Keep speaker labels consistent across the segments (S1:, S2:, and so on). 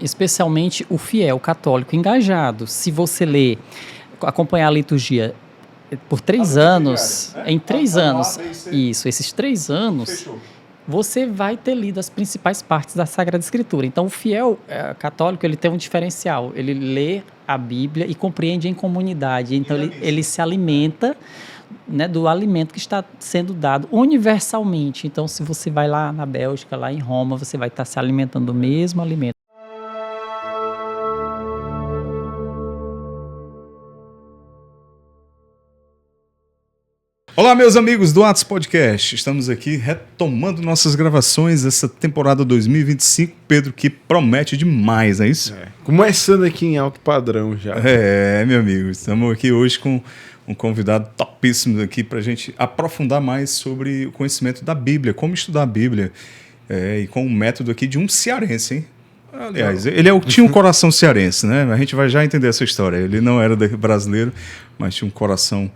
S1: especialmente o fiel católico engajado. Se você acompanhar a liturgia por 3 anos, diária, né? Em 3 anos, esses 3 anos, fechou. Você vai ter lido as principais partes da Sagrada Escritura. Então, o fiel católico, ele tem um diferencial. Ele lê a Bíblia e compreende em comunidade. Então, ele se alimenta, né, do alimento que está sendo dado universalmente. Então, se você vai lá na Bélgica, lá em Roma, você vai estar se alimentando do mesmo alimento.
S2: Olá, meus amigos do Atos Podcast. Estamos aqui retomando nossas gravações dessa temporada 2025, Pedro, que promete demais, não é isso?
S3: Começando aqui em alto padrão já.
S2: Meu amigo. Estamos aqui hoje com um convidado topíssimo aqui para a gente aprofundar mais sobre o conhecimento da Bíblia, como estudar a Bíblia, e com o método aqui de um cearense, hein? Aliás, ele tinha um coração cearense, né? A gente vai já entender essa história. Ele não era brasileiro, mas tinha um coração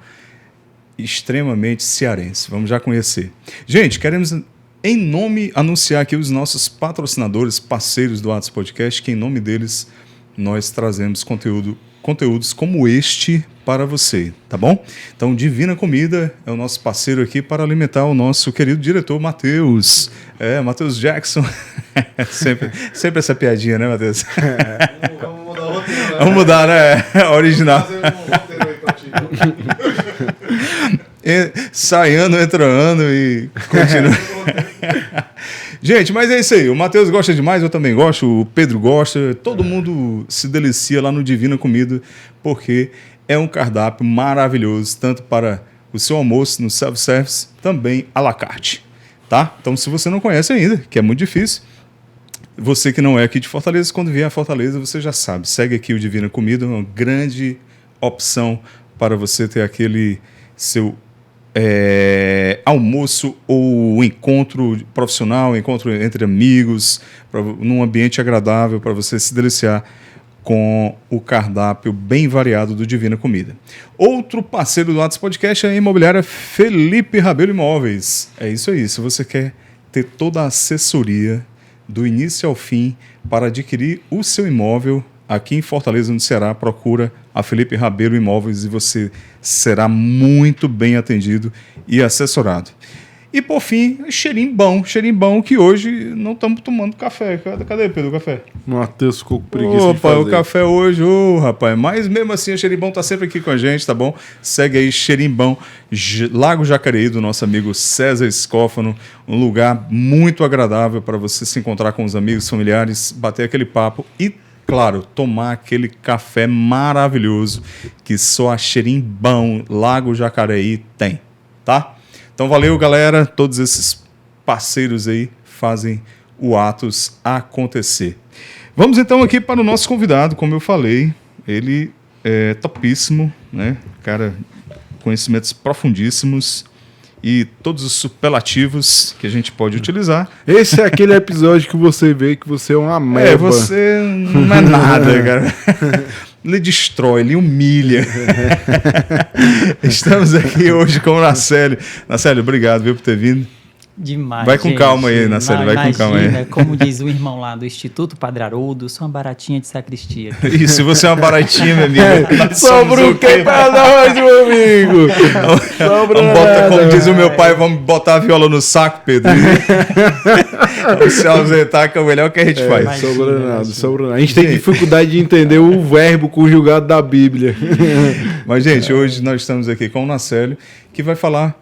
S2: extremamente cearense. Vamos já conhecer. Gente, queremos em nome anunciar aqui os nossos patrocinadores, parceiros do Atos Podcast, que em nome deles nós trazemos conteúdos como este para você, tá bom? Então, Divina Comida é o nosso parceiro aqui para alimentar o nosso querido diretor Matheus. Matheus Jackson. sempre essa piadinha, né, Matheus?
S3: Vamos mudar o roteiro, né?
S2: Vamos mudar, né? A original.
S3: Vamos fazer um roteiro aí pra ti.
S2: Sai ano, entra ano e continua. Gente, mas é isso aí. O Matheus gosta demais, eu também gosto. O Pedro gosta. Todo mundo se delicia lá no Divina Comida, porque é um cardápio maravilhoso, tanto para o seu almoço no self-service, também à la carte. Tá? Então, se você não conhece ainda, que é muito difícil, você que não é aqui de Fortaleza, quando vier a Fortaleza, você já sabe. Segue aqui o Divina Comida, uma grande opção para você ter aquele seu almoço ou encontro profissional, encontro entre amigos, num ambiente agradável para você se deliciar com o cardápio bem variado do Divina Comida. Outro parceiro do Atos Podcast é a imobiliária Felipe Rabelo Imóveis. É isso aí, se você quer ter toda a assessoria do início ao fim para adquirir o seu imóvel aqui em Fortaleza, no Ceará, procura a Felipe Rabelo Imóveis e você será muito bem atendido e assessorado. E, por fim, cheirinho bom, que hoje não estamos tomando café. Cadê, Pedro, o café?
S3: Matheus ficou com preguiça de fazer.
S2: O café hoje, rapaz. Mas mesmo assim, o cheirinho bom está sempre aqui com a gente, tá bom? Segue aí, cheirinho bom, Lago Jacareí, do nosso amigo César Escófano. Um lugar muito agradável para você se encontrar com os amigos, familiares, bater aquele papo e, claro, tomar aquele café maravilhoso que só a cheirinho bom Lago Jacareí tem, tá? Então valeu, galera. Todos esses parceiros aí fazem o Atos acontecer. Vamos então aqui para o nosso convidado, como eu falei, ele é topíssimo, né? Cara, conhecimentos profundíssimos e todos os superlativos que a gente pode utilizar.
S3: Esse é aquele episódio que você vê que você é uma ameba.
S2: Você não é nada, cara. Ele destrói, ele humilha. Estamos aqui hoje com o Nacélio. Nacélio, obrigado, viu, por ter vindo.
S1: Demais.
S2: Vai com calma aí, Nacélio, vai com calma aí.
S1: Como diz o irmão lá do Instituto Padre Haroldo, sou uma baratinha de sacristia.
S2: Isso, você é uma baratinha, meu amigo.
S3: Sobra o que pra nós, meu amigo?
S2: Como diz o meu pai, vamos botar a viola no saco, Pedro. Vamos se ausentar, que é o melhor que a gente faz.
S3: Sobra nada. A gente tem dificuldade de entender o verbo conjugado da Bíblia.
S2: Mas, gente, hoje nós estamos aqui com o Nacélio, que vai falar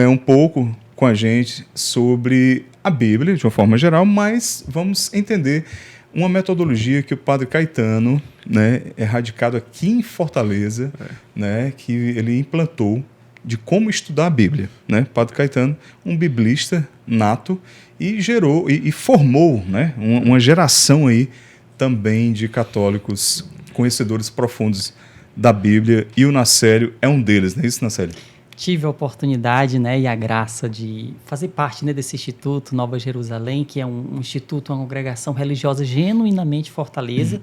S2: um pouco com a gente sobre a Bíblia, de uma forma geral, mas vamos entender uma metodologia que o Padre Caetano, né, é radicado aqui em Fortaleza, né, que ele implantou de como estudar a Bíblia, né? Padre Caetano, um biblista nato, e gerou e formou, né, uma geração aí também de católicos conhecedores profundos da Bíblia, e o Nacélio é um deles, não é isso, Nacélio?
S1: Tive a oportunidade, né, e a graça de fazer parte, né, desse Instituto Nova Jerusalém, que é um instituto, uma congregação religiosa genuinamente Fortaleza,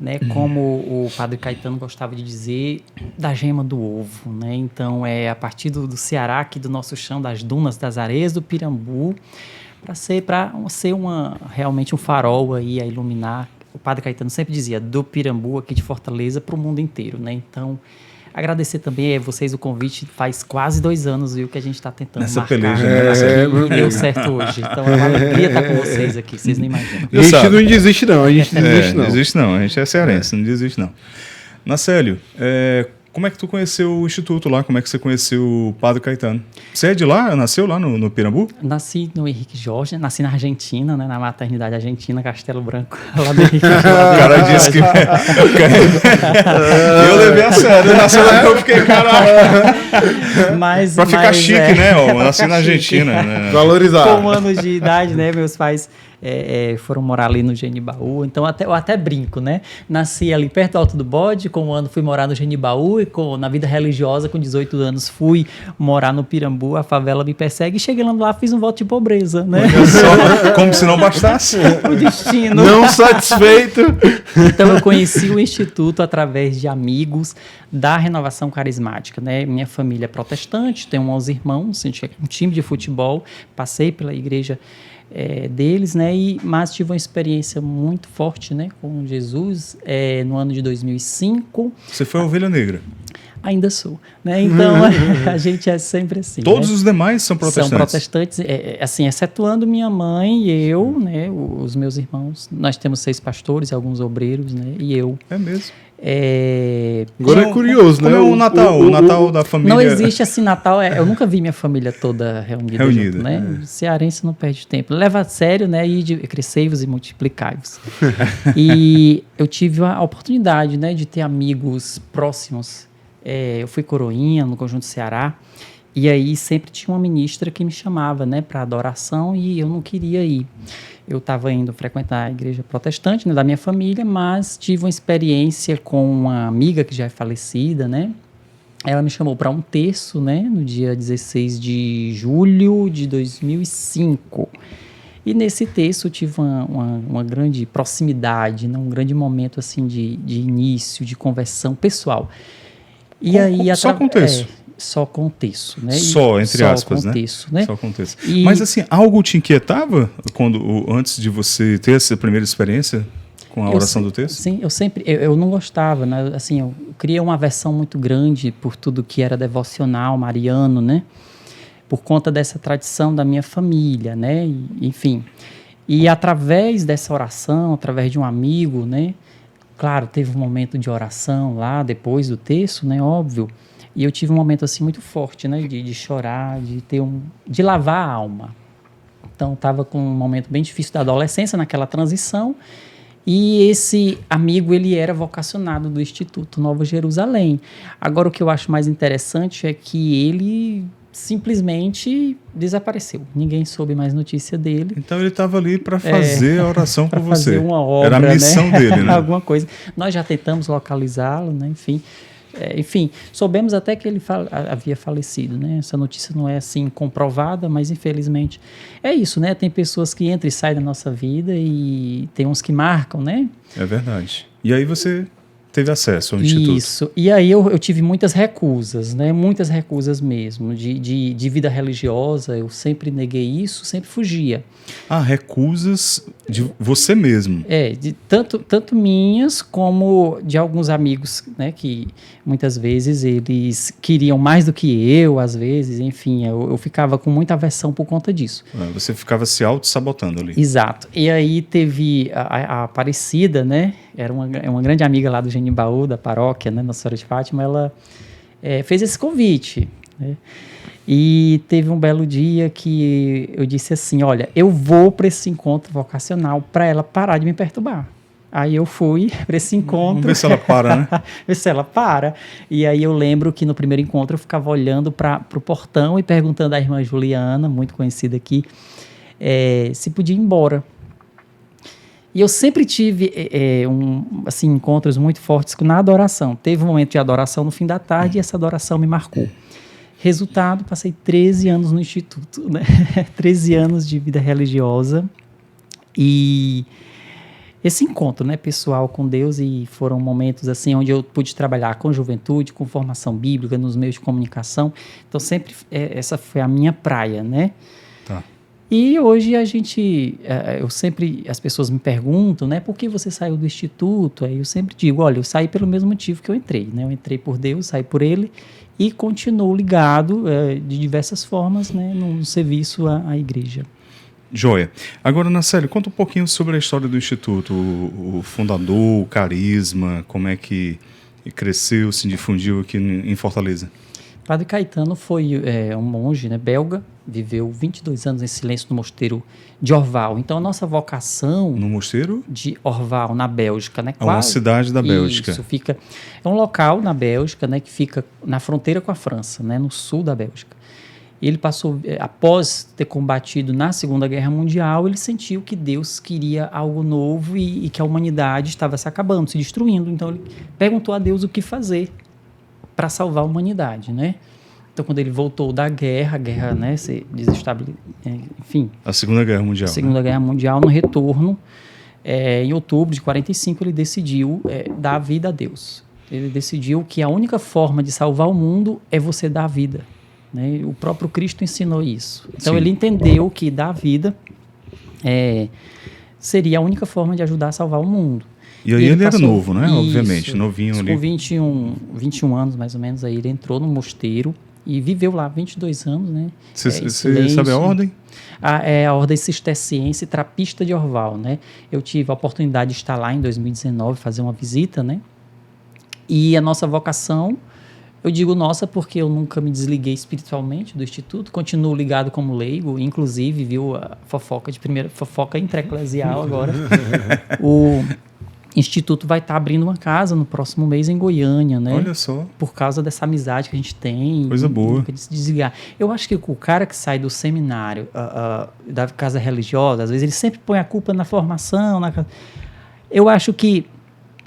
S1: né, como o Padre Caetano gostava de dizer, da gema do ovo, né? Então é a partir do Ceará, aqui do nosso chão, das dunas, das areias do Pirambu, para ser realmente um farol aí a iluminar o Padre Caetano sempre dizia, do Pirambu, aqui de Fortaleza, para o mundo inteiro, né? Então, agradecer também a vocês o convite, faz quase 2 anos, viu, que a gente está tentando
S2: Nessa
S1: marcar.
S2: peleja, né?
S1: E deu certo hoje. Então, é uma alegria estar com vocês aqui, vocês não imaginam.
S3: A gente não desiste, não. A gente não desiste, não.
S2: Desiste não, a gente é cearense, não desiste não. Nacélio, como é que tu conheceu o Instituto lá? Como é que você conheceu o Padre Caetano? Você é de lá? Nasceu lá no Pirambu?
S1: Nasci no Henrique Jorge, nasci na Argentina, né, na maternidade argentina, Castelo Branco, lá do Henrique Jorge.
S2: O cara disse que... Eu levei a sério, nasceu lá eu fiquei, caraca. Pra ficar chique, né? Eu nasci na Argentina. Né?
S3: Valorizar.
S1: Com anos de idade, né, meus pais... foram morar ali no Genibaú, então eu até brinco, né? Nasci ali perto do Alto do Bode, com 1 ano fui morar no Genibaú e na vida religiosa, com 18 anos, fui morar no Pirambu, a favela me persegue, e cheguei lá, fiz um voto de pobreza, né?
S2: Como se não bastasse.
S1: O destino.
S3: Não satisfeito.
S1: Então eu conheci o Instituto através de amigos da Renovação Carismática, né? Minha família é protestante, tenho 11 irmãos, a gente é um time de futebol, passei pela igreja deles, né? Mas tive uma experiência muito forte, né, com Jesus no ano de 2005.
S2: Você foi a ovelha negra?
S1: Ainda sou, né? Então a gente é sempre assim.
S2: Todos, né?
S1: Os
S2: demais são protestantes?
S1: São protestantes, assim, excetuando minha mãe e eu, né? Os meus irmãos. Nós temos 6 pastores e alguns obreiros, né? E eu.
S2: É mesmo.
S3: Agora é curioso, né?
S2: O Natal, o Natal da família.
S1: Não existe assim Natal. Eu nunca vi minha família toda reunida junto, né? O cearense não perde tempo. Leva a sério, né? E crescei-vos e multiplicai-vos. E eu tive a oportunidade, né, de ter amigos próximos. Eu fui coroinha no Conjunto Ceará. E aí sempre tinha uma ministra que me chamava, né, para adoração e eu não queria ir. Eu estava indo frequentar a igreja protestante, né, da minha família, mas tive uma experiência com uma amiga que já é falecida, né? Ela me chamou para um terço, né, no dia 16 de julho de 2005. E nesse terço eu tive uma grande proximidade, né, um grande momento assim de início, de conversão pessoal. E aí
S2: só com terço?
S1: Só com texto, né?
S2: Só, entre aspas,
S1: só
S2: né?
S1: Texto, né?
S2: Só com texto. Mas assim, algo te inquietava antes de você ter essa primeira experiência com a oração do texto?
S1: Sim, eu não gostava, né? Assim, eu criei uma aversão muito grande por tudo que era devocional, mariano, né? Por conta dessa tradição da minha família, né? Enfim. E através dessa oração, através de um amigo, né? Claro, teve um momento de oração lá, depois do texto, né? Óbvio. E eu tive um momento assim muito forte, né, de chorar, de lavar a alma. Então estava com um momento bem difícil da adolescência naquela transição. E esse amigo, ele era vocacionado do Instituto Nova Jerusalém. Agora o que eu acho mais interessante é que ele simplesmente desapareceu. Ninguém soube mais notícia dele.
S2: Então ele estava ali para fazer a oração por você.
S1: Fazer uma obra,
S2: era a missão dele, né?
S1: Alguma coisa. Nós já tentamos localizá-lo, né? Enfim, soubemos até que ele havia falecido, né? Essa notícia não é assim comprovada, mas infelizmente é isso, né? Tem pessoas que entram e saem da nossa vida e tem uns que marcam, né?
S2: É verdade. E aí você teve acesso ao Instituto.
S1: Isso. E aí eu tive muitas recusas, né? Muitas recusas mesmo. De vida religiosa, eu sempre neguei isso, sempre fugia.
S2: Recusas de você mesmo.
S1: Tanto minhas como de alguns amigos, né? Que muitas vezes eles queriam mais do que eu, às vezes. Enfim, eu ficava com muita aversão por conta disso.
S2: Você ficava se auto-sabotando ali.
S1: Exato. E aí teve a Aparecida, né? Era uma grande amiga lá do Genibaú, da paróquia, né? Nossa Senhora de Fátima. Ela fez esse convite, né? E teve um belo dia que eu disse assim, olha, eu vou para esse encontro vocacional para ela parar de me perturbar. Aí eu fui para esse encontro.
S2: Vamos ver se ela para, né?
S1: Ver se ela para. E aí eu lembro que no primeiro encontro eu ficava olhando para o portão e perguntando à irmã Juliana, muito conhecida aqui, se podia ir embora. E eu sempre tive assim, encontros muito fortes na adoração. Teve um momento de adoração no fim da tarde e essa adoração me marcou. Resultado, passei 13 anos no Instituto, né? 13 anos de vida religiosa. E esse encontro, né, pessoal com Deus, e foram momentos assim onde eu pude trabalhar com juventude, com formação bíblica, nos meios de comunicação. Então, sempre essa foi a minha praia, né?
S2: Tá.
S1: E hoje as pessoas me perguntam, né, por que você saiu do Instituto? Aí eu sempre digo, olha, eu saí pelo mesmo motivo que eu entrei, né? Eu entrei por Deus, saí por Ele e continuo ligado de diversas formas, né, no serviço à igreja.
S2: Joia. Agora, Nacélio, conta um pouquinho sobre a história do Instituto, o fundador, o carisma, como é que cresceu, se difundiu aqui em Fortaleza.
S1: Padre Caetano foi um monge, né, belga, viveu 22 anos em silêncio no mosteiro de Orval. Então, a nossa vocação...
S2: No mosteiro?
S1: De Orval, na Bélgica, né?
S2: É uma cidade da Bélgica.
S1: Isso, é um local na Bélgica, né, que fica na fronteira com a França, né, no sul da Bélgica. Ele passou, após ter combatido na Segunda Guerra Mundial, ele sentiu que Deus queria algo novo e que a humanidade estava se acabando, se destruindo. Então, ele perguntou a Deus o que fazer para salvar a humanidade, né? Então, quando ele voltou da guerra, né, se desestabilizou, enfim.
S2: A Segunda Guerra Mundial.
S1: Segunda Guerra Mundial, no retorno, em outubro de 45, ele decidiu dar a vida a Deus. Ele decidiu que a única forma de salvar o mundo é você dar a vida, né? O próprio Cristo ensinou isso. Então, ele entendeu que dar a vida seria a única forma de ajudar a salvar o mundo.
S2: E aí ele era novo, né? Isso, obviamente, novinho ali.
S1: Com 21 anos, mais ou menos, aí ele entrou no mosteiro e viveu lá 22 anos, né?
S2: Você sabe a ordem?
S1: É a Ordem Cisterciense Trapista de Orval, né? Eu tive a oportunidade de estar lá em 2019, fazer uma visita, né? E a nossa vocação, eu digo nossa porque eu nunca me desliguei espiritualmente do Instituto, continuo ligado como leigo, inclusive, viu, a fofoca intra-eclesial agora. O Instituto vai estar abrindo uma casa no próximo mês em Goiânia, né?
S2: Olha só.
S1: Por causa dessa amizade que a gente tem.
S2: Coisa boa.
S1: De se desligar. Eu acho que o cara que sai do seminário, da casa religiosa, às vezes ele sempre põe a culpa na formação. Eu acho que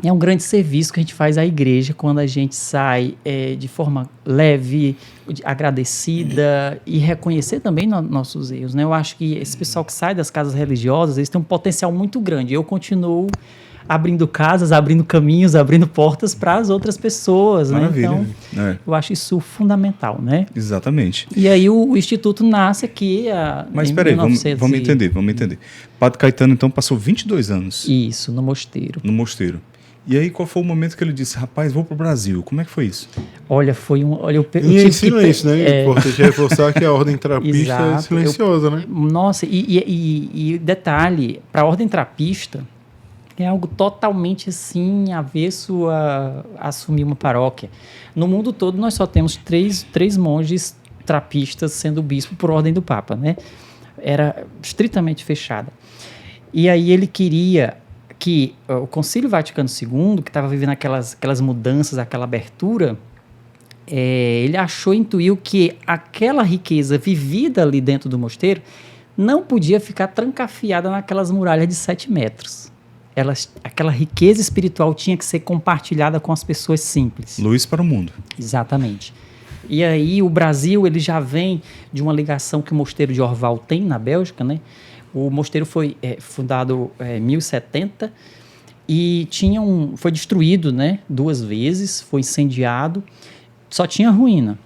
S1: é um grande serviço que a gente faz à igreja quando a gente sai de forma leve, agradecida e reconhecer também nossos erros, né? Eu acho que esse pessoal que sai das casas religiosas, eles têm um potencial muito grande. Eu continuo abrindo casas, abrindo caminhos, abrindo portas para as outras pessoas,
S2: Maravilha.
S1: Né? Então, eu acho isso fundamental, né?
S2: Exatamente.
S1: E aí o Instituto nasce aqui
S2: Mas espera aí, vamos entender. Padre Caetano, então, passou 22 anos.
S1: Isso, no mosteiro.
S2: No mosteiro. E aí, qual foi o momento que ele disse, rapaz, vou para o Brasil? Como é que foi isso?
S1: Olha,
S3: e ensina isso, né? É importante reforçar que a ordem trapista é silenciosa, né?
S1: Nossa, e detalhe, para a ordem trapista, é algo totalmente assim, avesso a assumir uma paróquia. No mundo todo, nós só temos três monges trapistas sendo bispo por ordem do Papa, né? Era estritamente fechada. E aí ele queria que o Concílio Vaticano II, que estava vivendo aquelas mudanças, aquela abertura, ele intuiu que aquela riqueza vivida ali dentro do mosteiro não podia ficar trancafiada naquelas muralhas de 7 metros. Aquela riqueza espiritual tinha que ser compartilhada com as pessoas simples.
S2: Luz para o mundo. Exatamente.
S1: E aí o Brasil ele já vem de uma ligação que o mosteiro de Orval tem na Bélgica, né? O mosteiro foi fundado em 1070 e foi destruído, né, 2 vezes, foi incendiado, só tinha ruína.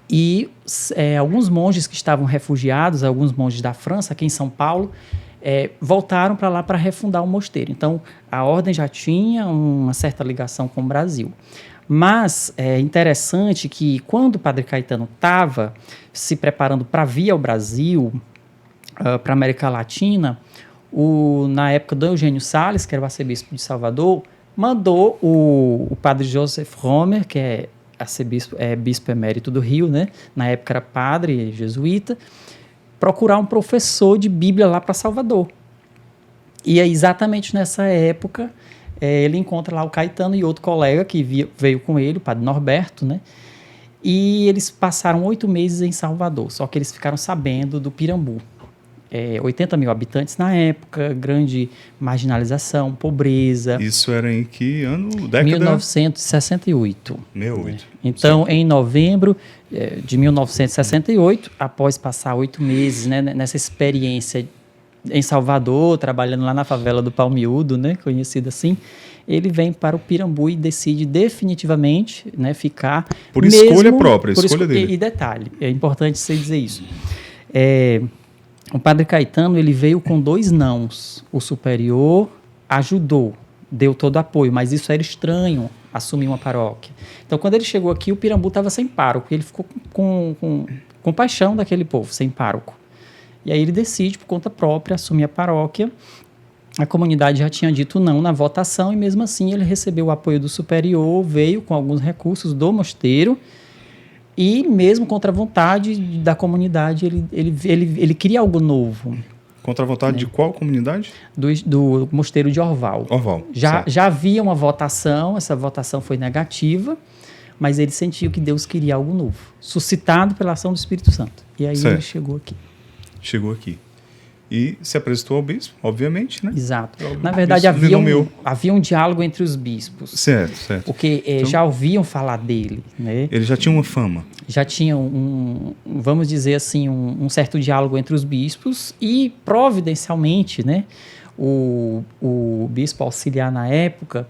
S1: E alguns monges que estavam refugiados, alguns monges da França, aqui em São Paulo, voltaram para lá para refundar o mosteiro. Então, a ordem já tinha uma certa ligação com o Brasil. Mas é interessante que quando o Padre Caetano estava se preparando para vir ao Brasil, para a América Latina, na época do Eugênio Salles, que era o arcebispo de Salvador, mandou o Padre Joseph Romer, que é bispo emérito do Rio, né? Na época era padre jesuíta, procurar um professor de Bíblia lá para Salvador. E é exatamente nessa época ele encontra lá o Caetano e outro colega que veio com ele, o Padre Norberto, né? E eles passaram 8 meses em Salvador, só que eles ficaram sabendo do Pirambu. 80 mil habitantes na época, grande marginalização, pobreza.
S2: Isso era em que ano? Década?
S1: 1968.
S2: 68.
S1: Então, em novembro de 1968, após passar 8 meses, né, nessa experiência em Salvador, trabalhando lá na favela do Palmiúdo, né, conhecida assim, ele vem para o Pirambu e decide definitivamente, né, ficar...
S2: Por escolha própria, escolha dele.
S1: E detalhe, é importante você dizer isso. o padre Caetano, ele veio com 2 nãos. O superior ajudou, deu todo apoio, mas isso era estranho, assumir uma paróquia. Então, quando ele chegou aqui, o Pirambu estava sem pároco, e ele ficou com paixão daquele povo, sem pároco. E aí ele decide, por conta própria, assumir a paróquia. A comunidade já tinha dito não na votação, e mesmo assim ele recebeu o apoio do superior, veio com alguns recursos do mosteiro, e mesmo contra a vontade da comunidade, ele queria algo novo.
S2: Contra a vontade de qual comunidade?
S1: Do mosteiro de Orval.
S2: Orval.
S1: Já havia uma votação, essa votação foi negativa, mas ele sentiu que Deus queria algo novo, suscitado pela ação do Espírito Santo. E aí ele chegou aqui.
S2: Chegou aqui. E se apresentou ao bispo, obviamente, né?
S1: Exato. Na verdade, havia um diálogo entre os bispos.
S2: Certo.
S1: Porque então, já ouviam falar dele, né?
S2: Ele já tinha uma fama.
S1: Já tinha vamos dizer assim, um certo diálogo entre os bispos e, providencialmente, né, o bispo auxiliar na época,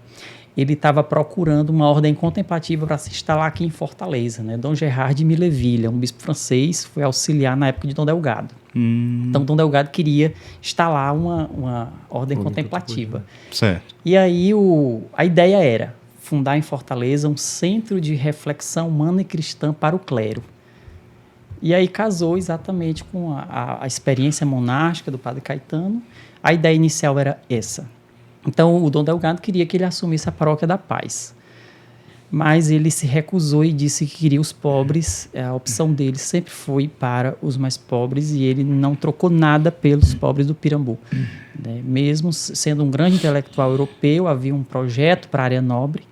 S1: ele estava procurando uma ordem contemplativa para se instalar aqui em Fortaleza, né? Dom Gerard de Milleville, um bispo francês, foi auxiliar na época de Dom Delgado. Então, Dom Delgado queria instalar uma ordem contemplativa.
S2: Certo.
S1: E aí a ideia era fundar em Fortaleza um centro de reflexão humana e cristã para o clero. E aí casou exatamente com a experiência monástica do padre Caetano. A ideia inicial era essa. Então, o Dom Delgado queria que ele assumisse a paróquia da Paz. Mas ele se recusou e disse que queria os pobres. A opção dele sempre foi para os mais pobres, e ele não trocou nada pelos pobres do Pirambu. Né? Mesmo sendo um grande intelectual europeu, havia um projeto para a área nobre,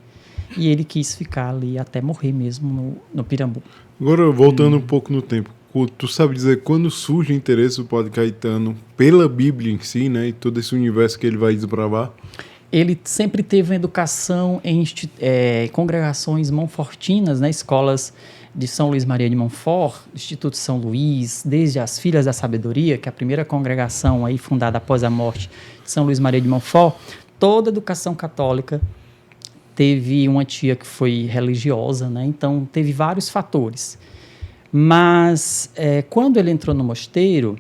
S1: e ele quis ficar ali até morrer mesmo no Pirambu.
S3: Agora, voltando um pouco no tempo, tu sabe dizer quando surge o interesse do padre Caetano pela Bíblia em si, né, e todo esse universo que ele vai desbravar?
S1: Ele sempre teve uma educação em congregações monfortinas, né, escolas de São Luís Maria de Montfort, Instituto São Luís, desde as Filhas da Sabedoria, que é a primeira congregação aí fundada após a morte de São Luís Maria de Montfort. Toda a educação católica teve uma tia que foi religiosa, né, então teve vários fatores. Mas quando ele entrou no mosteiro,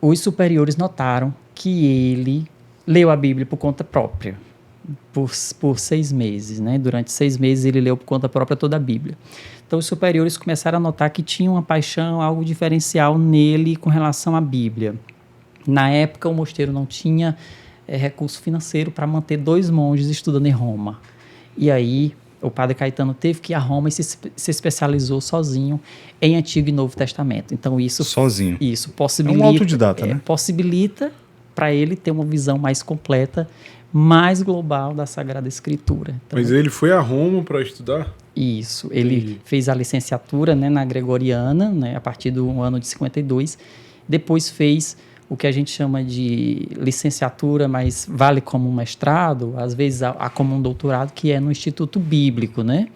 S1: os superiores notaram que ele leu a Bíblia por conta própria, por 6 meses, né? Durante 6 meses ele leu por conta própria toda a Bíblia. Então os superiores começaram a notar que tinha uma paixão, algo diferencial nele com relação à Bíblia. Na época o mosteiro não tinha recurso financeiro para manter 2 monges estudando em Roma. E aí o padre Caetano teve que ir a Roma e se especializou sozinho em Antigo e Novo Testamento. Então isso
S2: sozinho.
S1: Isso possibilita,
S2: um autodidata, né?
S1: Possibilita para ele ter uma visão mais completa, mais global da Sagrada Escritura. Então,
S3: mas ele foi a Roma para estudar?
S1: Isso. Ele fez a licenciatura, né, na Gregoriana, né, a partir do ano de 52. Depois fez o que a gente chama de licenciatura, mas vale como um mestrado, às vezes há como um doutorado, que é no Instituto Bíblico, né?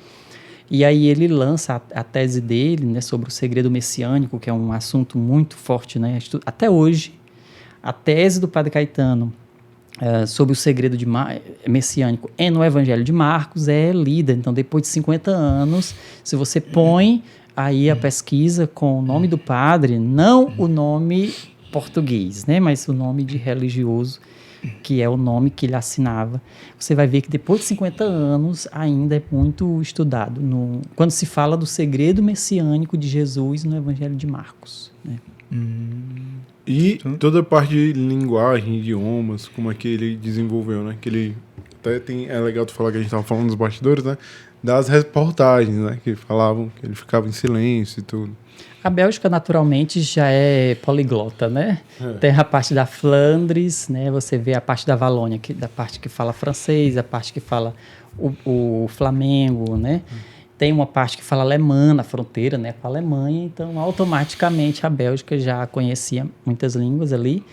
S1: E aí ele lança a tese dele, né, sobre o segredo messiânico, que é um assunto muito forte, né? Até hoje, a tese do padre Caetano sobre o segredo messiânico no Evangelho de Marcos é lida. Então, depois de 50 anos, se você põe aí a pesquisa com o nome do padre, não o nome português, né, mas o nome de religioso, que é o nome que ele assinava, você vai ver que depois de 50 anos ainda é muito estudado quando se fala do segredo messiânico de Jesus no Evangelho de Marcos, né?
S3: E toda a parte de linguagem, idiomas, como é que ele desenvolveu, né? Que ele até é legal tu falar que a gente estava falando dos bastidores, né? Das reportagens, né? Que falavam que ele ficava em silêncio e tudo.
S1: A Bélgica, naturalmente, já é poliglota, né? Tem a parte da Flandres, né? Você vê a parte da Valônia, da parte que fala francês, a parte que fala o Flamengo, né? Tem uma parte que fala alemã na fronteira, né, com a Alemanha, então automaticamente a Bélgica já conhecia muitas línguas ali.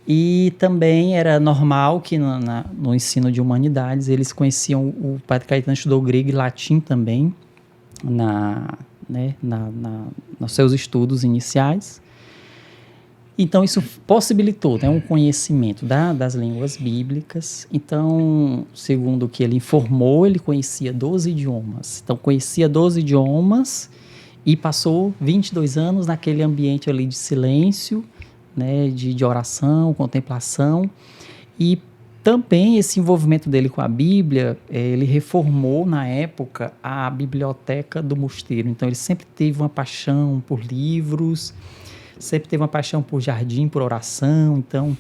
S1: E também era normal que no ensino de humanidades eles conheciam, o padre Caetano estudou grego e latim também nos seus estudos iniciais. Então isso possibilitou, né, um conhecimento das línguas bíblicas. Então, segundo o que ele informou, ele conhecia 12 idiomas. Então conhecia 12 idiomas e passou 22 anos naquele ambiente ali de silêncio, né, de oração, contemplação, e também esse envolvimento dele com a Bíblia, ele reformou na época a biblioteca do mosteiro. Então ele sempre teve uma paixão por livros, sempre teve uma paixão por jardim, por oração. Então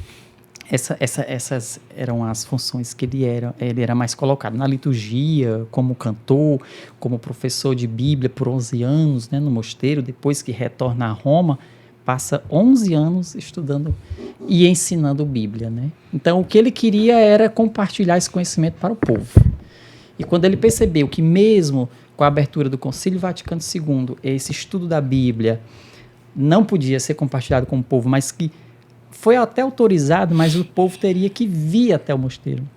S1: essas eram as funções que ele era mais colocado na liturgia, como cantor, como professor de Bíblia por 11 anos, né, no mosteiro. Depois que retorna a Roma, passa 11 anos estudando e ensinando Bíblia, né? Então, o que ele queria era compartilhar esse conhecimento para o povo. E quando ele percebeu que mesmo com a abertura do Concílio Vaticano II, esse estudo da Bíblia não podia ser compartilhado com o povo, mas que foi até autorizado, mas o povo teria que vir até o mosteiro.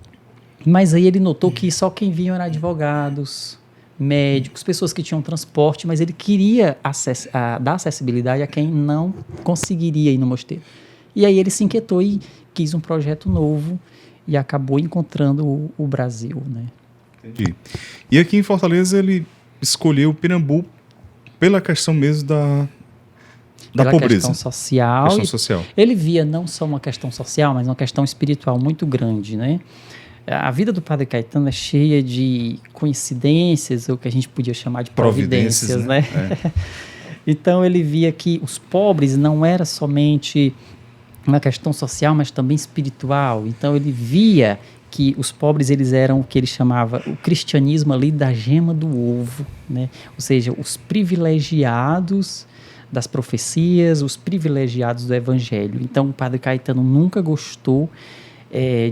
S1: Mas aí ele notou que só quem vinha eram advogados, médicos, pessoas que tinham transporte, mas ele queria dar acessibilidade a quem não conseguiria ir no mosteiro. E aí ele se inquietou e quis um projeto novo e acabou encontrando o Brasil, né?
S2: Entendi. E aqui em Fortaleza ele escolheu Pirambu pela questão mesmo da pobreza.
S1: Questão social.
S2: Questão social.
S1: Ele via não só uma questão social, mas uma questão espiritual muito grande, né? A vida do Padre Caetano é cheia de coincidências, ou o que a gente podia chamar de providências, né? É. Então ele via que os pobres não era somente uma questão social, mas também espiritual. Então ele via que os pobres eles eram o que ele chamava o cristianismo ali da gema do ovo, né? Ou seja, os privilegiados das profecias, os privilegiados do evangelho. Então o Padre Caetano nunca gostou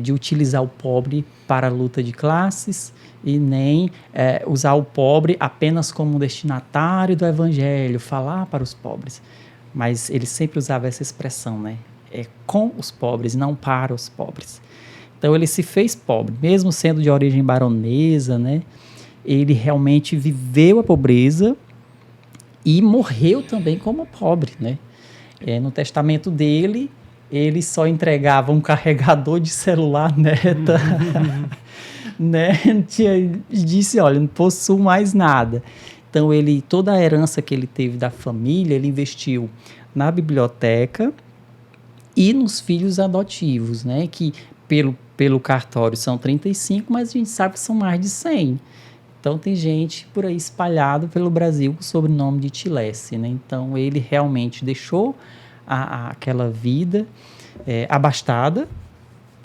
S1: de utilizar o pobre para a luta de classes e nem usar o pobre apenas como um destinatário do evangelho, falar para os pobres. Mas ele sempre usava essa expressão, né? Com os pobres, não para os pobres. Então ele se fez pobre, mesmo sendo de origem baronesa, né? Ele realmente viveu a pobreza e morreu também como pobre, né? No testamento dele, ele só entregava um carregador de celular neta, né? Disse, olha, não possuo mais nada. Então, toda a herança que ele teve da família, ele investiu na biblioteca e nos filhos adotivos, né? Que pelo cartório são 35, mas a gente sabe que são mais de 100. Então, tem gente por aí espalhado pelo Brasil com o sobrenome de Tilesse, né? Então, ele realmente deixou aquela vida abastada,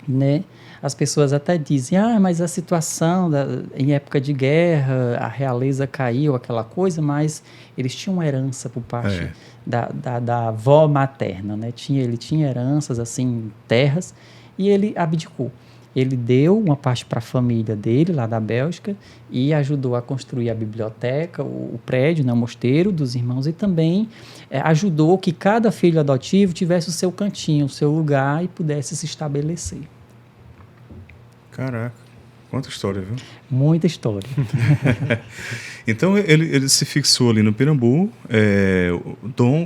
S1: né? As pessoas até dizem, mas a situação em época de guerra, a realeza caiu, aquela coisa, mas eles tinham uma herança por parte da avó materna, né? Ele tinha heranças, assim, terras, e ele abdicou. Ele deu uma parte para a família dele, lá da Bélgica, e ajudou a construir a biblioteca, o prédio, né, o mosteiro dos irmãos, e também ajudou que cada filho adotivo tivesse o seu cantinho, o seu lugar e pudesse se estabelecer.
S2: Caraca, quanta história, viu?
S1: Muita história.
S2: Então, ele se fixou ali no Pirambu.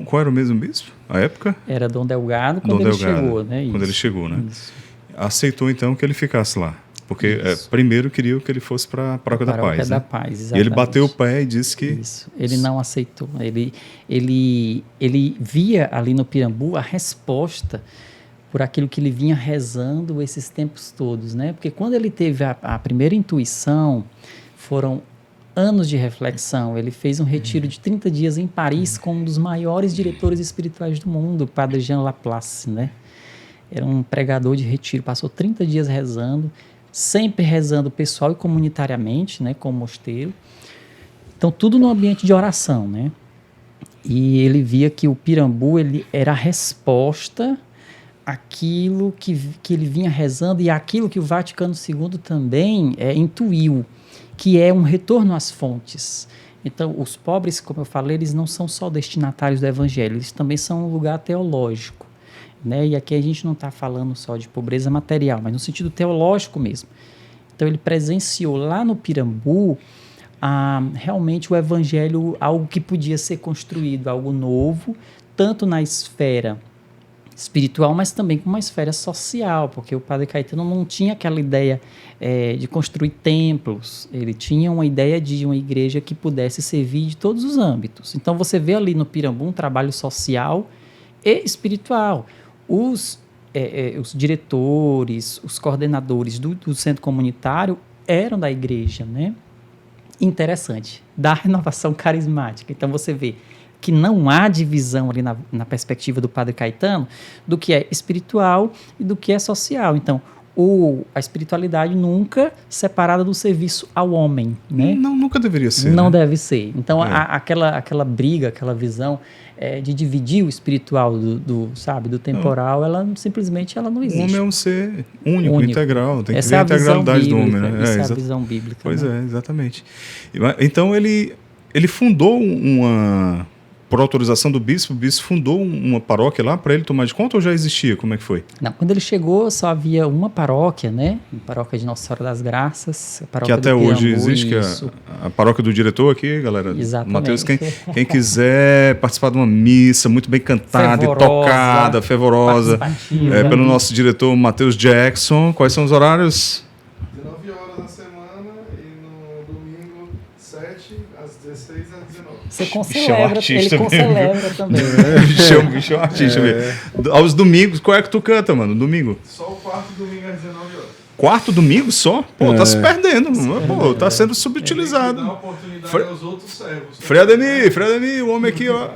S2: Qual era o mesmo bispo, à época?
S1: Era Dom Delgado, quando ele chegou, né?
S2: Quando ele chegou, né?
S1: Isso.
S2: Aceitou, então, que ele ficasse lá. Porque primeiro queria que ele fosse para a Paróquia da Paz.
S1: Da
S2: né?
S1: Paz, exatamente.
S2: E ele bateu o pé e disse que...
S1: Isso, ele não aceitou. Ele via ali no Pirambu a resposta por aquilo que ele vinha rezando esses tempos todos, né? Porque quando ele teve a primeira intuição, foram anos de reflexão. Ele fez um retiro de 30 dias em Paris com um dos maiores diretores espirituais do mundo, o Padre Jean Laplace, né? Era um pregador de retiro, passou 30 dias rezando, sempre rezando pessoal e comunitariamente, né, com o mosteiro. Então, tudo no ambiente de oração, né? E ele via que o Pirambu ele era a resposta àquilo que ele vinha rezando e àquilo que o Vaticano II também intuiu, que é um retorno às fontes. Então, os pobres, como eu falei, eles não são só destinatários do evangelho, eles também são um lugar teológico. Né? E aqui a gente não está falando só de pobreza material, mas no sentido teológico mesmo. Então ele presenciou lá no Pirambu realmente o evangelho, algo que podia ser construído, algo novo, tanto na esfera espiritual, mas também com uma esfera social, porque o Padre Caetano não tinha aquela ideia de construir templos, ele tinha uma ideia de uma igreja que pudesse servir de todos os âmbitos. Então você vê ali no Pirambu um trabalho social e espiritual. Os diretores, os coordenadores do centro comunitário eram da igreja, né? Interessante, da renovação carismática. Então você vê que não há divisão ali na perspectiva do Padre Caetano do que é espiritual e do que é social. Então, a espiritualidade nunca separada do serviço ao homem, né?
S2: Não, nunca deveria ser.
S1: Não,
S2: né?
S1: deve ser. Então, aquela briga, aquela visão de dividir o espiritual do temporal, ela simplesmente não existe.
S2: O homem é um ser único. Integral. Tem que
S1: Essa
S2: ver a integralidade do homem. Né?
S1: Essa é a visão bíblica.
S2: Pois
S1: né?
S2: é, exatamente. Então, ele fundou por autorização do bispo, o bispo fundou uma paróquia lá para ele tomar de conta ou já existia? Como é que foi?
S1: Não, quando ele chegou só havia uma paróquia, né? A paróquia de Nossa Senhora das Graças. A paróquia
S2: que até hoje existe, que a paróquia do diretor aqui, galera.
S1: Exatamente.
S2: Mateus, quem quiser participar de uma missa muito bem cantada e tocada, fervorosa, pelo nosso diretor Mateus Jackson. Quais são os horários?
S3: 19 horas na semana e no domingo 7 às 16 às 19.
S1: Você concelebra, ele concelebra também.
S2: Bicho é um artista mesmo. Aos domingos, qual é que tu canta, mano? Domingo?
S3: Só o quarto domingo às 19 horas.
S2: Quarto domingo só? Pô, tá se perdendo. Pô, tá sendo subutilizado.
S3: Dá oportunidade aos outros servos.
S2: Frei Ademir, o homem aqui, ó.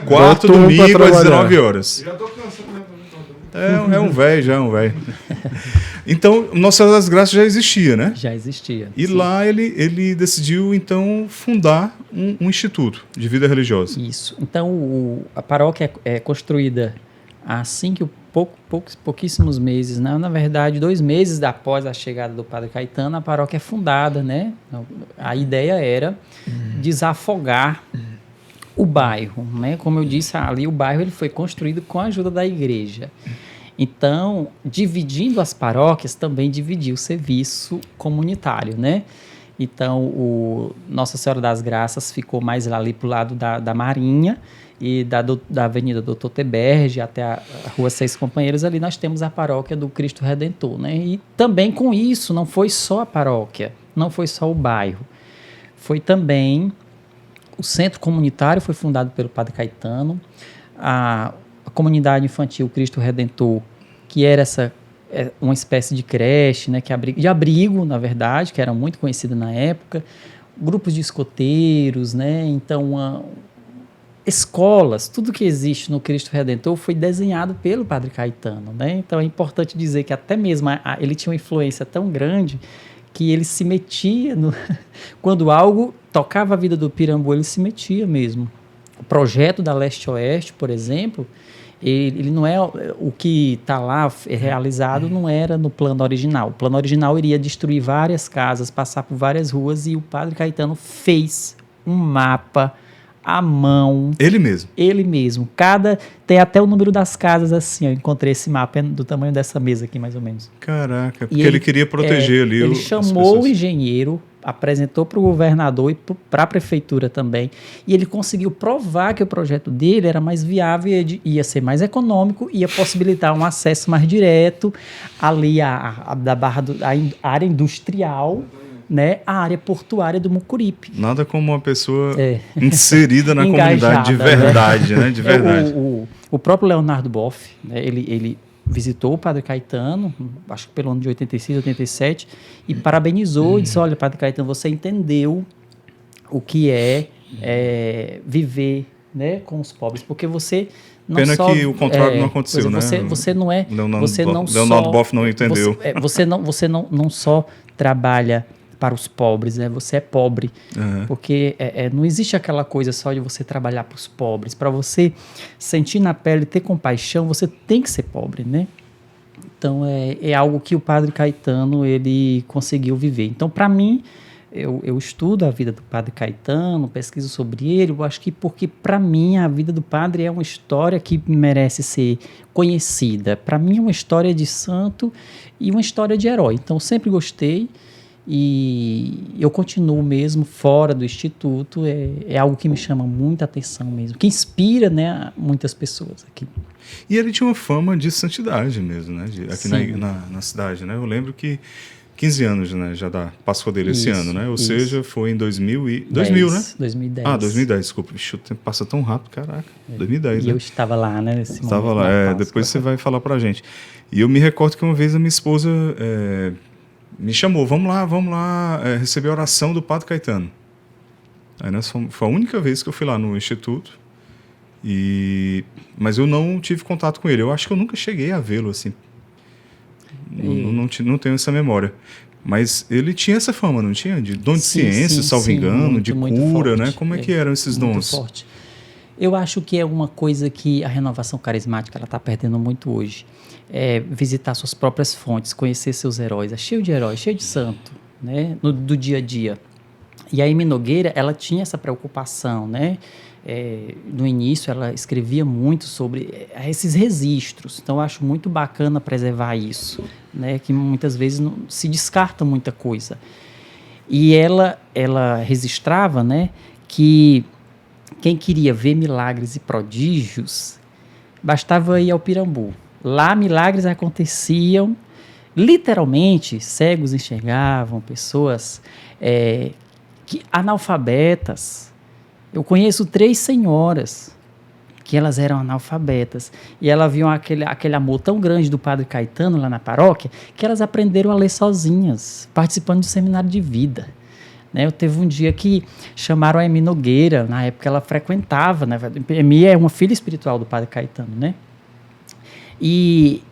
S2: Quarto domingo às 19 horas.
S3: Já tô cansando, né?
S2: É um velho. Então, Nossa Senhora das Graças já existia, né?
S1: Já existia.
S2: E
S1: sim.
S2: lá ele decidiu, então, fundar um instituto de vida religiosa.
S1: Isso. Então, a paróquia é construída assim que pouquíssimos meses, né? Na verdade, 2 meses após a chegada do Padre Caetano, a paróquia é fundada, né? A ideia era desafogar o bairro, né? Como eu disse ali, o bairro ele foi construído com a ajuda da igreja. Então, dividindo as paróquias, também dividiu o serviço comunitário, né? Então, Nossa Senhora das Graças ficou mais ali para o lado da Marinha e da Avenida Doutor Teberge até a Rua Seis Companheiros. Ali nós temos a paróquia do Cristo Redentor, né? E também com isso, não foi só a paróquia, não foi só o bairro, foi também o centro comunitário, foi fundado pelo Padre Caetano, a comunidade infantil Cristo Redentor, que era uma espécie de creche, né, de abrigo, na verdade, que era muito conhecida na época, grupos de escoteiros, né, então escolas, tudo que existe no Cristo Redentor foi desenhado pelo Padre Caetano, né? Então é importante dizer que até mesmo ele tinha uma influência tão grande que ele se metia quando algo tocava a vida do Pirambu, ele se metia mesmo. O projeto da Leste-Oeste, por exemplo, ele não é o que está lá realizado, não era no plano original. O plano original iria destruir várias casas, passar por várias ruas, e o Padre Caetano fez um mapa à mão.
S2: Ele mesmo?
S1: Ele mesmo. Tem até o número das casas assim, eu encontrei esse mapa do tamanho dessa mesa aqui, mais ou menos.
S2: Caraca, porque ele queria proteger ali
S1: ele chamou o engenheiro, apresentou para o governador e para a prefeitura também, e ele conseguiu provar que o projeto dele era mais viável, ia ser mais econômico, ia possibilitar um acesso mais direto ali da área industrial, né, a área portuária do Mucuripe.
S2: Nada como uma pessoa inserida na comunidade de verdade, né? De verdade.
S1: O próprio Leonardo Boff, né, ele visitou o Padre Caetano, acho que pelo ano de 86, 87, e parabenizou e disse, olha, Padre Caetano, você entendeu o que é viver, né, com os pobres, porque você não
S2: Pena
S1: só...
S2: que o contrário não aconteceu, né?
S1: Você não é...
S2: Leonardo Boff não entendeu.
S1: Você não só trabalha para os pobres, né? Você é pobre, porque não existe aquela coisa só de você trabalhar para os pobres. Para você sentir na pele, ter compaixão, você tem que ser pobre, né? Então, é algo que o Padre Caetano, ele conseguiu viver. Então, para mim, eu estudo a vida do Padre Caetano, pesquiso sobre ele, eu acho que porque, para mim, a vida do padre é uma história que merece ser conhecida. Para mim, é uma história de santo e uma história de herói. Então, eu sempre gostei. E eu continuo mesmo fora do Instituto, é algo que me chama muita atenção mesmo, que inspira, né, muitas pessoas aqui.
S2: E ele tinha uma fama de santidade mesmo, né, aqui na cidade, né? Eu lembro que 15 anos, né, já da Páscoa dele esse ano, né? Ou seja, foi em 2000, né?
S1: 2010.
S2: 2010, desculpa. Vixe, o tempo passa tão rápido, caraca. 2010,
S1: e
S2: né?
S1: eu estava lá, né? Nesse
S2: estava lá, depois você vai falar pra gente. E eu me recordo que uma vez a minha esposa me chamou, vamos lá, receber a oração do Padre Caetano. Aí foi a única vez que eu fui lá no Instituto, mas eu não tive contato com ele. Eu acho que eu nunca cheguei a vê-lo, assim. Não tenho essa memória. Mas ele tinha essa fama, não tinha? De dom de ciência, salvo engano, muito, de cura, né? Como é que eram esses dons?
S1: Forte. Eu acho que é uma coisa que a renovação carismática está perdendo muito hoje. É visitar suas próprias fontes, conhecer seus heróis. É cheio de heróis, cheio de santo, né? Do dia a dia. E a Amy Nogueira, ela tinha essa preocupação, né? No início, ela escrevia muito sobre esses registros. Então, eu acho muito bacana preservar isso, né? Que muitas vezes não se descarta muita coisa. E ela registrava, né, que quem queria ver milagres e prodígios, bastava ir ao Pirambu. Lá, milagres aconteciam, literalmente, cegos enxergavam, pessoas analfabetas. Eu conheço 3 senhoras que elas eram analfabetas e elas viam aquele amor tão grande do Padre Caetano lá na paróquia que elas aprenderam a ler sozinhas, participando do seminário de vida. Né? Teve um dia que chamaram a Amy Nogueira, na época ela frequentava, né? Amy é uma filha espiritual do Padre Caetano, né? E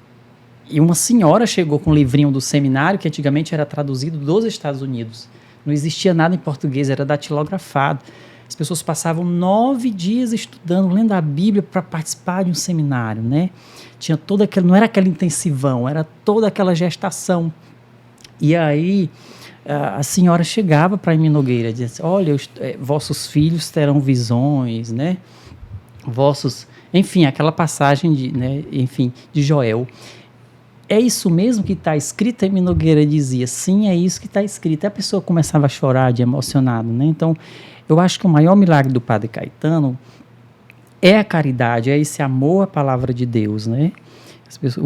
S1: uma senhora chegou com um livrinho do seminário que antigamente era traduzido dos Estados Unidos. Não existia nada em português, era datilografado. As pessoas passavam 9 dias estudando, lendo a Bíblia para participar de um seminário, né? Tinha não era aquele intensivão, era toda aquela gestação. E aí a senhora chegava para Amy Nogueira e dizia assim, olha, vossos filhos terão visões, né? Enfim, aquela passagem de Joel. É isso mesmo que está escrito? A Amy Nogueira dizia, sim, é isso que está escrito. E a pessoa começava a chorar de emocionado, né? Então, eu acho que o maior milagre do Padre Caetano é a caridade, é esse amor à palavra de Deus, né?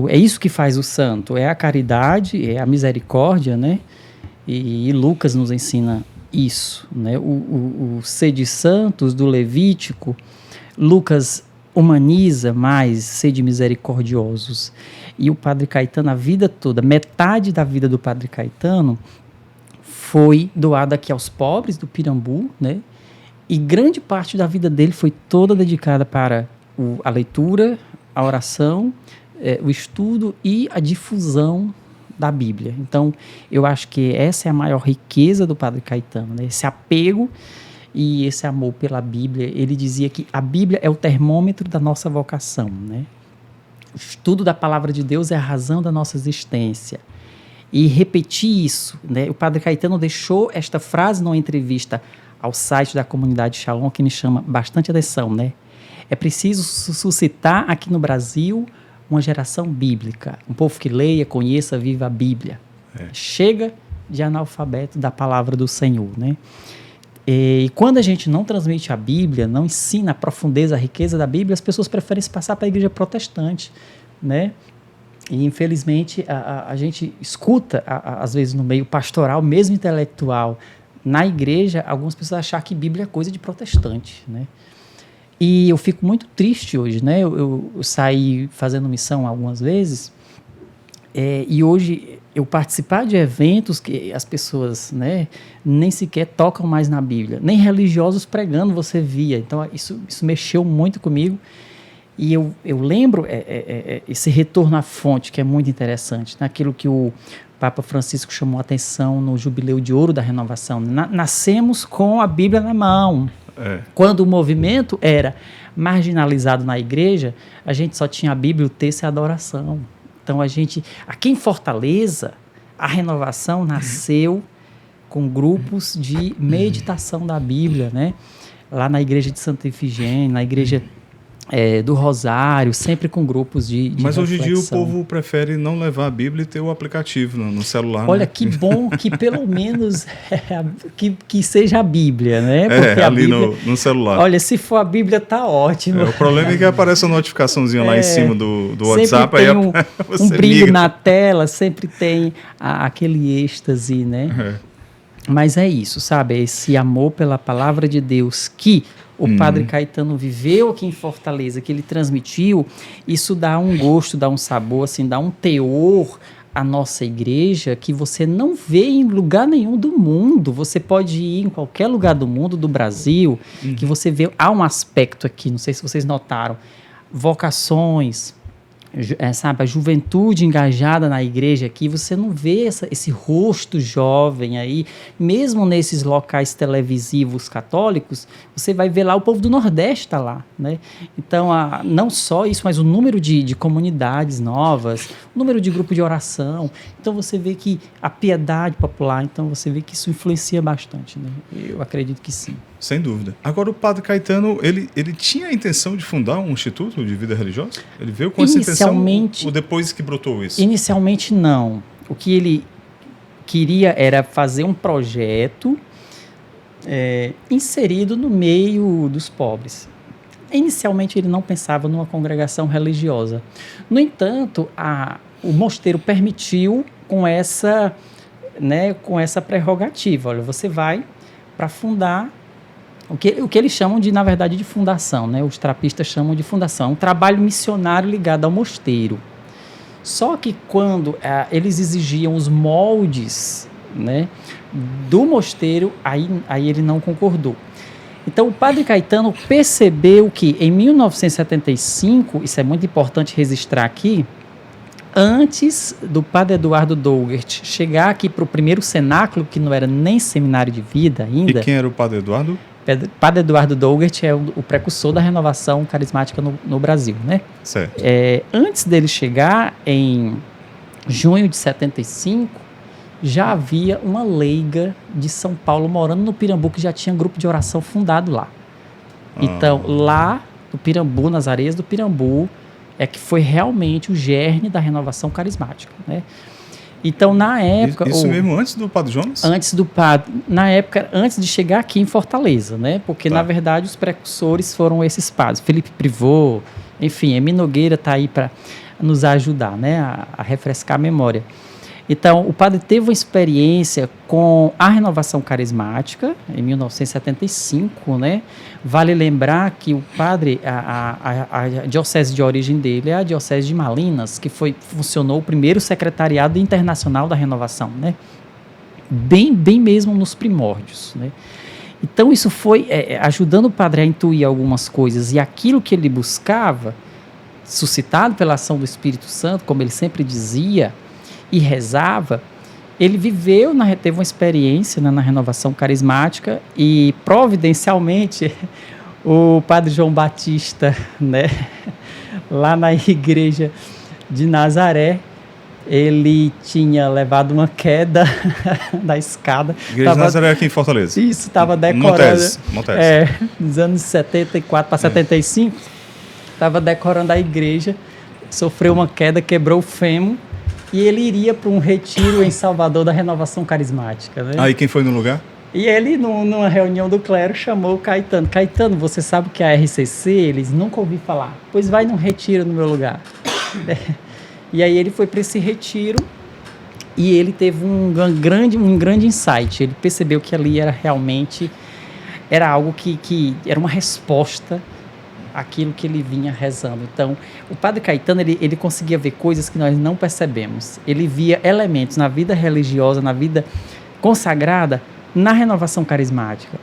S1: É isso que faz o santo, é a caridade, é a misericórdia, né? E Lucas nos ensina isso, né? O sede santos do Levítico, Lucas humaniza mais, sede misericordiosos. E o Padre Caetano, a vida toda, metade da vida do Padre Caetano foi doada aqui aos pobres do Pirambu, né? E grande parte da vida dele foi toda dedicada para a leitura, a oração, o estudo e a difusão da Bíblia. Então, eu acho que essa é a maior riqueza do Padre Caetano, né? Esse apego e esse amor pela Bíblia. Ele dizia que a Bíblia é o termômetro da nossa vocação, né? O estudo da palavra de Deus é a razão da nossa existência. E repetir isso, né? O Padre Caetano deixou esta frase numa entrevista ao site da comunidade Shalom, que me chama bastante atenção, né? É preciso suscitar aqui no Brasil uma geração bíblica, um povo que leia, conheça, viva a Bíblia. Chega de analfabeto da palavra do Senhor, né? E quando a gente não transmite a Bíblia, não ensina a profundeza, a riqueza da Bíblia, as pessoas preferem se passar para a igreja protestante, né? E, infelizmente, a gente escuta, às vezes, no meio pastoral, mesmo intelectual, na igreja, algumas pessoas acham que Bíblia é coisa de protestante, né? E eu fico muito triste hoje, né? Eu saí fazendo missão algumas vezes, e hoje eu participar de eventos que as pessoas, né, nem sequer tocam mais na Bíblia, nem religiosos pregando você via. Então, isso mexeu muito comigo. E eu lembro esse retorno à fonte, que é muito interessante, naquilo que o Papa Francisco chamou a atenção no Jubileu de Ouro da Renovação. Nascemos com a Bíblia na mão. Quando o movimento era marginalizado na igreja, a gente só tinha a Bíblia, o texto e a adoração. Então, aqui em Fortaleza, a Renovação nasceu com grupos de meditação da Bíblia, né? Lá na igreja de Santa Ifigênia, na igreja do Rosário, sempre com grupos de
S2: Mas
S1: reflexão.
S2: hoje em dia o povo prefere não levar a Bíblia e ter o aplicativo no celular.
S1: Olha,
S2: né?
S1: que bom que pelo menos que seja a Bíblia, né?
S2: Porque ali
S1: Bíblia,
S2: no celular.
S1: Olha, se for a Bíblia, tá ótimo.
S2: O problema é que aparece uma notificaçãozinha lá em cima do WhatsApp.
S1: Sempre
S2: aí
S1: tem um brilho na tela, sempre tem aquele êxtase, né? Mas é isso, sabe? Esse amor pela palavra de Deus que o Padre Caetano viveu aqui em Fortaleza, que ele transmitiu, isso dá um gosto, dá um sabor, assim, dá um teor à nossa igreja que você não vê em lugar nenhum do mundo. Você pode ir em qualquer lugar do mundo, do Brasil, que você vê, há um aspecto aqui, não sei se vocês notaram, vocações, sabe, a juventude engajada na igreja aqui, você não vê esse rosto jovem aí, mesmo nesses locais televisivos católicos, você vai ver lá, o povo do Nordeste está lá, né? Então, não só isso, mas o número de comunidades novas, o número de grupo de oração, então você vê que a piedade popular, então você vê que isso influencia bastante, né? Eu acredito que sim.
S2: Sem dúvida. Agora, o Padre Caetano, ele tinha a intenção de fundar um instituto de vida religiosa? Ele veio com essa intenção ou depois que brotou isso?
S1: Inicialmente, não. O que ele queria era fazer um projeto inserido no meio dos pobres. Inicialmente, ele não pensava numa congregação religiosa. No entanto, o mosteiro permitiu com essa prerrogativa. Olha, você vai para fundar o que eles chamam de, na verdade, de fundação, né? Os trapistas chamam de fundação, um trabalho missionário ligado ao mosteiro. Só que quando eles exigiam os moldes, né, do mosteiro, aí ele não concordou. Então o Padre Caetano percebeu que em 1975, isso é muito importante registrar aqui, antes do Padre Eduardo Daugert chegar aqui para o primeiro cenáculo, que não era nem seminário de vida ainda.
S2: E quem era o Padre Eduardo?
S1: Padre Eduardo Daugert é o precursor da renovação carismática no Brasil, né?
S2: Certo.
S1: Antes dele chegar, em junho de 75, já havia uma leiga de São Paulo morando no Pirambu, que já tinha grupo de oração fundado lá. Então, lá no Pirambu, nas areias do Pirambu, é que foi realmente o germe da renovação carismática, né? Então, na época...
S2: Isso mesmo antes do Padre Jonas?
S1: Antes do Padre... Na época, antes de chegar aqui em Fortaleza, né? Porque, na verdade, os precursores foram esses padres. Felipe Privot, enfim, Emi Nogueira está aí para nos ajudar, né? A refrescar a memória. Então, o padre teve uma experiência com a renovação carismática, em 1975, né? Vale lembrar que o padre, a diocese de origem dele é a diocese de Malinas, que funcionou o primeiro secretariado internacional da renovação, né? Bem mesmo nos primórdios, né? Então, isso foi ajudando o padre a intuir algumas coisas, e aquilo que ele buscava, suscitado pela ação do Espírito Santo, como ele sempre dizia, e rezava, ele teve uma experiência, né, na renovação carismática, e providencialmente o Padre João Batista, né, lá na igreja de Nazaré, ele tinha levado uma queda da escada.
S2: Igreja de Nazaré aqui em Fortaleza.
S1: Isso, estava decorando. Montese. Nos anos 74 para 75, estava decorando a igreja, sofreu uma queda, quebrou o fêmur, e ele iria para um retiro em Salvador da renovação carismática, né?
S2: Aí quem foi no lugar?
S1: E ele, numa reunião do clero, chamou o Caetano. Caetano, você sabe que a RCC, eles nunca ouviram falar. Pois vai num retiro no meu lugar. E aí ele foi para esse retiro e ele teve um grande insight. Ele percebeu que ali era realmente algo que era uma resposta àquilo que ele vinha rezando. Então, o Padre Caetano, ele conseguia ver coisas que nós não percebemos. Ele via elementos na vida religiosa, na vida consagrada, na renovação carismática.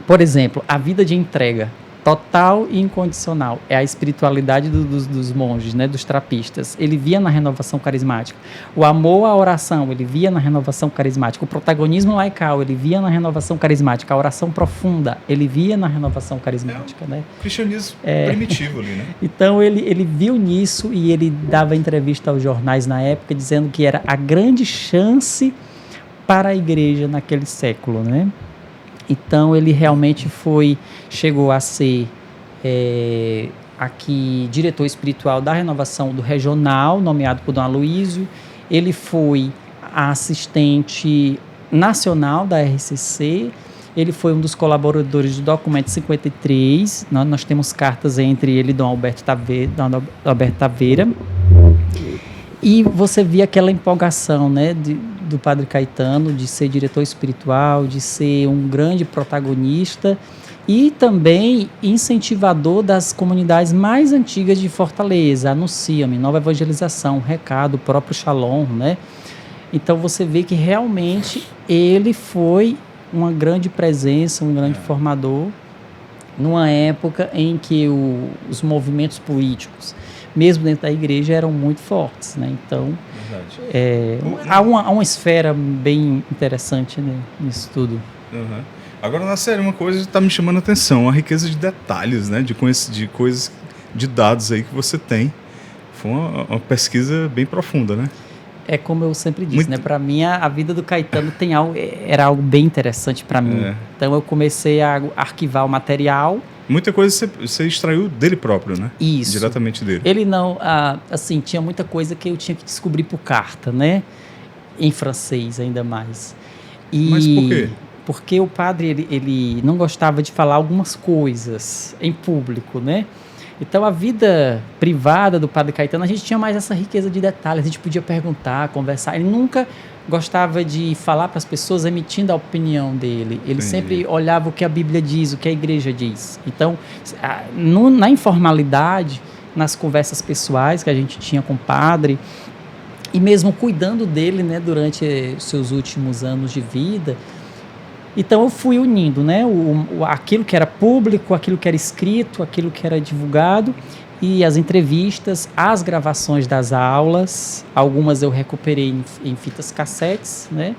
S1: Por exemplo, a vida de entrega total e incondicional é a espiritualidade dos monges, né, dos trapistas. Ele via na renovação carismática. O amor à oração, ele via na renovação carismática. O protagonismo laical, ele via na renovação carismática. A oração profunda, ele via na renovação carismática, né?
S2: Cristianismo primitivo ali, né?
S1: Então ele viu nisso e ele dava entrevista aos jornais na época dizendo que era a grande chance para a igreja naquele século, né? Então ele realmente chegou a ser aqui diretor espiritual da renovação do regional, nomeado por Dom Aloísio. Ele foi assistente nacional da RCC. Ele foi um dos colaboradores do documento 53. Nós temos cartas entre ele e Dom Alberto Taveira. E você via aquela empolgação, né, do Padre Caetano de ser diretor espiritual, de ser um grande protagonista e também incentivador das comunidades mais antigas de Fortaleza. Anuncia-me, Nova Evangelização, Recado, o próprio Shalom, né? Então você vê que realmente ele foi uma grande presença, um grande formador, numa época em que os movimentos políticos, mesmo dentro da igreja, eram muito fortes, né? Então, há uma esfera bem interessante, né, nisso tudo.
S2: Uhum. Agora, na série, uma coisa está me chamando a atenção, a riqueza de detalhes, né, de coisas, de dados aí que você tem. Foi uma pesquisa bem profunda, né?
S1: É como eu sempre disse, né? Para mim, a vida do Caetano era algo bem interessante para mim. Então, eu comecei a arquivar o material.
S2: Muita coisa você extraiu dele próprio, né?
S1: Isso.
S2: Diretamente dele.
S1: Ele não... assim, tinha muita coisa que eu tinha que descobrir por carta, né? Em francês, ainda mais.
S2: Mas por quê?
S1: Porque o padre, ele não gostava de falar algumas coisas em público, né? Então, a vida privada do Padre Caetano, a gente tinha mais essa riqueza de detalhes, a gente podia perguntar, conversar. Ele nunca gostava de falar para as pessoas emitindo a opinião dele. Ele sempre olhava o que a Bíblia diz, o que a igreja diz. Então, na informalidade, nas conversas pessoais que a gente tinha com o padre, e mesmo cuidando dele, né, durante seus últimos anos de vida. Então eu fui unindo, né, aquilo que era público, aquilo que era escrito, aquilo que era divulgado, e as entrevistas, as gravações das aulas, algumas eu recuperei em fitas cassetes, né.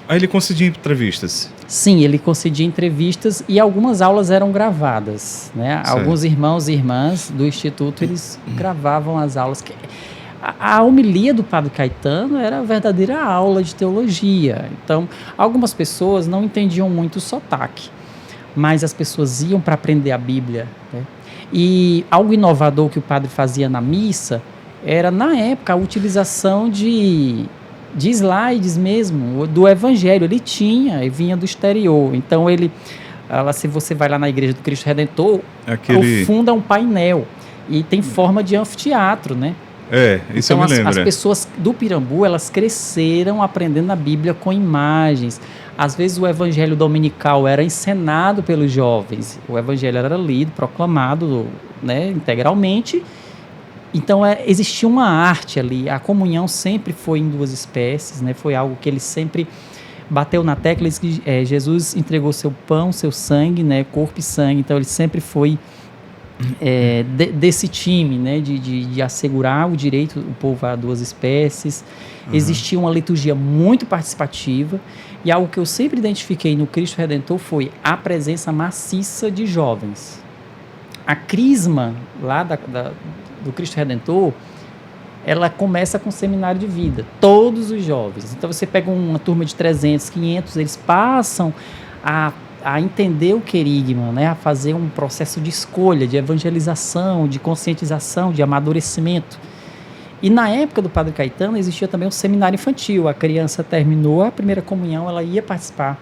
S2: Aí ele concedia entrevistas?
S1: Sim, ele concedia entrevistas e algumas aulas eram gravadas, né. Certo. Alguns irmãos e irmãs do Instituto, eles gravavam as aulas. A homilia do Padre Caetano era a verdadeira aula de teologia. Então, algumas pessoas não entendiam muito o sotaque, mas as pessoas iam para aprender a Bíblia, né? E algo inovador que o padre fazia na missa era, na época, a utilização de slides mesmo, do Evangelho. Ele vinha do exterior. Então, se você vai lá na Igreja do Cristo Redentor, o fundo é um painel e tem forma de anfiteatro, né?
S2: Isso
S1: então,
S2: eu me lembro.
S1: As pessoas do Pirambu, elas cresceram aprendendo a Bíblia com imagens. Às vezes o evangelho dominical era encenado pelos jovens. O evangelho era lido, proclamado, né, integralmente. Então existia uma arte ali. A comunhão sempre foi em duas espécies, né? Foi algo que ele sempre bateu na tecla. Jesus entregou seu pão, seu sangue, né, corpo e sangue. Então ele sempre foi... desse time, né, de assegurar o direito do povo a duas espécies. Existia uma liturgia muito participativa, e algo que eu sempre identifiquei no Cristo Redentor foi a presença maciça de jovens. A crisma lá do Cristo Redentor, ela começa com o seminário de vida, todos os jovens. Então você pega uma turma de 300, 500, eles passam a entender o querigma, né? A fazer um processo de escolha, de evangelização, de conscientização, de amadurecimento. E na época do Padre Caetano existia também um seminário infantil. A criança terminou a primeira comunhão, ela ia participar,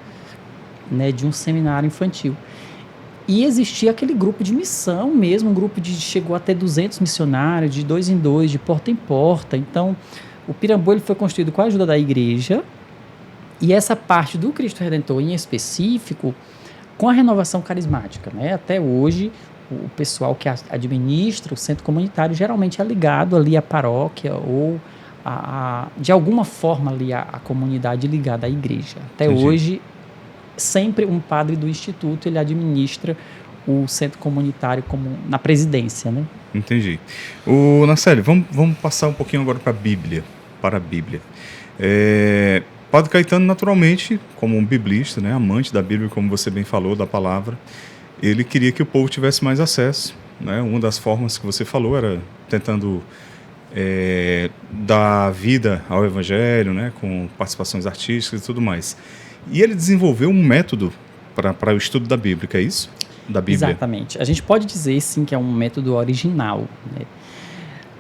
S1: né, de um seminário infantil. E existia aquele grupo de missão mesmo, um grupo chegou a ter 200 missionários, de 2 em 2, de porta em porta. Então, o Pirambu ele foi construído com a ajuda da igreja. E essa parte do Cristo Redentor, em específico, com a renovação carismática, né? Até hoje, o pessoal que administra o centro comunitário geralmente é ligado ali à paróquia ou, de alguma forma, ali à comunidade ligada à igreja. Até Entendi. Hoje, sempre um padre do Instituto ele administra o centro comunitário como na presidência, né?
S2: Entendi. Nacélio, vamos passar um pouquinho agora para a Bíblia. Padre Caetano, naturalmente, como um biblista, né, amante da Bíblia, como você bem falou, da palavra, ele queria que o povo tivesse mais acesso, né? Uma das formas que você falou era tentando dar vida ao Evangelho, né, com participações artísticas e tudo mais. E ele desenvolveu um método para o estudo da Bíblia, é isso? da Bíblia.
S1: Exatamente. A gente pode dizer, sim, que é um método original, né?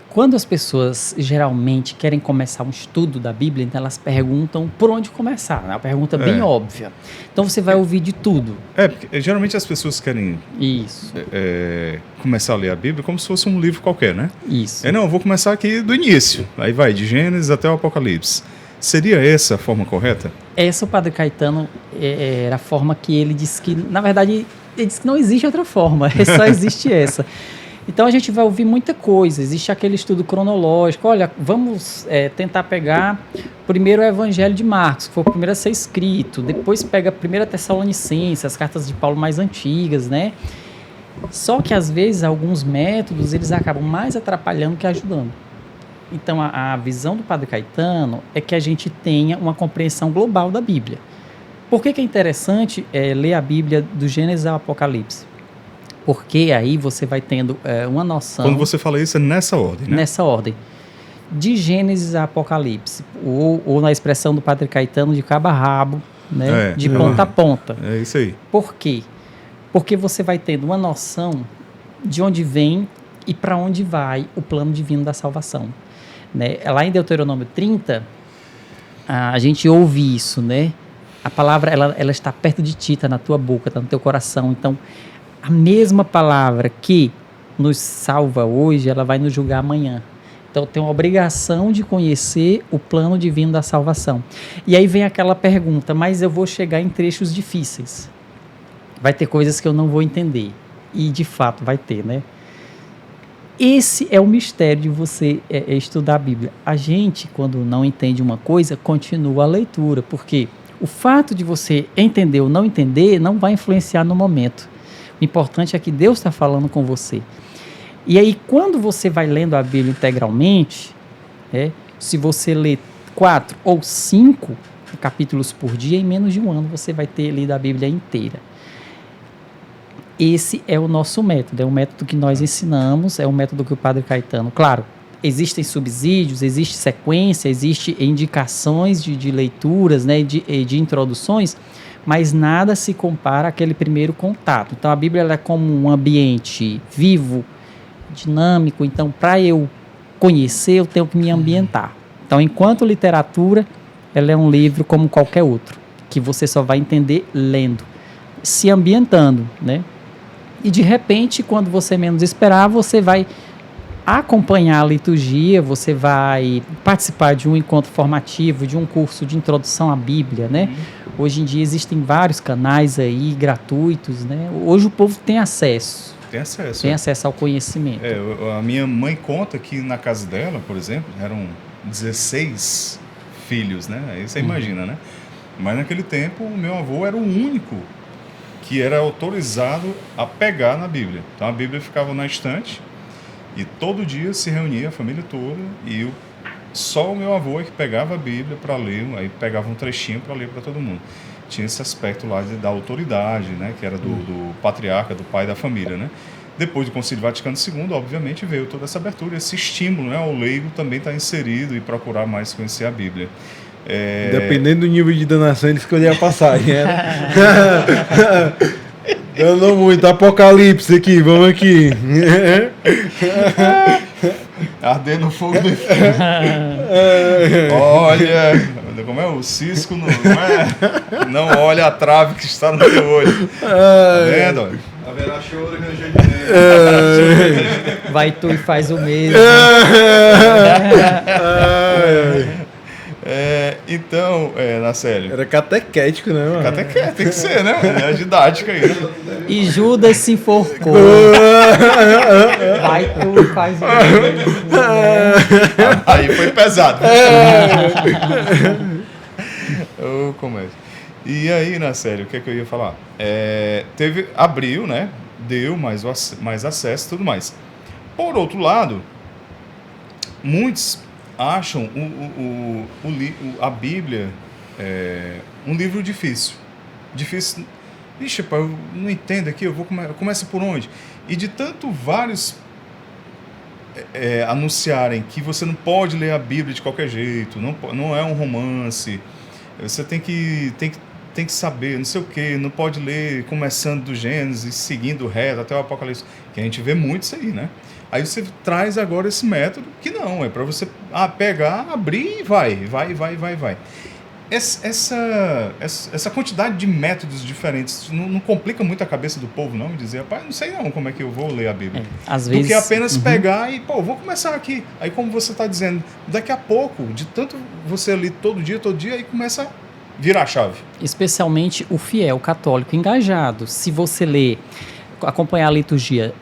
S1: Quando as pessoas geralmente querem começar um estudo da Bíblia, então elas perguntam por onde começar, né? Uma pergunta bem óbvia. Então você vai ouvir de tudo.
S2: Porque geralmente as pessoas querem
S1: Isso.
S2: começar a ler a Bíblia como se fosse um livro qualquer, né?
S1: Isso.
S2: Não, eu vou começar aqui do início. Aí vai, de Gênesis até o Apocalipse. Seria essa a forma correta?
S1: Essa o Padre Caetano era a forma que ele disse que, na verdade, ele disse que não existe outra forma, só existe essa. Então a gente vai ouvir muita coisa, existe aquele estudo cronológico, olha, vamos tentar pegar primeiro o Evangelho de Marcos, que foi o primeiro a ser escrito, depois pega a primeira Tessalonicenses, as cartas de Paulo mais antigas, né? Só que às vezes alguns métodos eles acabam mais atrapalhando que ajudando. Então a visão do Padre Caetano é que a gente tenha uma compreensão global da Bíblia. Por que é interessante ler a Bíblia do Gênesis ao Apocalipse? Porque aí você vai tendo uma noção...
S2: Quando você fala isso, é nessa ordem, né?
S1: Nessa ordem. De Gênesis a Apocalipse, ou na expressão do Padre Caetano, de cabo a rabo, né? De ponta a ponta.
S2: É isso aí.
S1: Por quê? Porque você vai tendo uma noção de onde vem e para onde vai o plano divino da salvação. Né? Lá em Deuteronômio 30, a gente ouve isso, né? A palavra ela está perto de ti, está na tua boca, está no teu coração. Então, a mesma palavra que nos salva hoje, ela vai nos julgar amanhã. Então, tem uma obrigação de conhecer o plano divino da salvação. E aí vem aquela pergunta, mas eu vou chegar em trechos difíceis. Vai ter coisas que eu não vou entender. E, de fato, vai ter, né? Esse é o mistério de você estudar a Bíblia. A gente, quando não entende uma coisa, continua a leitura, porque o fato de você entender ou não entender não vai influenciar no momento. O importante é que Deus está falando com você. E aí, quando você vai lendo a Bíblia integralmente, se você lê 4 ou 5 capítulos por dia, em menos de um ano você vai ter lido a Bíblia inteira. Esse é o nosso método, é o método que nós ensinamos, é o método que o Padre Caetano... Claro, existem subsídios, existe sequência, existe indicações de leituras, né, de introduções, mas nada se compara àquele primeiro contato. Então, a Bíblia ela é como um ambiente vivo, dinâmico. Então, para eu conhecer, eu tenho que me ambientar. Então, enquanto literatura, ela é um livro como qualquer outro, que você só vai entender lendo, se ambientando, né? E, de repente, quando você menos esperar, você vai acompanhar a liturgia, você vai participar de um encontro formativo, de um curso de introdução à Bíblia, né? Hoje em dia existem vários canais aí gratuitos, né? Hoje o povo tem acesso. Tem acesso ao conhecimento.
S2: A minha mãe conta que na casa dela, por exemplo, eram 16 filhos, né? Aí você imagina, né? Mas naquele tempo o meu avô era o único que era autorizado a pegar na Bíblia. Então a Bíblia ficava na estante e todo dia se reunia a família toda e só o meu avô é que pegava a Bíblia para ler, aí pegava um trechinho para ler para todo mundo. Tinha esse aspecto lá da autoridade, né, que era do patriarca, do pai da família, né? Depois do Concílio Vaticano II, obviamente, veio toda essa abertura, esse estímulo, né, ao leigo também estar inserido e procurar mais conhecer a Bíblia.
S3: Dependendo do nível de danação, ele escolhia a passagem, né? Danou muito, Apocalipse aqui, vamos aqui.
S2: Ardendo no fogo do inferno. Olha, como é? O cisco não olha a trave que está no teu olho. Tá vendo?
S4: Haverá choro e ranger de dente.
S1: Vai tu e faz o mesmo.
S2: Então, Nacélio.
S3: Era catequético, né, mano?
S2: Catequético, tem que ser, né? É didática aí.
S1: E Judas se enforcou. Vai tu e faz o mesmo.
S2: Aí foi pesado. Como é? E aí, Nacélio, o que é que eu ia falar? Abriu, né? Deu mais acesso e tudo mais. Por outro lado, muitos acham a Bíblia um livro difícil. Difícil. Ixi, pai, eu não entendo aqui, começa por onde? E de tanto vários anunciarem que você não pode ler a Bíblia de qualquer jeito, não é um romance, você tem que tem que saber, não sei o quê, não pode ler começando do Gênesis, seguindo reto até o Apocalipse, que a gente vê muito isso aí, né? Aí você traz agora esse método, que não, é para você pegar, abrir e vai. Essa quantidade de métodos diferentes não complica muito a cabeça do povo, não? Me dizer, rapaz, não sei não como é que eu vou ler a Bíblia.
S1: Às vezes,
S2: do que apenas pegar e, vou começar aqui. Aí, como você está dizendo, daqui a pouco, de tanto você ler todo dia, aí começa a virar a chave.
S1: Especialmente o fiel católico engajado. Se você ler, acompanhar a liturgia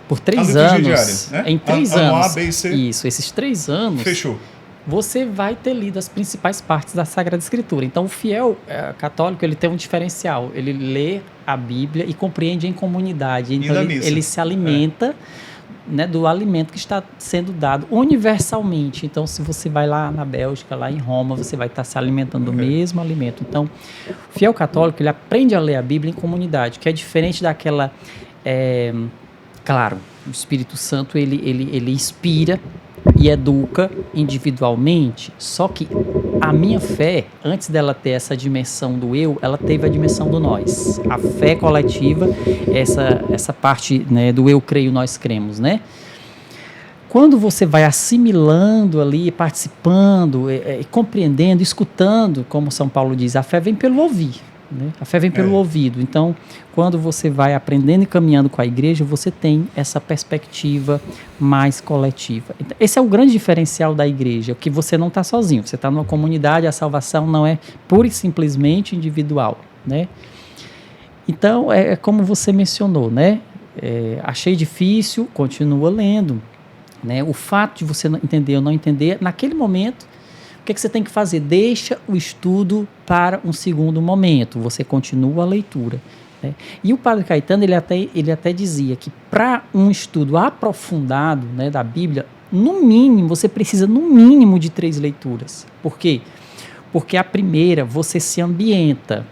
S1: por 3 anos,
S2: diária, né?
S1: em 3 anos,
S2: A, B e C.
S1: isso, esses 3 anos,
S2: fechou.
S1: Você vai ter lido as principais partes da Sagrada Escritura. Então, o fiel católico, ele tem um diferencial. Ele lê a Bíblia e compreende em comunidade. Então, ele se alimenta né, do alimento que está sendo dado universalmente. Então, se você vai lá na Bélgica, lá em Roma, você vai estar se alimentando do mesmo alimento. Então, o fiel católico, ele aprende a ler a Bíblia em comunidade, que é diferente daquela... Claro, o Espírito Santo, ele inspira e educa individualmente, só que a minha fé, antes dela ter essa dimensão do eu, ela teve a dimensão do nós. A fé coletiva, essa parte, né, do eu creio, nós cremos, né? Quando você vai assimilando ali, participando, compreendendo, escutando, como São Paulo diz, a fé vem pelo ouvir. Né? A fé vem pelo ouvido. Então, quando você vai aprendendo e caminhando com a igreja, você tem essa perspectiva mais coletiva. Então, esse é o grande diferencial da igreja, que você não está sozinho. Você está numa comunidade, a salvação não é pura e simplesmente individual. Né? Então, é como você mencionou, né? Achei difícil, continua lendo. Né? O fato de você entender ou não entender, naquele momento, o que você tem que fazer? Deixa o estudo para um segundo momento. Você continua a leitura. Né? E o Padre Caetano, ele até dizia que para um estudo aprofundado, né, da Bíblia, no mínimo, você precisa no mínimo de 3 leituras. Por quê? Porque a primeira, você se ambienta.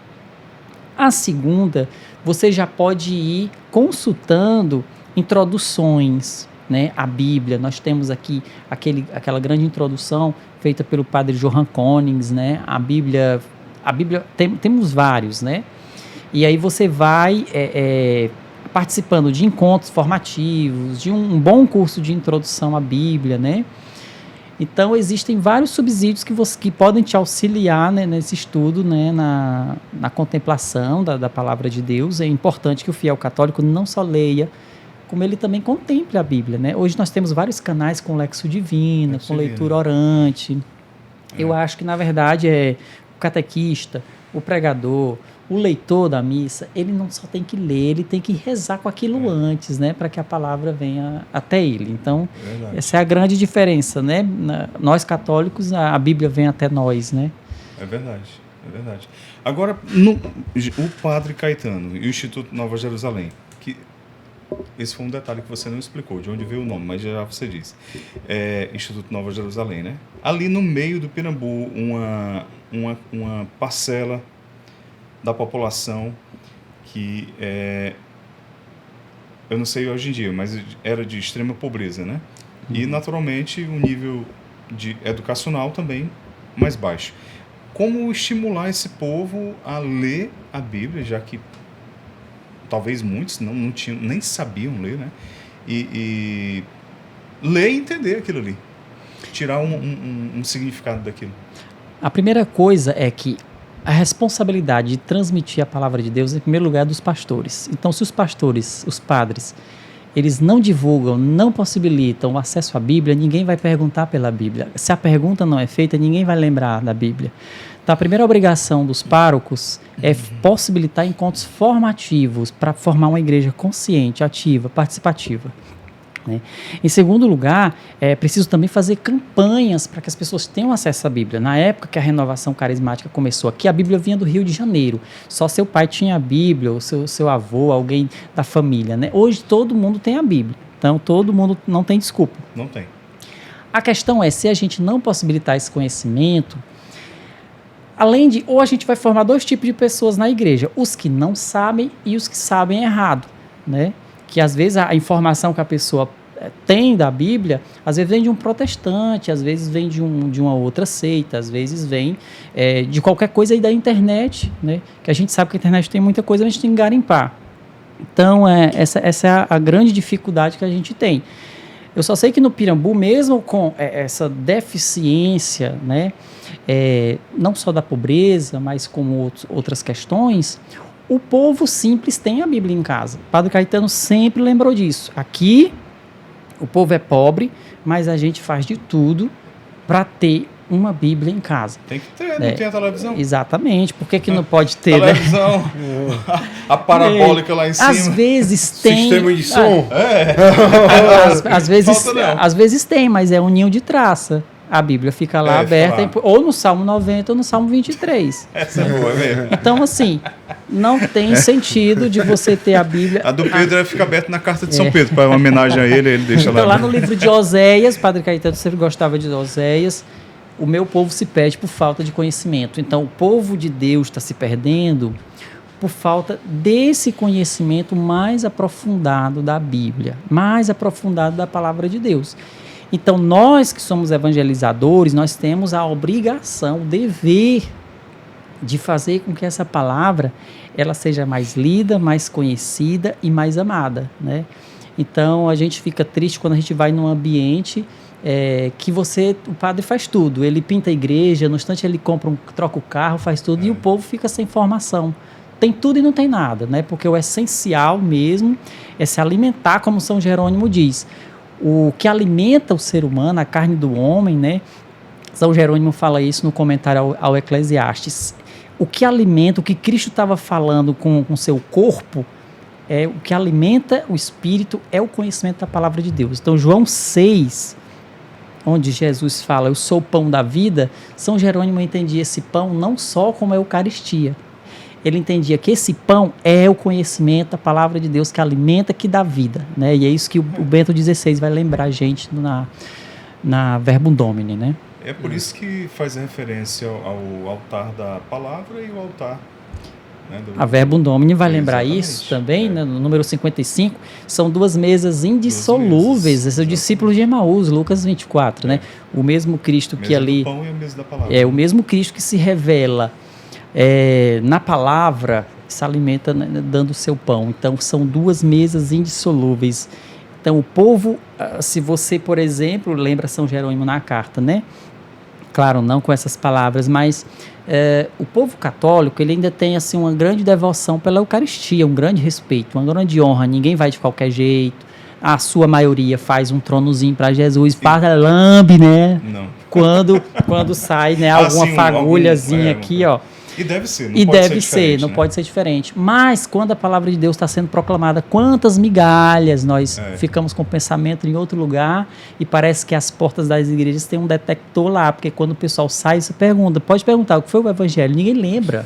S1: A segunda, você já pode ir consultando introduções, né, a Bíblia. Nós temos aqui aquela grande introdução feita pelo padre Johann Konings, né? A Bíblia temos vários, né? E aí você vai participando de encontros formativos, de um bom curso de introdução à Bíblia, né? Então, existem vários subsídios que podem te auxiliar, né, nesse estudo, né, na contemplação da palavra de Deus. É importante que o fiel católico não só leia, como ele também contemple a Bíblia, né? Hoje nós temos vários canais com Lexio Divina, com leitura orante. Eu acho que, na verdade, o catequista, o pregador, o leitor da missa, ele não só tem que ler, ele tem que rezar com aquilo antes, né? Para que a palavra venha até ele. Então, essa é a grande diferença, né? Nós católicos, a Bíblia vem até nós, né?
S2: É verdade. Agora, o Padre Caetano e o Instituto Nova Jerusalém, que esse foi um detalhe que você não explicou, de onde veio o nome, mas já você disse. Instituto Nova Jerusalém, né? Ali no meio do Pirambu, uma parcela da população que eu não sei hoje em dia, mas era de extrema pobreza, né? E, naturalmente, o nível educacional também mais baixo. Como estimular esse povo a ler a Bíblia, já que talvez muitos não tinham, nem sabiam ler, né? E ler e entender aquilo ali. Tirar um significado daquilo.
S1: A primeira coisa é que a responsabilidade de transmitir a palavra de Deus, em primeiro lugar, é dos pastores. Então, se os pastores, os padres, eles não divulgam, não possibilitam o acesso à Bíblia, ninguém vai perguntar pela Bíblia. Se a pergunta não é feita, ninguém vai lembrar da Bíblia. Então, a primeira obrigação dos párocos é possibilitar encontros formativos para formar uma igreja consciente, ativa, participativa. Né? Em segundo lugar, é preciso também fazer campanhas para que as pessoas tenham acesso à Bíblia. Na época que a renovação carismática começou aqui, a Bíblia vinha do Rio de Janeiro. Só seu pai tinha a Bíblia, ou seu avô, alguém da família. Né? Hoje todo mundo tem a Bíblia. Então todo mundo não tem desculpa.
S2: Não tem.
S1: A questão é, se a gente não possibilitar esse conhecimento, ou a gente vai formar 2 tipos de pessoas na igreja, os que não sabem e os que sabem errado, né? Que às vezes a informação que a pessoa tem da Bíblia, às vezes vem de um protestante, às vezes vem de uma outra seita, às vezes vem de qualquer coisa aí da internet, né? Que a gente sabe que a internet tem muita coisa, a gente tem que garimpar. Então, essa é a grande dificuldade que a gente tem. Eu só sei que no Pirambu, mesmo com essa deficiência, né, não só da pobreza, mas como outras questões, o povo simples tem a Bíblia em casa. Padre Caetano sempre lembrou disso. Aqui, o povo é pobre, mas a gente faz de tudo para ter uma Bíblia em casa.
S2: Tem que ter, não tem a televisão.
S1: Exatamente. Por que não pode ter,
S2: televisão, né? A parabólica lá em cima.
S1: Às vezes tem...
S3: Sistema de som.
S1: Às vezes tem, mas é um ninho de traça. A Bíblia fica lá aberta, ou no Salmo 90 ou no Salmo 23.
S2: Essa é boa mesmo.
S1: Então, assim, não tem sentido de você ter a Bíblia...
S2: A do Pedro fica aberta na carta de São Pedro, para uma homenagem a ele deixa
S1: então,
S2: lá.
S1: Lá no livro de Oséias, Padre Caetano sempre gostava de Oséias, o meu povo se perde por falta de conhecimento. Então, o povo de Deus está se perdendo por falta desse conhecimento mais aprofundado da Bíblia, mais aprofundado da palavra de Deus. Então, nós que somos evangelizadores, nós temos a obrigação, o dever de fazer com que essa palavra ela seja mais lida, mais conhecida e mais amada, né? Então, a gente fica triste quando a gente vai num ambiente que o padre faz tudo. Ele pinta a igreja, no instante ele troca o carro, faz tudo, e o povo fica sem formação. Tem tudo e não tem nada, né? Porque o essencial mesmo é se alimentar, como São Jerônimo diz. O que alimenta o ser humano, a carne do homem, né? São Jerônimo fala isso no comentário ao Eclesiastes. O que alimenta, o que Cristo estava falando com o seu corpo, o que alimenta o espírito é o conhecimento da palavra de Deus. Então, João 6, onde Jesus fala, eu sou o pão da vida, São Jerônimo entendia esse pão não só como a Eucaristia. Ele entendia que esse pão é o conhecimento da palavra de Deus que alimenta, que dá vida, né? E é isso que o Bento XVI vai lembrar a gente na Verbum Domini, né?
S2: É por isso que faz referência ao altar da palavra e o altar, né,
S1: a Verbum Domini vai lembrar isso também, né? No número 55, são duas mesas indissolúveis, esse é o discípulo de Emaús, Lucas 24, né? O mesmo Cristo que ali...
S2: O pão e a mesa da palavra.
S1: É o mesmo Cristo que se revela na palavra, se alimenta, né, dando o seu pão. Então, são duas mesas indissolúveis. Então, o povo, se você, por exemplo, lembra São Jerônimo na carta, né? Claro, não com essas palavras, mas o povo católico, ele ainda tem assim, uma grande devoção pela Eucaristia, um grande respeito, uma grande honra. Ninguém vai de qualquer jeito. A sua maioria faz um tronozinho para Jesus, paga lambe, né?
S2: Não.
S1: Quando sai, né, alguma fagulhazinha aqui, ó.
S2: E deve ser,
S1: não pode ser diferente. Mas quando a palavra de Deus está sendo proclamada, quantas migalhas nós ficamos com o pensamento em outro lugar, e parece que as portas das igrejas têm um detector lá, porque quando o pessoal sai, você pode perguntar o que foi o evangelho, ninguém lembra.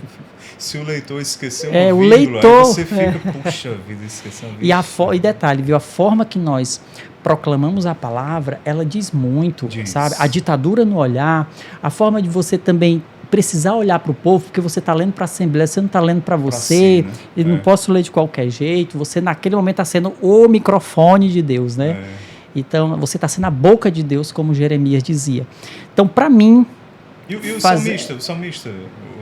S2: Se o leitor esqueceu
S1: o
S2: vírgula,
S1: leitor,
S2: você fica, puxa vida, esqueceu uma vírgula.
S1: E detalhe, viu, a forma que nós proclamamos a palavra, ela diz muito, sabe? A ditadura no olhar, a forma de você também precisar olhar para o povo, porque você está lendo para a Assembleia, você não está lendo para você, si, né? E não posso ler de qualquer jeito, você naquele momento está sendo o microfone de Deus, né? Então, você está sendo a boca de Deus, como Jeremias dizia. Então, para mim...
S2: E o salmista,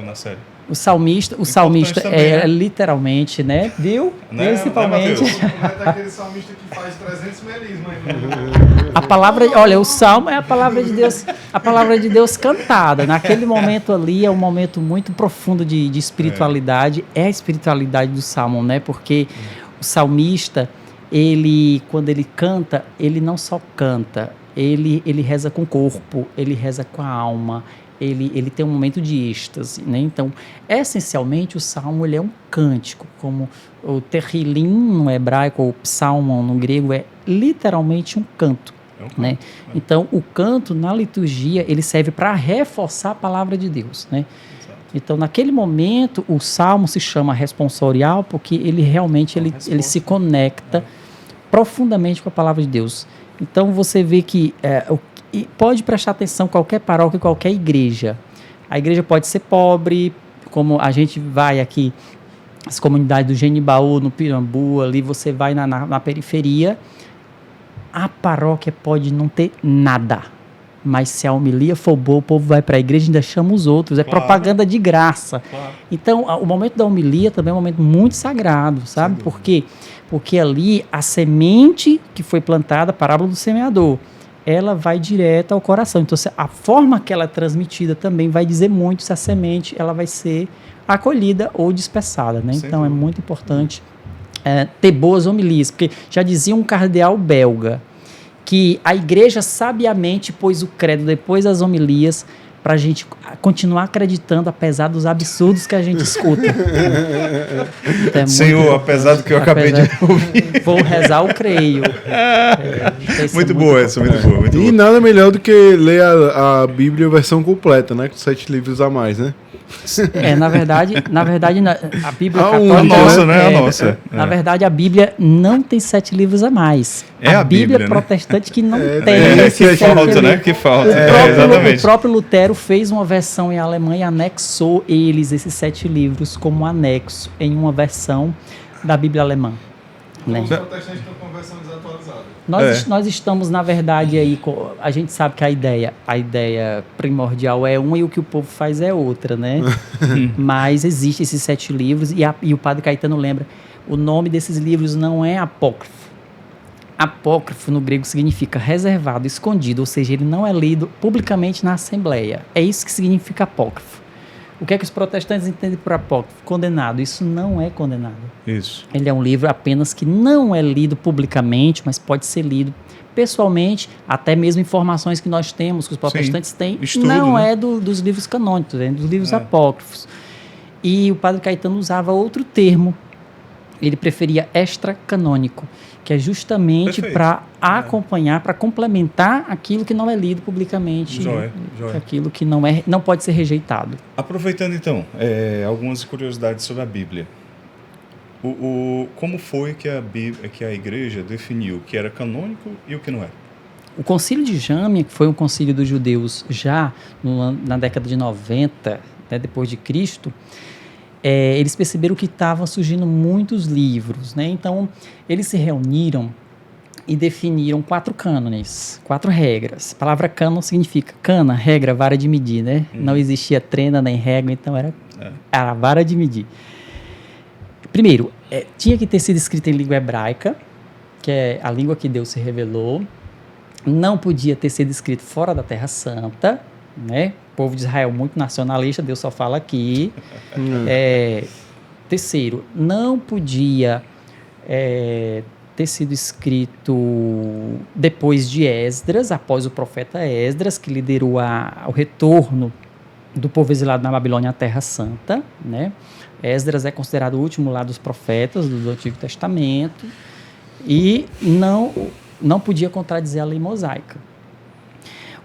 S2: na série?
S1: O salmista
S2: também,
S1: literalmente, né? Viu?
S2: Né?
S1: Principalmente.
S4: Não é daquele salmista que faz 300 melismas aí.
S1: A palavra, olha, o salmo é a palavra de Deus cantada. Naquele momento ali é um momento muito profundo de espiritualidade. É a espiritualidade do salmo, né? Porque o salmista, quando ele canta, ele não só canta, ele reza com o corpo, ele reza com a alma. Ele tem um momento de êxtase, né? Então, essencialmente, o salmo ele é um cântico, como o terrilim no hebraico, ou o psalmon no grego, é literalmente um canto, né? Então, o canto na liturgia, ele serve para reforçar a palavra de Deus, né? Então, naquele momento, o salmo se chama responsorial, porque ele realmente ele se conecta profundamente com a palavra de Deus. Então, você vê que e pode prestar atenção qualquer paróquia, qualquer igreja. A igreja pode ser pobre, como a gente vai aqui, as comunidades do Genibaú, no Pirambu, ali você vai na periferia, A paróquia pode não ter nada, mas se a homilia for boa, o povo vai para a igreja e ainda chama os outros. É propaganda de graça.
S2: Claro.
S1: Então, o momento da homilia também é um momento muito sagrado, sabe? Por quê? Porque ali a semente que foi plantada, a parábola do semeador, ela vai direto ao coração. Então, a forma que ela é transmitida também vai dizer muito se a semente ela vai ser acolhida ou dispersada, né? Então, é muito importante ter boas homilias, porque já dizia um cardeal belga que a igreja sabiamente pôs o credo depois das homilias para a gente continuar acreditando apesar dos absurdos que a gente escuta. Então,
S2: Senhor, apesar do que eu acabei de ouvir.
S1: Vou rezar o creio.
S2: Muito boa essa, muito boa. Muito
S3: E
S2: boa.
S3: nada melhor do que ler a Bíblia versão completa, né? Com 7 livros a mais, né?
S1: Na verdade, a Bíblia
S3: A
S1: católica...
S3: única,
S2: nossa, né? A nossa.
S1: Na verdade, a Bíblia não tem 7 livros a mais.
S2: É a Bíblia, né?
S1: protestante que não tem.
S2: Que falta, né? Que falta.
S1: O próprio Lutero fez uma versão em alemão e anexou esses 7 livros como anexo em uma versão da Bíblia alemã. Né?
S4: Os protestantes estão com a versão desatualizada.
S1: Nós estamos, na verdade, aí, a gente sabe que a ideia primordial é uma e o que o povo faz é outra, né? Mas existem esses 7 livros e o padre Caetano lembra, o nome desses livros não é apócrifo. Apócrifo no grego significa reservado, escondido, ou seja, ele não é lido publicamente na Assembleia. É isso que significa apócrifo. O que é que os protestantes entendem por apócrifo? Condenado. Isso não é condenado.
S2: Isso.
S1: Ele é um livro apenas que não é lido publicamente, mas pode ser lido pessoalmente, até mesmo informações que nós temos, que os protestantes têm,
S2: estudo,
S1: não
S2: né?
S1: é dos livros canônicos, é dos livros apócrifos. E o padre Caetano usava outro termo, ele preferia extracanônico, que é justamente para acompanhar, para complementar aquilo que não é lido publicamente,
S2: Joia.
S1: aquilo que não pode ser rejeitado.
S2: Aproveitando então, algumas curiosidades sobre a Bíblia. Como foi que a igreja definiu o que era canônico e o que não era?
S1: O concílio de Jâmia, que foi um concílio dos judeus já na década de 90, né, depois de Cristo, eles perceberam que estavam surgindo muitos livros, né? Então, eles se reuniram e definiram 4 cânones, 4 regras. A palavra cânon significa cana, regra, vara de medir, né? Não existia trena nem régua, então era a vara de medir. Primeiro, tinha que ter sido escrito em língua hebraica, que é a língua que Deus se revelou. Não podia ter sido escrito fora da Terra Santa, né? O povo de Israel muito nacionalista, Deus só fala aqui. Terceiro, não podia ter sido escrito depois de Esdras, após o profeta Esdras, que liderou o retorno do povo exilado na Babilônia à Terra Santa, né? Esdras é considerado o último lá dos profetas do Antigo Testamento e não podia contradizer a lei mosaica.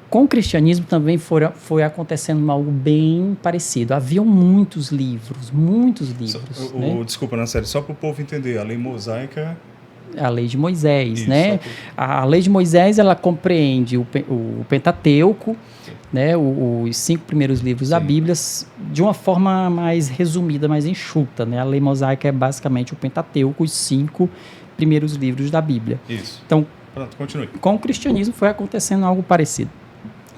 S1: Com o cristianismo também foi acontecendo algo bem parecido. Haviam muitos livros. Né?
S2: Desculpa, na série, só para o povo entender, a lei mosaica...
S1: A lei de Moisés,
S2: Isso,
S1: né? A lei de Moisés, ela compreende o Pentateuco, né? Os 5 primeiros livros da Bíblia, de uma forma mais resumida, mais enxuta, né? A lei mosaica é basicamente o Pentateuco, os 5 primeiros livros da Bíblia.
S2: Isso.
S1: Então,
S2: pronto, continue.
S1: Com o cristianismo foi acontecendo algo parecido.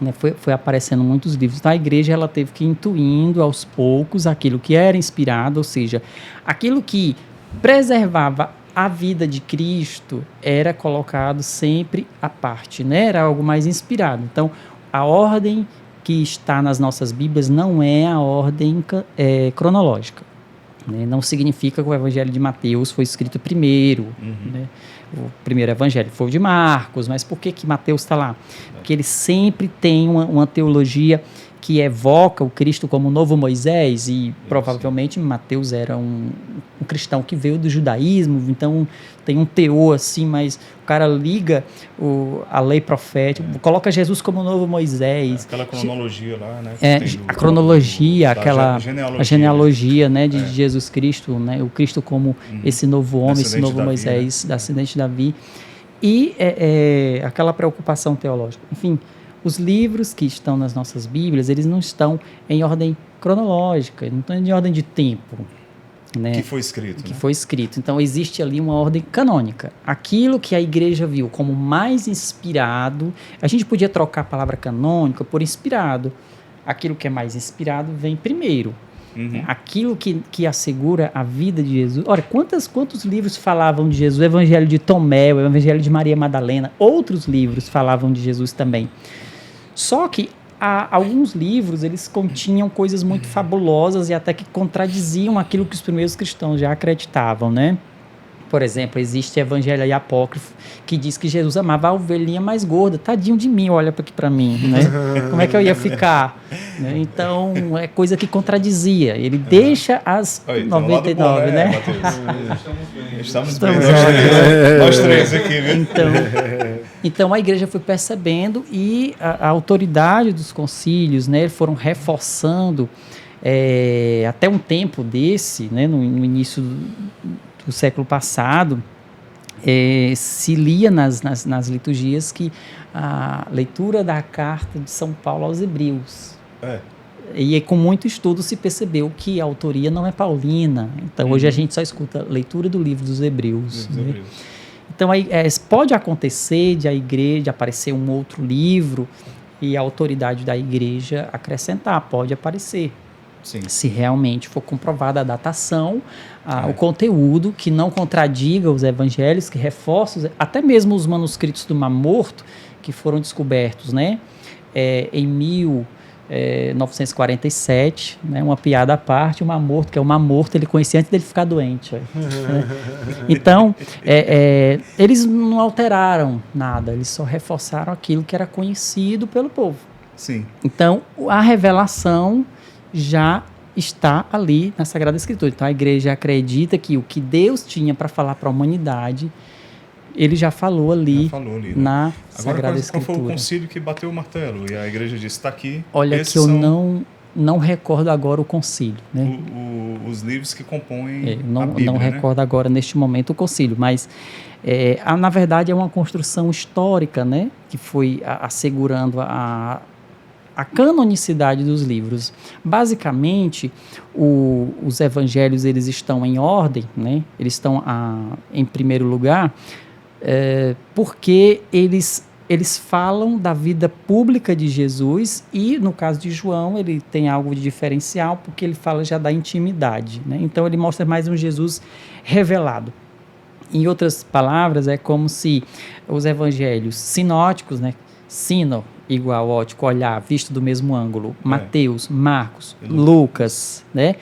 S1: Né? Foi aparecendo muitos livros. Então, a igreja ela teve que ir intuindo aos poucos aquilo que era inspirado, ou seja, aquilo que preservava a vida de Cristo era colocado sempre à parte, né? Era algo mais inspirado. Então, a ordem que está nas nossas Bíblias não é a ordem cronológica. Né? Não significa que o Evangelho de Mateus foi escrito primeiro. Né? O primeiro Evangelho foi o de Marcos, mas por que Mateus está lá? Porque ele sempre tem uma teologia que evoca o Cristo como o novo Moisés, e provavelmente Mateus era um cristão que veio do judaísmo, então tem um teor assim, mas o cara liga a lei profética, coloca Jesus como o novo Moisés.
S2: Aquela cronologia lá, né?
S1: A cronologia, a genealogia, né, de
S2: É.
S1: Jesus Cristo, né, o Cristo como esse novo homem, esse novo Moisés, da ascendente de Davi, e aquela preocupação teológica. Enfim, os livros que estão nas nossas Bíblias, eles não estão em ordem cronológica, não estão em ordem de tempo. né?
S2: Que foi escrito.
S1: Que foi escrito. Então, existe ali uma ordem canônica. Aquilo que a igreja viu como mais inspirado, a gente podia trocar a palavra canônica por inspirado. Aquilo que é mais inspirado vem primeiro.
S2: Uhum.
S1: Aquilo que assegura a vida de Jesus. Olha, quantos livros falavam de Jesus? O Evangelho de Tomé, o Evangelho de Maria Madalena, outros livros falavam de Jesus também. Só que alguns livros, eles continham coisas muito fabulosas e até que contradiziam aquilo que os primeiros cristãos já acreditavam, né? Por exemplo, existe Evangelho aí apócrifo que diz que Jesus amava a ovelhinha mais gorda. Tadinho de mim, olha aqui para mim, né? Como é que eu ia ficar? Né? Então, é coisa que contradizia. Ele deixa as 99, né?
S2: Estamos bem, nós três aqui, viu?
S1: Então, a igreja foi percebendo e a autoridade dos concílios, né, foram reforçando até um tempo desse, né, no início do século passado, se lia nas liturgias que a leitura da carta de São Paulo aos Hebreus. E com muito estudo se percebeu que a autoria não é paulina. Então, hoje a gente só escuta leitura do livro dos Hebreus. Né? Então, pode acontecer de a igreja aparecer um outro livro e a autoridade da igreja acrescentar, pode aparecer.
S2: Sim.
S1: Se realmente for comprovada a datação, o conteúdo que não contradiga os evangelhos, que reforça, até mesmo os manuscritos do Mar Morto, que foram descobertos, né, em 1947, né, uma piada à parte, o Mar Morto, que é o Mar Morto, ele conhecia antes dele ficar doente. Né? Então, eles não alteraram nada, eles só reforçaram aquilo que era conhecido pelo povo.
S2: Sim.
S1: Então, a revelação já está ali na Sagrada Escritura. Então, a igreja acredita que o que Deus tinha para falar para a humanidade, ele já falou ali, na Sagrada Escritura.
S2: Qual foi o concílio que bateu o martelo? E a igreja disse, está aqui.
S1: Olha, que eu não recordo agora o concílio. Né?
S2: Os livros que compõem
S1: a Bíblia. Não recordo agora, neste momento, o concílio. Mas, na verdade, é uma construção histórica, né? Que foi assegurando a canonicidade dos livros. Basicamente, os evangelhos, eles estão em ordem, né? Eles estão em primeiro lugar, porque eles falam da vida pública de Jesus e, no caso de João, ele tem algo de diferencial, porque ele fala já da intimidade, né? Então, ele mostra mais um Jesus revelado. Em outras palavras, é como se os evangelhos sinóticos, né? Sino, igual, ótico, olhar, visto do mesmo ângulo. Mateus, Marcos, Lucas, né?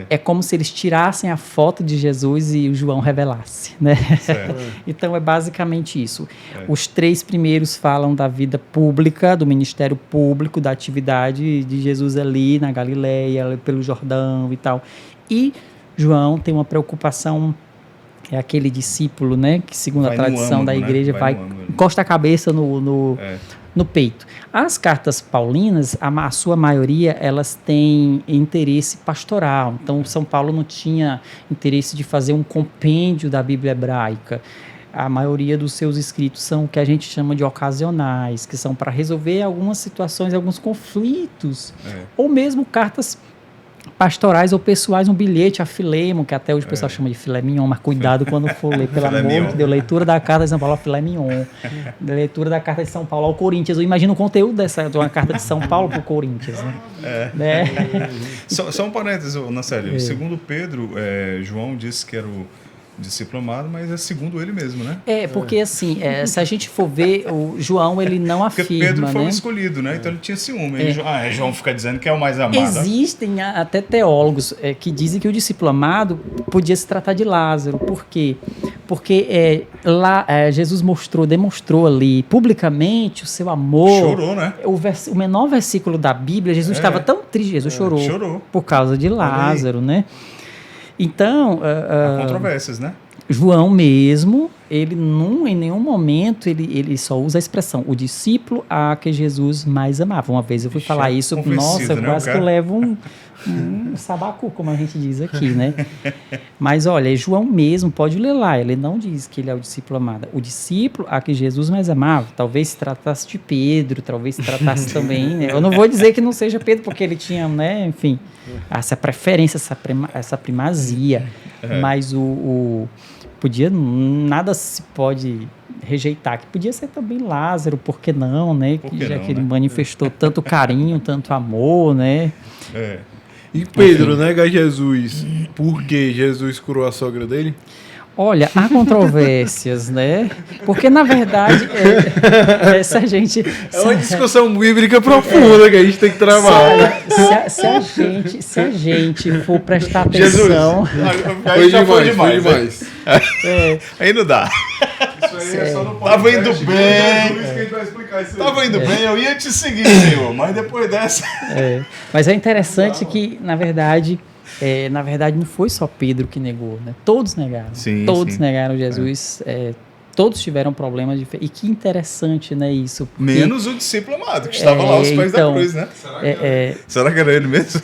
S1: É como se eles tirassem a foto de Jesus e o João revelasse, né? Então, é basicamente isso. Os 3 primeiros falam da vida pública, do ministério público, da atividade de Jesus ali na Galileia, pelo Jordão e tal. E João tem uma preocupação, é aquele discípulo, né, que segundo a tradição da igreja, encosta a cabeça no peito. As cartas paulinas, a sua maioria, elas têm interesse pastoral. Então, São Paulo não tinha interesse de fazer um compêndio da Bíblia hebraica. A maioria dos seus escritos são o que a gente chama de ocasionais, que são para resolver algumas situações, alguns conflitos, ou mesmo cartas pastorais ou pessoais, um bilhete a Filemon, que até hoje o pessoal chama de filé mignon, mas cuidado quando for ler, pelo amor de Deus, leitura da carta de São Paulo ao filé mignon, leitura da carta de São Paulo ao Corinthians. Eu imagino o conteúdo de uma carta de São Paulo para o Corinthians. Né?
S2: Só um parênteses, Nacélio. Segundo Pedro, João disse que era o discípulo amado, mas é segundo ele mesmo, né?
S1: Porque assim, se a gente for ver, o João, ele não afirma,
S2: porque Pedro foi
S1: né?
S2: o escolhido, né? Então ele tinha ciúme. João fica dizendo que é o mais amado.
S1: Existem até teólogos que dizem que o discípulo amado podia se tratar de Lázaro. Por quê? Porque Jesus demonstrou ali publicamente o seu amor.
S2: Chorou, né?
S1: O menor versículo da Bíblia, Jesus estava tão triste, Jesus chorou por causa de Lázaro, né? Então,
S2: há controvérsias, né?
S1: João mesmo, ele em nenhum momento, ele só usa a expressão, o discípulo a que Jesus mais amava. Uma vez eu fui falar isso, nossa,
S2: né,
S1: quase que eu levo sabacu, como a gente diz aqui, né? Mas olha, João mesmo, pode ler lá, ele não diz que ele é o discípulo amado. O discípulo a que Jesus mais amava, talvez se tratasse de Pedro, talvez se tratasse também, né? Eu não vou dizer que não seja Pedro, porque ele tinha, né, enfim, essa preferência, essa primazia, mas nada se pode rejeitar, que podia ser também Lázaro, por que não, né? Já que ele manifestou tanto carinho, tanto amor, né?
S3: E Pedro nega Jesus porque Jesus curou a sogra dele?
S1: Olha, há controvérsias, né? Porque, na verdade, se a gente...
S3: É uma discussão bíblica profunda que a gente tem que trabalhar.
S1: Se a gente for prestar atenção...
S2: Foi demais. Aí não dá.
S4: Isso aí é só no
S2: Tava indo bem.
S4: Luiz que a gente vai explicar isso aí.
S2: Tava indo bem, eu ia te seguir, senhor, mas depois dessa...
S1: Mas é interessante que, na verdade, não foi só Pedro que negou, né? Todos negaram. Todos negaram Jesus. Todos tiveram problemas de fé. E que interessante, né, isso? Porque,
S2: menos o discípulo amado, que estava lá aos pés da cruz, né? Será que era ele mesmo?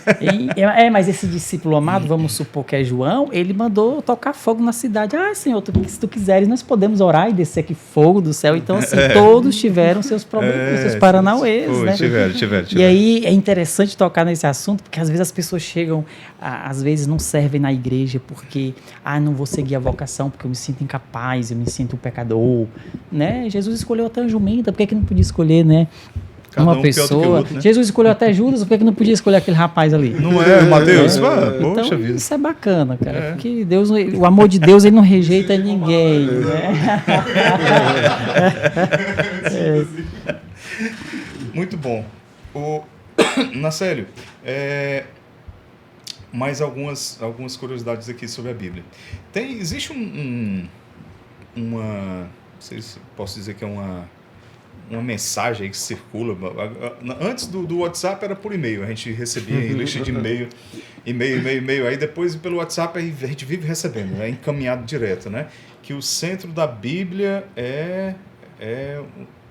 S1: Mas esse discípulo amado, vamos supor que é João, ele mandou tocar fogo na cidade. Senhor, se tu quiseres, nós podemos orar e descer aqui fogo do céu. Então, assim, todos tiveram seus problemas, seus paranauês, né?
S2: Tiveram.
S1: E aí é interessante tocar nesse assunto, porque às vezes as pessoas chegam, às vezes não servem na igreja porque, não vou seguir a vocação porque eu me sinto incapaz, eu me sinto um pecador, né? Jesus escolheu até a jumenta, por que não podia escolher, né? Uma pessoa. Outro, né? Jesus escolheu até Judas, por que não podia escolher aquele rapaz ali?
S2: Não é, Mateus?
S1: Então, poxa vida. Isso é bacana, cara. Porque Deus, o amor de Deus, ele não rejeita ninguém. Né?
S2: Muito bom. Nacélio, mais algumas curiosidades aqui sobre a Bíblia. Existe não sei se posso dizer que é uma mensagem aí que circula. Antes do WhatsApp era por e-mail, a gente recebia em lista de e-mail, aí depois pelo WhatsApp a gente vive recebendo, é encaminhado direto, né? Que o centro da Bíblia é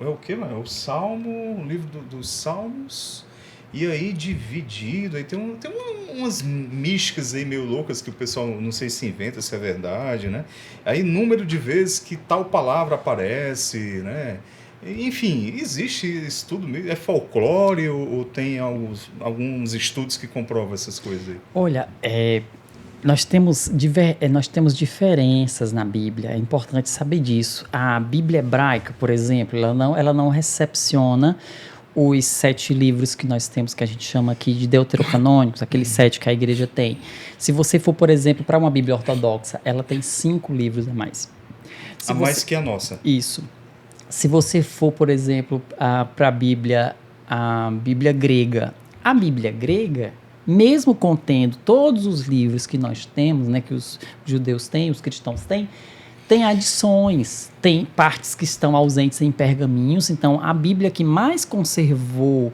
S2: o quê, mano? É o Salmo, o livro dos Salmos. E aí dividido, aí tem umas místicas aí meio loucas que o pessoal não sei se inventa, se é verdade, né? Aí número de vezes que tal palavra aparece, né? Enfim, existe estudo mesmo, é folclore ou tem alguns estudos que comprovam essas coisas aí?
S1: Olha, nós temos diferenças na Bíblia, é importante saber disso. A Bíblia hebraica, por exemplo, ela não recepciona os 7 livros que nós temos, que a gente chama aqui de deuterocanônicos, aqueles 7 que a igreja tem. Se você for, por exemplo, para uma Bíblia ortodoxa, ela tem 5 livros a mais.
S2: Mais que a nossa.
S1: Isso. Se você for, por exemplo, para a Bíblia grega, a Bíblia grega, mesmo contendo todos os livros que nós temos, né, que os judeus têm, os cristãos têm, tem adições, tem partes que estão ausentes em pergaminhos. Então, a Bíblia que mais conservou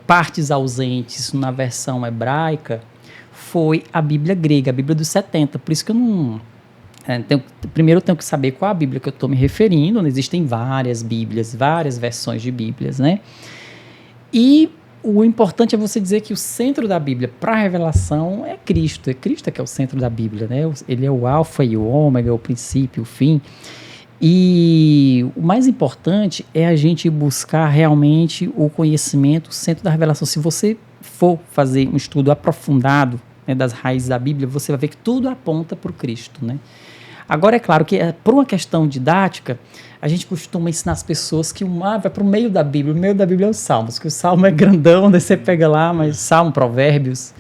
S1: partes ausentes na versão hebraica foi a Bíblia grega, a Bíblia dos 70. Por isso que eu não... primeiro eu tenho que saber qual a Bíblia que eu estou me referindo. Existem várias Bíblias, várias versões de Bíblias, né? E o importante é você dizer que o centro da Bíblia para a revelação é Cristo. É Cristo que é o centro da Bíblia, né? Ele é o alfa e o ômega, o princípio, o fim. E o mais importante é a gente buscar realmente o conhecimento, o centro da revelação. Se você for fazer um estudo aprofundado, né, das raízes da Bíblia, você vai ver que tudo aponta para o Cristo, né? Agora, é claro que, por uma questão didática, a gente costuma ensinar as pessoas que vai para o meio da Bíblia. O meio da Bíblia é os Salmos, que o Salmo é grandão, daí você pega lá, mas Salmo, Provérbios,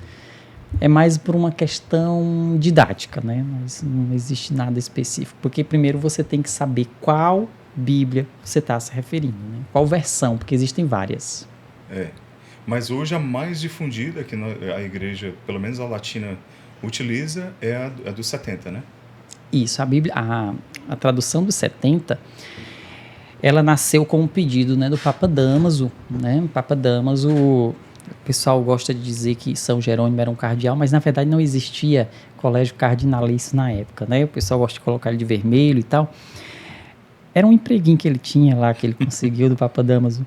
S1: é mais por uma questão didática, né? Mas não existe nada específico, porque primeiro você tem que saber qual Bíblia você está se referindo, né? Qual versão, porque existem várias.
S2: Mas hoje a mais difundida que a igreja, pelo menos a latina, utiliza é a dos 70, né?
S1: Isso, a Bíblia, a tradução dos 70, ela nasceu com um pedido, né, do Papa Dámaso, né? O Papa Dámaso, o pessoal gosta de dizer que São Jerônimo era um cardeal, mas na verdade não existia colégio cardinalício na época, né? O pessoal gosta de colocar ele de vermelho e tal. Era um empreguinho que ele tinha lá, que ele conseguiu do Papa Dámaso.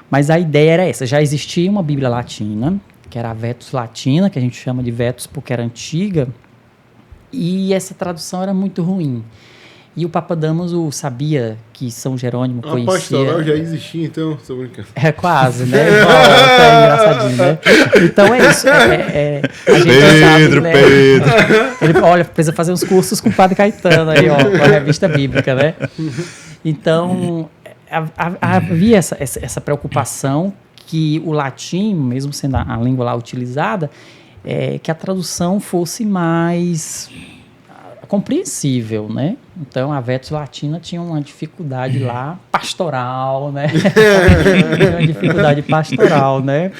S1: Mas a ideia era essa, já existia uma Bíblia latina, que era a Vetus Latina, que a gente chama de Vetus porque era antiga, e essa tradução era muito ruim. E o Papa Damaso sabia que São Jerônimo conhecia...
S3: A pastoral já existia, então, tô brincando.
S1: É quase, né? É engraçadinho, né? Então é isso. A gente
S2: Pedro,
S1: sabe, né?
S2: Pedro.
S1: Ele, olha, precisa fazer uns cursos com o Padre Caetano aí, ó, com a revista bíblica, né? Então, havia essa preocupação que o latim, mesmo sendo a língua lá utilizada, que a tradução fosse mais compreensível, né? Então, a Vetus Latina tinha uma dificuldade lá pastoral, né? Uma dificuldade pastoral, né?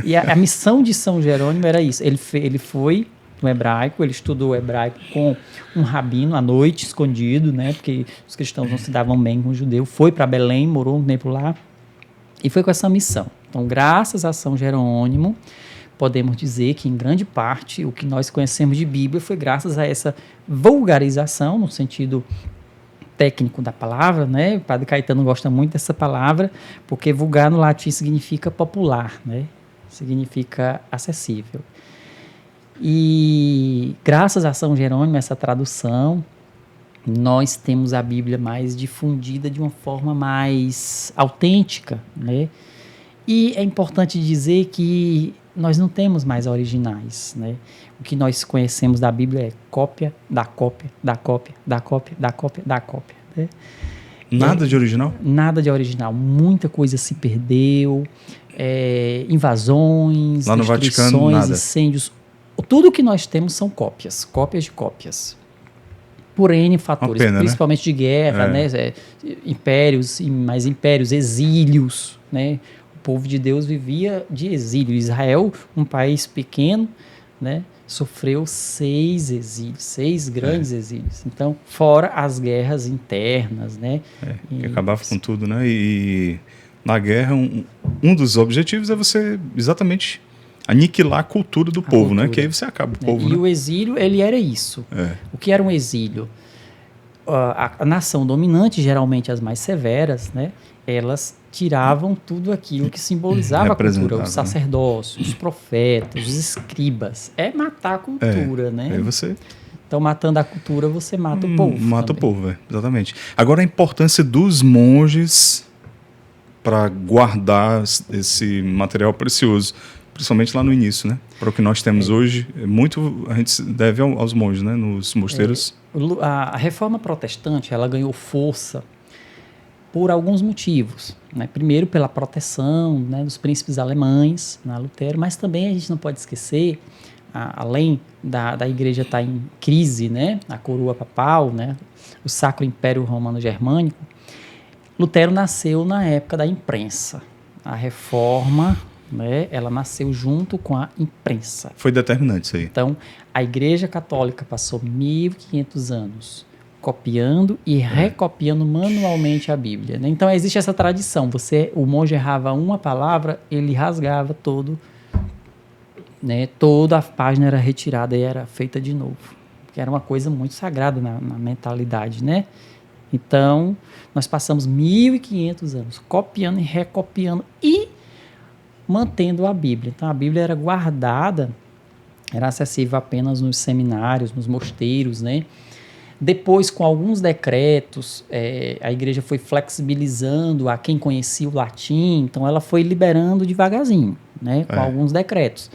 S1: E a missão de São Jerônimo era isso. Ele foi no hebraico, ele estudou o hebraico com um rabino à noite, escondido, né? Porque os cristãos não se davam bem com o judeu. Foi para Belém, morou um tempo lá e foi com essa missão. Então, graças a São Jerônimo, podemos dizer que, em grande parte, o que nós conhecemos de Bíblia foi graças a essa vulgarização, no sentido técnico da palavra, né? O Padre Caetano gosta muito dessa palavra, porque vulgar no latim significa popular, né? Significa acessível. E, graças a São Jerônimo, essa tradução, nós temos a Bíblia mais difundida de uma forma mais autêntica, né? E é importante dizer que nós não temos mais originais, né? O que nós conhecemos da Bíblia é cópia, da cópia, da cópia, da cópia, da cópia, da cópia, né?
S2: Nada de original?
S1: Nada de original. Muita coisa se perdeu, invasões,
S2: lá no Vaticano, nada.
S1: Incêndios. Tudo que nós temos são cópias de cópias. Por N fatores,
S2: pena,
S1: principalmente
S2: né?
S1: de guerra, né? Impérios, mais impérios, exílios, né? O povo de Deus vivia de exílio. Israel, um país pequeno, né? Sofreu 6 exílios, 6 grandes exílios. Então, fora as guerras internas, né?
S2: Que acabava com tudo, né? E na guerra, um dos objetivos é você exatamente aniquilar a cultura do povo, cultura, né? Que aí você acaba o povo,
S1: E
S2: né?
S1: o exílio, ele era isso. O que era um exílio? A nação dominante, geralmente as mais severas, né? Elas tiravam tudo aquilo que simbolizava a cultura, o sacerdócio, os profetas, os escribas. É matar a cultura, né?
S2: Aí você...
S1: Então, matando a cultura, você mata o povo.
S2: Mata também. O povo, exatamente. Agora, a importância dos monges para guardar esse material precioso, principalmente lá no início, né? Para o que nós temos hoje, muito a gente deve aos monges, né? Nos mosteiros.
S1: A reforma protestante, ela ganhou força por alguns motivos, né? Primeiro, pela proteção, né, dos príncipes alemães, na Lutero, mas também a gente não pode esquecer, além da igreja estar em crise, né? A coroa papal, né? O Sacro Império Romano Germânico, Lutero nasceu na época da imprensa. A reforma, né, ela nasceu junto com a imprensa.
S2: Foi determinante isso aí.
S1: Então, a Igreja Católica passou 1.500 anos copiando e recopiando manualmente a Bíblia, né? Então, existe essa tradição. O monge errava uma palavra, ele rasgava todo, né? Toda a página era retirada e era feita de novo. Que era uma coisa muito sagrada na mentalidade, né? Então, nós passamos 1.500 anos copiando e recopiando e mantendo a Bíblia. Então, a Bíblia era guardada, era acessível apenas nos seminários, nos mosteiros, né? Depois, com alguns decretos, a igreja foi flexibilizando a quem conhecia o latim, então ela foi liberando devagarzinho, né? Com alguns decretos.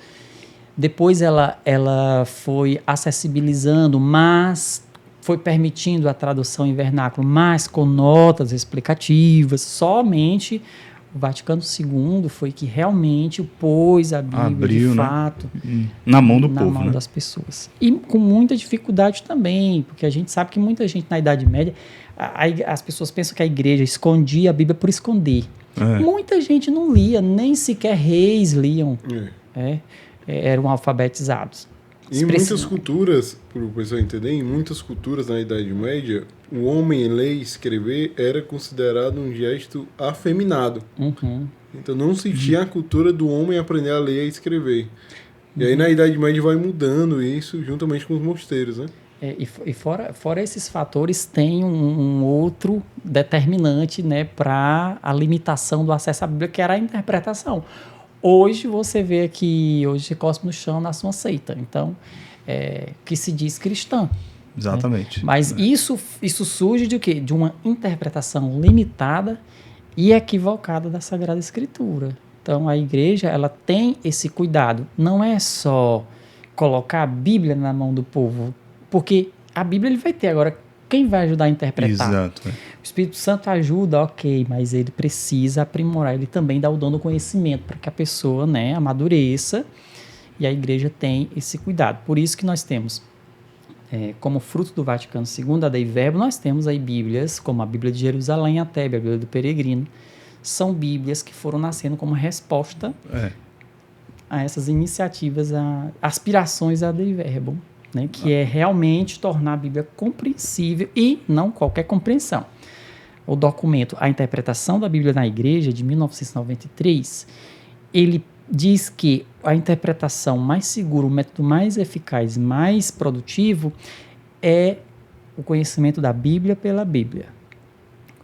S1: Depois ela foi acessibilizando, mas foi permitindo a tradução em vernáculo, mas com notas explicativas. Somente o Vaticano II foi que realmente pôs a Bíblia,
S2: abriu,
S1: de fato,
S2: na mão do povo,
S1: na mão
S2: né?
S1: das pessoas. E com muita dificuldade também, porque a gente sabe que muita gente na Idade Média, as pessoas pensam que a igreja escondia a Bíblia por esconder. Muita gente não lia, nem sequer reis liam. Eram alfabetizados.
S3: Em muitas culturas, para o pessoal entender, em muitas culturas na Idade Média, o homem ler e escrever era considerado um gesto afeminado. Então não se tinha a cultura do homem aprender a ler e escrever. E aí na Idade Média vai mudando isso juntamente com os mosteiros, né?
S1: E fora esses fatores, tem um outro determinante, né, para a limitação do acesso à Bíblia, que era a interpretação. Hoje você vê aqui, hoje você cospe no chão na sua seita. Então, que se diz cristã.
S2: Exatamente.
S1: Né? Mas isso surge de quê? De uma interpretação limitada e equivocada da Sagrada Escritura. Então, a igreja, ela tem esse cuidado. Não é só colocar a Bíblia na mão do povo, porque a Bíblia ele vai ter. Agora, quem vai ajudar a interpretar?
S2: Exato.
S1: O Espírito Santo ajuda, ok, mas ele precisa aprimorar, ele também dá o dom do conhecimento para que a pessoa, né, amadureça, e a igreja tem esse cuidado. Por isso que nós temos, como fruto do Vaticano II, a Dei Verbo, nós temos aí Bíblias, como a Bíblia de Jerusalém, a Tebe, a Bíblia do Peregrino, são Bíblias que foram nascendo como resposta a essas iniciativas, a aspirações da Dei Verbo, né, que é realmente tornar a Bíblia compreensível e não qualquer compreensão. O documento A Interpretação da Bíblia na Igreja, de 1993, ele diz que a interpretação mais segura, o método mais eficaz, mais produtivo, é o conhecimento da Bíblia pela Bíblia.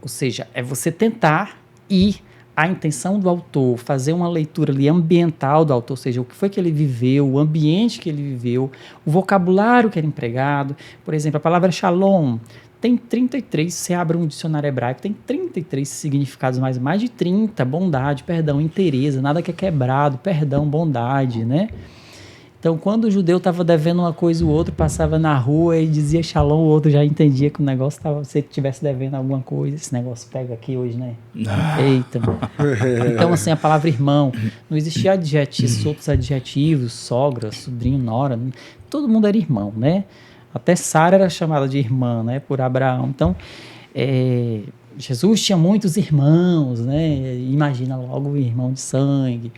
S1: Ou seja, é você tentar ir à intenção do autor, fazer uma leitura ali ambiental do autor, ou seja, o que foi que ele viveu, o ambiente que ele viveu, o vocabulário que era empregado. Por exemplo, a palavra shalom tem 33, você abre um dicionário hebraico, tem 33 significados, mais de 30, bondade, perdão, inteireza, nada que é quebrado, perdão, bondade, né? Então, quando o judeu estava devendo uma coisa, o outro passava na rua e dizia shalom, o outro já entendia que o negócio estava, se ele estivesse devendo alguma coisa, esse negócio pega aqui hoje, né? Eita. Então, assim, a palavra irmão, não existia adjetivos, outros adjetivos, sogra, sobrinho, nora, todo mundo era irmão, né? Até Sara era chamada de irmã, né, por Abraão. Então, Jesus tinha muitos irmãos, né? Imagina logo o irmão de sangue.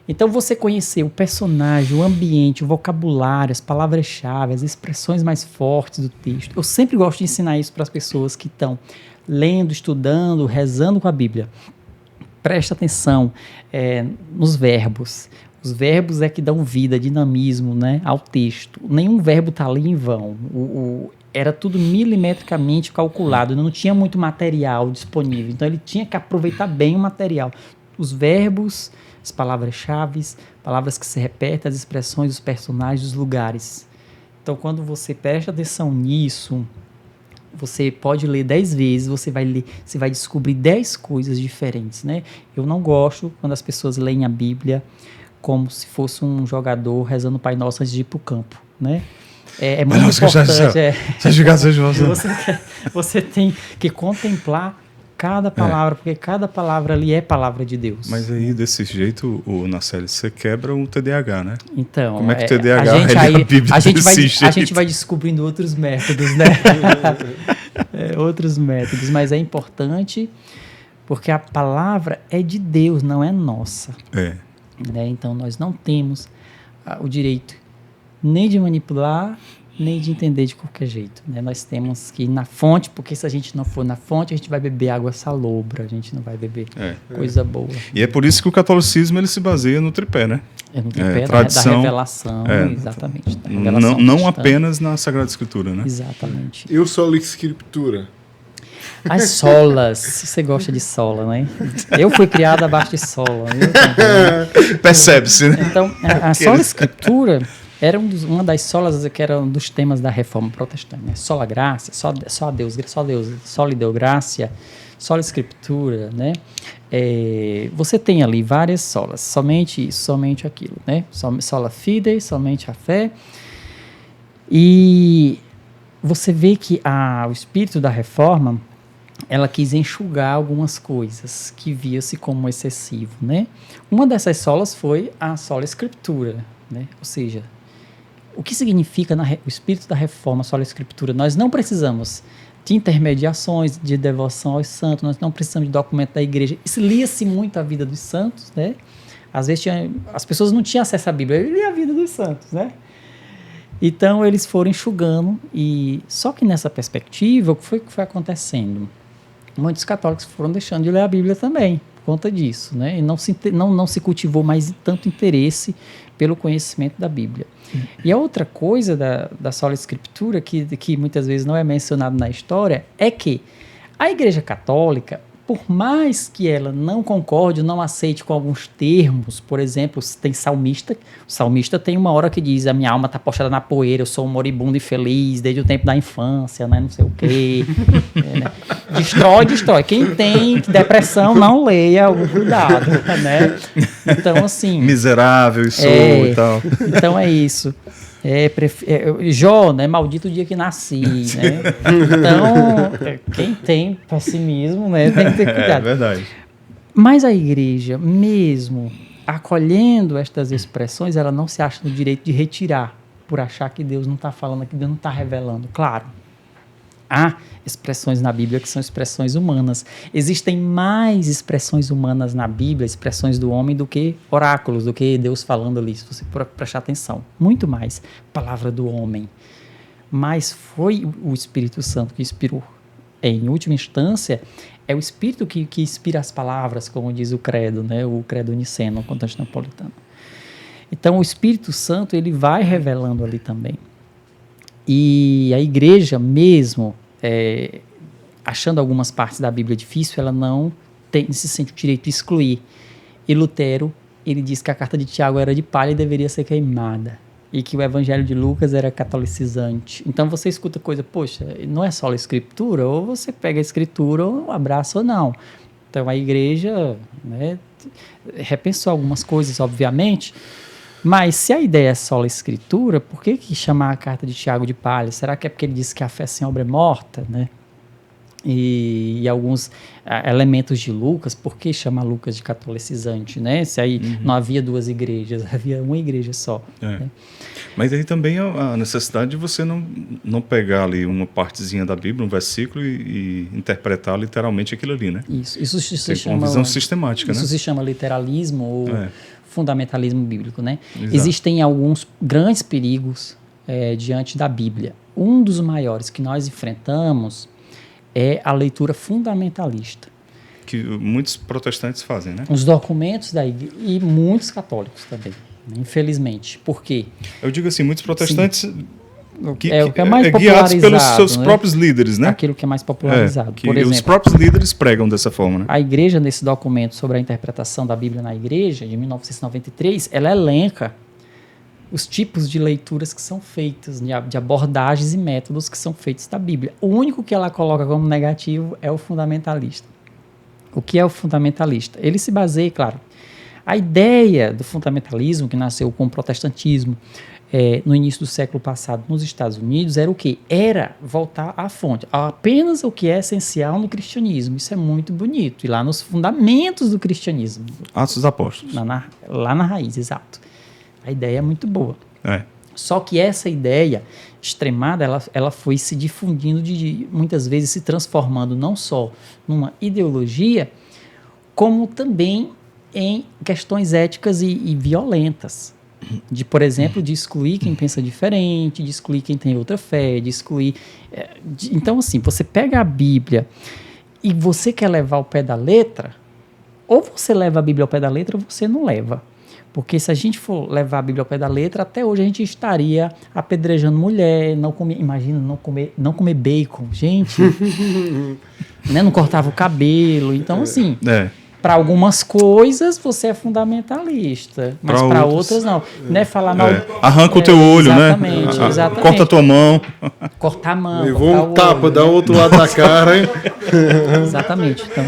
S1: Então, você conhecer o personagem, o ambiente, o vocabulário, as palavras-chave, as expressões mais fortes do texto. Eu sempre gosto de ensinar isso para as pessoas que estão lendo, estudando, rezando com a Bíblia. Presta atenção nos verbos. Os verbos é que dão vida, dinamismo, né, ao texto. Nenhum verbo está ali em vão. Era tudo milimetricamente calculado, não tinha muito material disponível. Então, ele tinha que aproveitar bem o material. Os verbos, as palavras-chave, palavras que se repetem, as expressões, os personagens, os lugares. Então, quando você presta atenção nisso, você pode ler 10 vezes, você vai descobrir 10 coisas diferentes, né? Eu não gosto quando as pessoas leem a Bíblia como se fosse um jogador rezando o Pai Nosso antes de ir para o campo, né? É muito importante. Você tem que contemplar cada palavra, porque cada palavra ali é palavra de Deus.
S2: Mas aí, desse jeito, Naceli, você quebra o TDAH, né?
S1: Então,
S2: como é que o TDAH a Bíblia
S1: a gente vai descobrindo outros métodos, né? Outros métodos, mas é importante porque a palavra é de Deus, não é nossa. Né? Então, nós não temos o direito nem de manipular, nem de entender de qualquer jeito, né? Nós temos que ir na fonte, porque se a gente não for na fonte, a gente vai beber água salobra, a gente não vai beber coisa boa.
S2: E é por isso que o catolicismo ele se baseia no tripé, né?
S1: No tripé tradição, da revelação, exatamente. Da revelação
S2: não apenas na Sagrada Escritura, né?
S1: Exatamente.
S3: E o sola escritura?
S1: As solas, você gosta de sola, né? Eu fui criado abaixo de sola.
S2: Percebe-se, né?
S1: Então, a sola escritura era uma das solas que era um dos temas da Reforma Protestante, né? Sola graça, só Deus, sola deu graça, sola escritura, né? Você tem ali várias solas, somente isso, somente aquilo, né? Sola fide, somente a fé. E você vê que o espírito da Reforma, ela quis enxugar algumas coisas que via-se como excessivo, né? Uma dessas solas foi a sola escritura, né? Ou seja, o que significa o espírito da reforma, a sola escritura? Nós não precisamos de intermediações, de devoção aos santos, nós não precisamos de documento da igreja. Isso lia-se muito a vida dos santos, né? Às vezes as pessoas não tinham acesso à Bíblia, ele lia a vida dos santos, né? Então eles foram enxugando, e só que nessa perspectiva, o que foi acontecendo? Muitos católicos foram deixando de ler a Bíblia também, por conta disso, né? E não se cultivou mais tanto interesse pelo conhecimento da Bíblia. E a outra coisa da sola escritura, que muitas vezes não é mencionado na história, é que a Igreja Católica por mais que ela não concorde, não aceite com alguns termos, por exemplo, tem salmista, o salmista tem uma hora que diz, a minha alma está postada na poeira, eu sou um moribundo e feliz desde o tempo da infância, né, não sei o quê. Né? Destrói. Quem tem depressão, não leia, cuidado, né? Então, assim...
S2: Miserável e sou e tal.
S1: Então é isso. Jó, né? Maldito o dia que nasci, né? Então, quem tem pessimismo, né? Tem que ter cuidado.
S2: É verdade.
S1: Mas a igreja, mesmo acolhendo estas expressões, ela não se acha no direito de retirar, por achar que Deus não está falando, que Deus não está revelando. Claro, há expressões na Bíblia que são expressões humanas. Existem mais expressões humanas na Bíblia, expressões do homem, do que oráculos, do que Deus falando ali, se você prestar atenção. Muito mais palavra do homem. Mas foi o Espírito Santo que inspirou. Em última instância, é o Espírito que inspira as palavras, como diz o credo, né? O credo niceno, constantinopolitano. Então, o Espírito Santo, ele vai revelando ali também. E a igreja mesmo, achando algumas partes da Bíblia difícil, ela não se sente o direito de excluir. E Lutero, ele diz que a carta de Tiago era de palha e deveria ser queimada. E que o evangelho de Lucas era catolicizante. Então você escuta coisa, poxa, não é só a escritura, ou você pega a escritura, ou abraça ou não. Então a igreja, né, repensou algumas coisas, obviamente. Mas se a ideia é só a escritura, por que chamar a carta de Tiago de palha? Será que é porque ele disse que a fé sem obra é morta, né? E alguns elementos de Lucas, por que chamar Lucas de catolicizante, né? Se aí não havia duas igrejas, havia uma igreja só. Né?
S2: Mas aí também a necessidade de você não pegar ali uma partezinha da Bíblia, um versículo e interpretar literalmente aquilo ali, né?
S1: Isso se chama...
S2: uma visão sistemática,
S1: isso
S2: né?
S1: Se chama literalismo ou fundamentalismo bíblico, né?
S2: Exato.
S1: Existem alguns grandes perigos diante da Bíblia. Um dos maiores que nós enfrentamos é a leitura fundamentalista.
S2: Que muitos protestantes fazem, né?
S1: Os documentos da igreja, e muitos católicos também, infelizmente. Por quê?
S2: Eu digo assim, muitos protestantes
S1: o que é mais
S2: guiados pelos seus
S1: né?
S2: próprios líderes, né?
S1: Aquilo que é mais popularizado.
S2: Que
S1: por exemplo,
S2: os próprios líderes pregam dessa forma, né?
S1: A igreja, nesse documento sobre a interpretação da Bíblia na igreja, de 1993, ela elenca os tipos de leituras que são feitas, de abordagens e métodos que são feitos da Bíblia. O único que ela coloca como negativo é o fundamentalista. O que é o fundamentalista? Ele se baseia, claro, a ideia do fundamentalismo, que nasceu com o protestantismo no início do século passado nos Estados Unidos, era o quê? Era voltar à fonte, apenas o que é essencial no cristianismo. Isso é muito bonito. E lá nos fundamentos do cristianismo.
S2: Atos dos Apóstolos.
S1: Lá na raiz, exato. A ideia é muito boa. Só que essa ideia extremada, ela foi se difundindo, muitas vezes se transformando não só numa ideologia, como também em questões éticas e violentas. Por exemplo, de excluir quem pensa diferente, de excluir quem tem outra fé, de excluir... Então, assim, você pega a Bíblia e você quer levar ao pé da letra, ou você leva a Bíblia ao pé da letra ou você não leva. Porque se a gente for levar a Bíblia ao pé da letra, até hoje a gente estaria apedrejando mulher, imagina, não comer bacon, gente, né, não cortava o cabelo. Então, assim, para algumas coisas você é fundamentalista, mas para outras não. Né, falar mal,
S2: arranca o teu olho,
S1: exatamente,
S2: né?
S1: Exatamente.
S2: Corta a tua mão.
S1: Cortar a mão.
S3: Levou um tapa, dá o outro lado da cara.
S1: Exatamente. Então,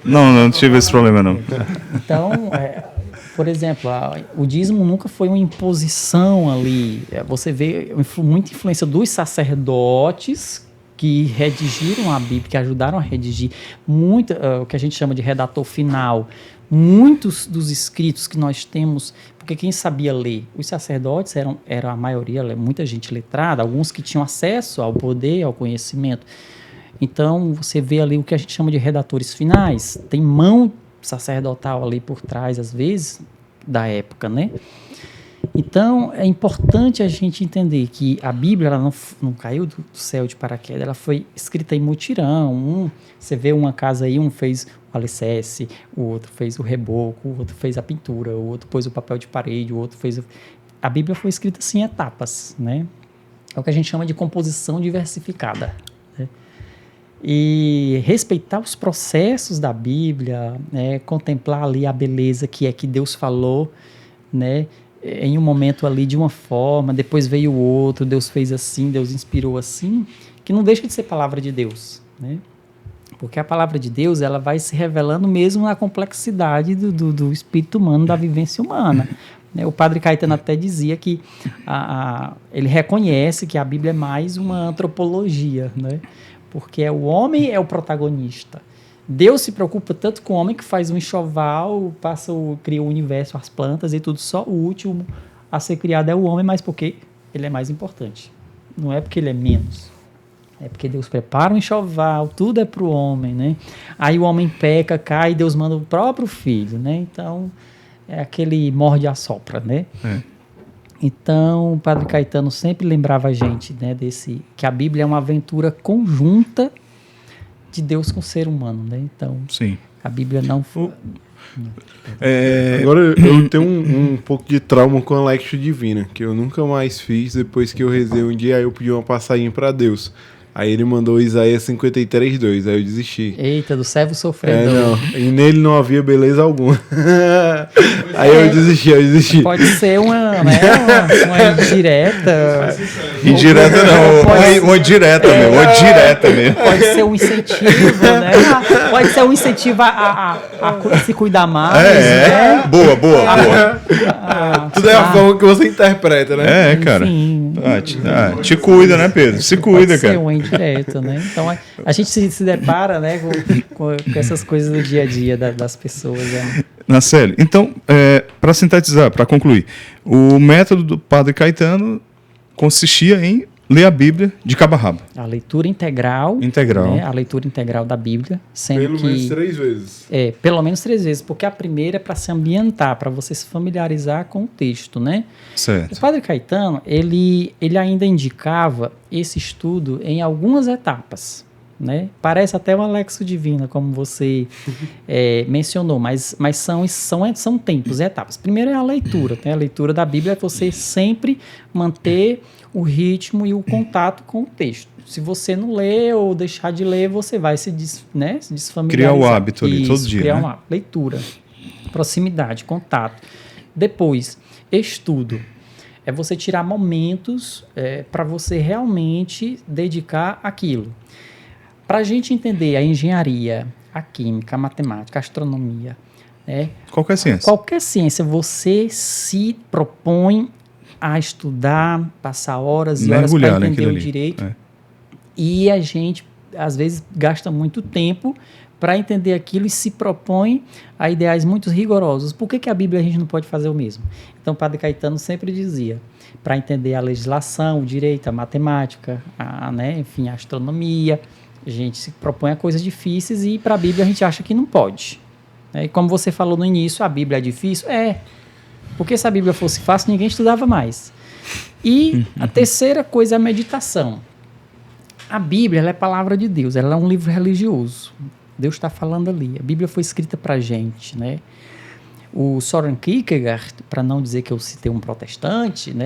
S2: não tive esse problema, não.
S1: Então, por exemplo, o dízimo nunca foi uma imposição ali. Você vê muita influência dos sacerdotes que redigiram a Bíblia, que ajudaram a redigir o que a gente chama de redator final. Muitos dos escritos que nós temos, porque quem sabia ler? Os sacerdotes eram a maioria, muita gente letrada, alguns que tinham acesso ao poder, ao conhecimento. Então, você vê ali o que a gente chama de redatores finais. Tem mão sacerdotal ali por trás, às vezes, da época, né? Então, é importante a gente entender que a Bíblia ela não caiu do céu de paraquedas, ela foi escrita em mutirão. Você vê uma casa aí, um fez o alicerce, o outro fez o reboco, o outro fez a pintura, o outro pôs o papel de parede, o outro fez... A Bíblia foi escrita assim em etapas, né? É o que a gente chama de composição diversificada, né? e respeitar os processos da Bíblia, né? Contemplar ali a beleza que é que Deus falou, né? Em um momento ali de uma forma, depois veio o outro, Deus fez assim, Deus inspirou assim, que não deixa de ser palavra de Deus, né? Porque a palavra de Deus, ela vai se revelando mesmo na complexidade do espírito humano, da vivência humana. O Padre Caetano até dizia que ele reconhece que a Bíblia é mais uma antropologia, né? Porque o homem é o protagonista. Deus se preocupa tanto com o homem que faz um enxoval, cria o universo, as plantas e tudo, só o último a ser criado é o homem, mas porque ele é mais importante. Não é porque ele é menos. É porque Deus prepara um enxoval, tudo é para o homem, né? Aí o homem peca, cai, e Deus manda o próprio filho, né? Então, é aquele morde e assopra, né? Então, o Padre Caetano sempre lembrava a gente, né, que a Bíblia é uma aventura conjunta de Deus com o ser humano, né? Então,
S2: sim.
S1: A Bíblia não foi...
S3: Agora, eu tenho um pouco de trauma com a Lectio Divina, que eu nunca mais fiz depois que eu rezei um dia, aí eu pedi uma passarinha para Deus. Aí ele mandou Isaías 53:2, aí eu desisti.
S1: Eita, do servo sofredor.
S3: Não, e nele não havia beleza alguma. Aí eu desisti.
S1: Pode ser uma indireta.
S2: Indireta não, uma direta mesmo.
S1: Pode ser um incentivo, né? Pode ser um incentivo a se cuidar mais, né?
S2: Boa.
S3: Tudo é a forma que você interpreta, né?
S2: Cara.
S1: Enfim,
S2: te cuida, né, Pedro? Se cuida, cara.
S1: Pode ser uma indireta, né? Então, a gente se depara, né, com essas coisas do dia a dia das pessoas, né?
S2: Nacelle, então, para sintetizar, para concluir, o método do Padre Caetano consistia em ler a Bíblia de cabo a rabo.
S1: A leitura integral. Né? A leitura integral da Bíblia. Sendo
S3: menos 3 vezes.
S1: Pelo menos 3 vezes, porque a primeira é para se ambientar, para você se familiarizar com o texto, né?
S2: Certo.
S1: O Padre Caetano, ele ainda indicava esse estudo em algumas etapas, né? Parece até uma Lexio Divina, como você mencionou, mas são tempos, etapas. Primeiro é a leitura, né? A leitura da Bíblia é você sempre manter o ritmo e o contato com o texto. Se você não lê ou deixar de ler, você vai se desfamiliarizar.
S2: Criar o hábito ali, todo dia,
S1: criar
S2: né?
S1: um hábito. Leitura, proximidade, contato. Depois, estudo. É você tirar momentos para você realmente dedicar aquilo. Para a gente entender a engenharia, a química, a matemática, a astronomia, né?
S2: Qualquer ciência.
S1: Qualquer ciência, você se propõe a estudar, passar horas e horas para entender o direito. E a gente, às vezes, gasta muito tempo para entender aquilo e se propõe a ideais muito rigorosos. Por que a Bíblia a gente não pode fazer o mesmo? Então, o Padre Caetano sempre dizia, para entender a legislação, o direito, a matemática, a astronomia, a gente se propõe a coisas difíceis e para a Bíblia a gente acha que não pode. E como você falou no início, a Bíblia é difícil? Porque se a Bíblia fosse fácil, ninguém estudava mais. E a terceira coisa é a meditação. A Bíblia, ela é palavra de Deus, ela é um livro religioso. Deus está falando ali. A Bíblia foi escrita para a gente, né? O Søren Kierkegaard, para não dizer que eu citei um protestante, né,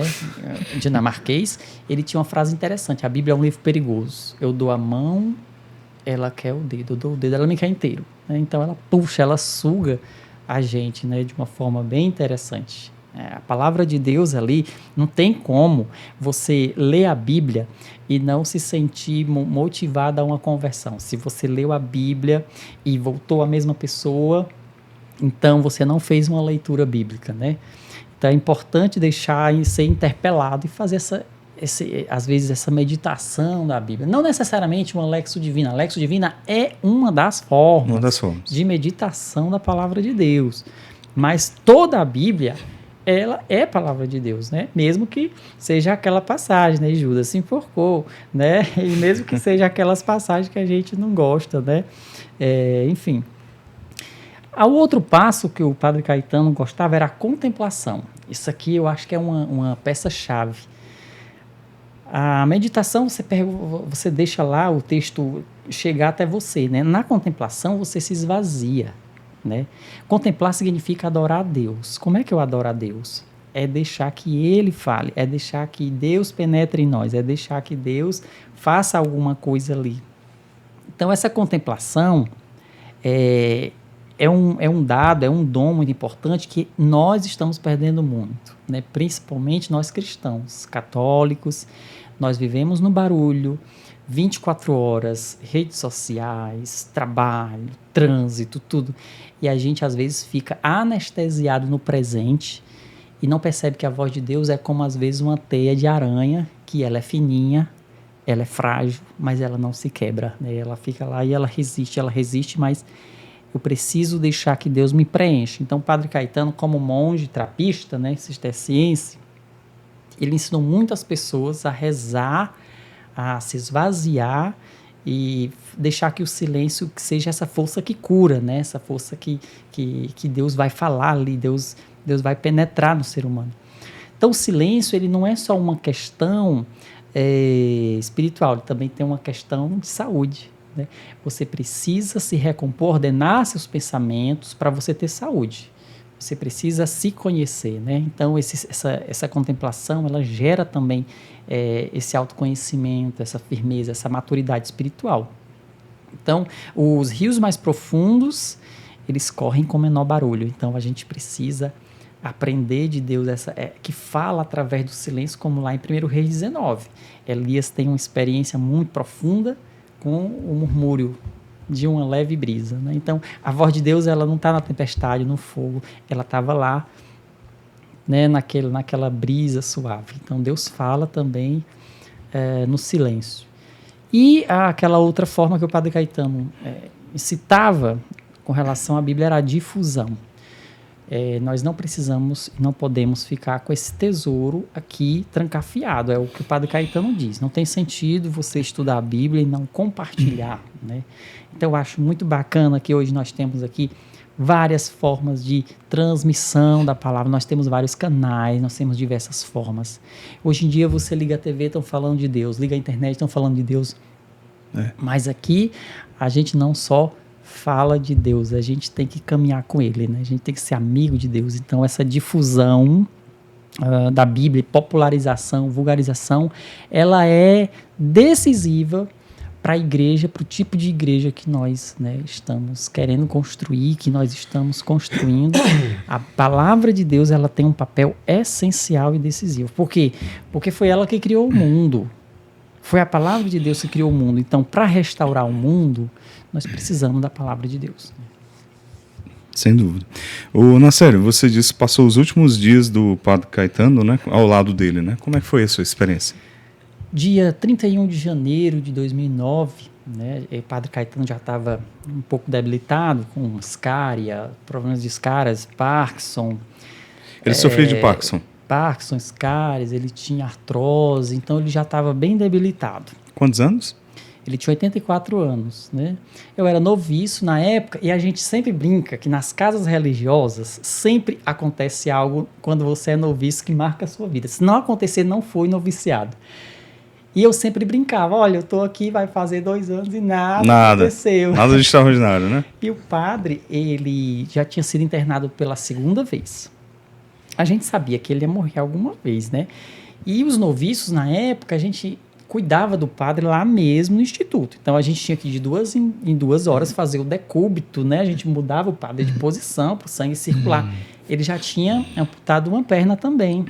S1: dinamarquês, ele tinha uma frase interessante: a Bíblia é um livro perigoso. Eu dou a mão, ela quer o dedo. Eu dou o dedo, ela me quer inteiro. Então ela puxa, ela suga a gente, né, de uma forma bem interessante. A palavra de Deus ali, não tem como você ler a Bíblia e não se sentir motivado a uma conversão. Se você leu a Bíblia e voltou a mesma pessoa, então você não fez uma leitura bíblica, né? Então é importante deixar ser interpelado e fazer às vezes essa meditação da Bíblia. Não necessariamente uma Lexio Divina. A Lexio Divina é uma das formas de meditação da palavra de Deus. Mas toda a Bíblia, ela é palavra de Deus, né? Mesmo que seja aquela passagem, né? Judas se enforcou, né? E mesmo que seja aquelas passagens que a gente não gosta, né? Enfim. O outro passo que o Padre Caetano gostava era a contemplação. Isso aqui eu acho que é uma peça-chave. A meditação, você deixa lá o texto chegar até você, né? Na contemplação, você se esvazia, né? Contemplar significa adorar a Deus. Como é que eu adoro a Deus? É deixar que Ele fale, é deixar que Deus penetre em nós, é deixar que Deus faça alguma coisa ali. Então, essa contemplação é um dado, é um dom muito importante que nós estamos perdendo muito, né? Principalmente nós cristãos, católicos. Nós vivemos no barulho, 24 horas, redes sociais, trabalho, trânsito, tudo. E a gente, às vezes, fica anestesiado no presente e não percebe que a voz de Deus é como, às vezes, uma teia de aranha, que ela é fininha, ela é frágil, mas ela não se quebra, né? Ela fica lá e ela resiste, mas eu preciso deixar que Deus me preencha. Então, o Padre Caetano, como monge trapista, né, cisterciense, ele ensinou muitas pessoas a rezar, a se esvaziar e deixar que o silêncio seja essa força que cura, né? Essa força que Deus vai falar ali, Deus vai penetrar no ser humano. Então, o silêncio ele não é só uma questão espiritual, ele também tem uma questão de saúde, né? Você precisa se recompor, ordenar seus pensamentos para você ter saúde. Você precisa se conhecer, né? Então, essa contemplação, ela gera também esse autoconhecimento, essa firmeza, essa maturidade espiritual. Então, os rios mais profundos, eles correm com menor barulho. Então, a gente precisa aprender de Deus, que fala através do silêncio, como lá em 1 Reis 19. Elias tem uma experiência muito profunda com o murmúrio de uma leve brisa, né? Então, a voz de Deus, ela não está na tempestade, no fogo, ela estava lá, né, naquela brisa suave. Então, Deus fala também no silêncio. E aquela outra forma que o Padre Caetano citava com relação à Bíblia era a difusão. Nós não precisamos e não podemos ficar com esse tesouro aqui trancafiado, é o que o Padre Caetano diz. Não tem sentido você estudar a Bíblia e não compartilhar, né? Então, eu acho muito bacana que hoje nós temos aqui várias formas de transmissão da palavra, nós temos vários canais, nós temos diversas formas. Hoje em dia, você liga a TV, estão falando de Deus, liga a internet, estão falando de Deus. Mas aqui, a gente não só fala de Deus, a gente tem que caminhar com Ele, né? A gente tem que ser amigo de Deus. Então, essa difusão da Bíblia, popularização, vulgarização, ela é decisiva para a igreja, para o tipo de igreja que nós, né, estamos querendo construir, que nós estamos construindo. A palavra de Deus, ela tem um papel essencial e decisivo. Por quê? Porque foi ela que criou o mundo. Foi a palavra de Deus que criou o mundo. Então, para restaurar o mundo, nós precisamos da palavra de Deus.
S2: Sem dúvida. Ô, Nacélio, você disse que passou os últimos dias do Padre Caetano, né, ao lado dele, né? Como é que foi a sua experiência?
S1: Dia 31 de janeiro de 2009, né, o Padre Caetano já estava um pouco debilitado, com escária, problemas de escárias, Parkinson.
S2: Ele sofria de Parkinson?
S1: Parkinson, escárias, ele tinha artrose, então ele já estava bem debilitado.
S2: Quantos anos?
S1: Ele tinha 84 anos, né? Eu era noviço na época e a gente sempre brinca que nas casas religiosas sempre acontece algo quando você é noviço que marca a sua vida. Se não acontecer, não foi noviciado. E eu sempre brincava, olha, eu estou aqui, vai fazer 2 anos e nada aconteceu.
S2: Nada de extraordinário, né?
S1: E o padre, ele já tinha sido internado pela 2ª vez. A gente sabia que ele ia morrer alguma vez, né? E os noviços, na época, a gente cuidava do padre lá mesmo no instituto. Então, a gente tinha que ir de 2 em 2 horas fazer o decúbito, né? A gente mudava o padre de posição para o sangue circular. Ele já tinha amputado uma perna também.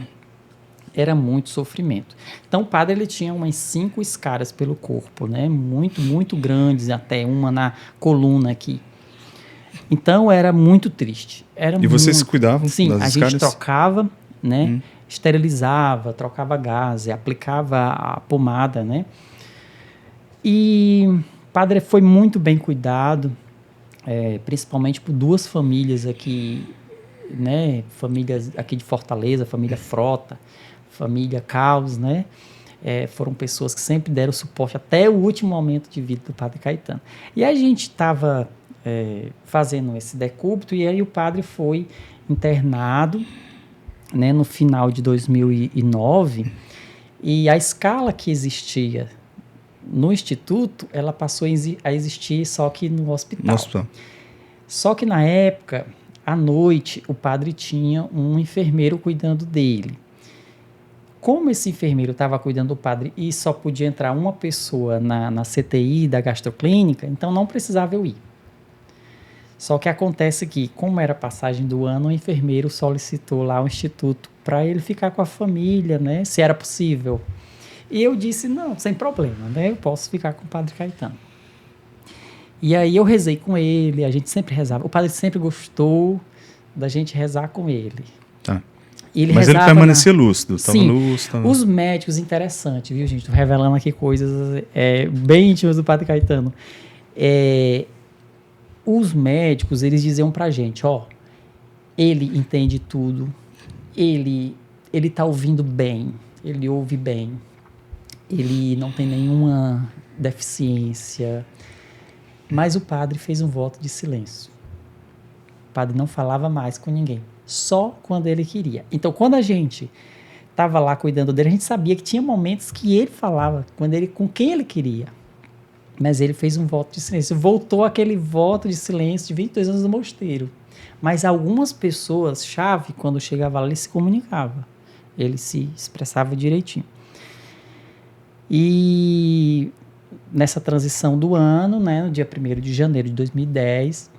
S1: Era muito sofrimento. Então, o padre, ele tinha umas 5 escaras pelo corpo, né? Muito, muito grandes, até uma na coluna aqui. Então, era muito triste.
S2: E vocês se cuidavam das
S1: escaras? Sim, a gente trocava, né? Esterilizava, trocava gás, aplicava a pomada, né? E o padre foi muito bem cuidado, principalmente por 2 famílias aqui, né? Famílias aqui de Fortaleza, família Frota, família Caos, né? Foram pessoas que sempre deram suporte até o último momento de vida do Padre Caetano. E a gente estava fazendo esse decúbito e aí o padre foi internado, né, no final de 2009, e a escala que existia no instituto, ela passou a existir só que no hospital. Só que na época, à noite, o padre tinha um enfermeiro cuidando dele. Como esse enfermeiro estava cuidando do padre e só podia entrar uma pessoa na CTI da gastroclínica, então não precisava eu ir. Só que acontece que, como era a passagem do ano, o enfermeiro solicitou lá o instituto para ele ficar com a família, né? Se era possível. E eu disse, não, sem problema, né? Eu posso ficar com o padre Caetano. E aí eu rezei com ele, a gente sempre rezava. O padre sempre gostou da gente rezar com ele.
S2: Tá.
S1: Mas ele
S2: permanecia lúcido, estava
S1: Sim,
S2: lúcido.
S1: Os médicos, interessante, viu, gente? Estou revelando aqui coisas bem íntimas do padre Caetano. Os médicos, eles diziam pra gente, ele entende tudo, ele tá ouvindo bem, ele ouve bem, ele não tem nenhuma deficiência, mas o padre fez um voto de silêncio. O padre não falava mais com ninguém, só quando ele queria. Então, quando a gente estava lá cuidando dele, a gente sabia que tinha momentos que ele falava com quem ele queria. Mas ele fez um voto de silêncio. Voltou aquele voto de silêncio de 22 anos no mosteiro. Mas algumas pessoas, chave, quando chegava lá, ele se comunicava. Ele se expressava direitinho. E nessa transição do ano, né, no dia 1º de janeiro de 2010,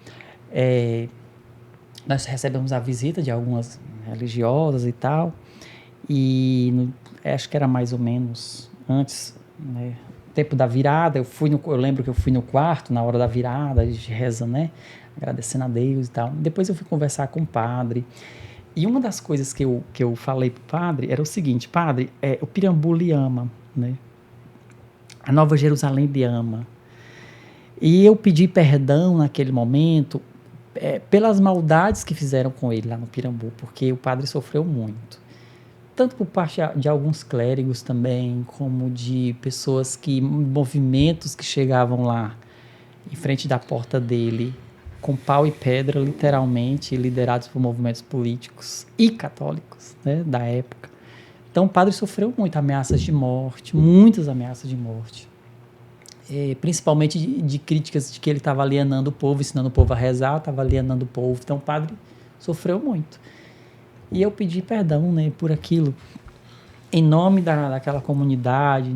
S1: nós recebemos a visita de algumas religiosas e tal. E acho que era mais ou menos antes, né, tempo da virada, eu lembro que eu fui no quarto na hora da virada, a gente reza, né, agradecendo a Deus e tal. Depois eu fui conversar com o padre, e uma das coisas que eu falei pro padre era o seguinte: padre, o Pirambu lhe ama, né, a Nova Jerusalém lhe ama, e eu pedi perdão naquele momento pelas maldades que fizeram com ele lá no Pirambu, porque o padre sofreu muito. Tanto por parte de alguns clérigos também, como de pessoas movimentos que chegavam lá em frente da porta dele, com pau e pedra, literalmente, liderados por movimentos políticos e católicos, né, da época. Então o padre sofreu muito, ameaças de morte, muitas ameaças de morte. Principalmente de críticas de que ele estava alienando o povo, ensinando o povo a rezar, estava alienando o povo. Então o padre sofreu muito. E eu pedi perdão, né, por aquilo, em nome daquela comunidade.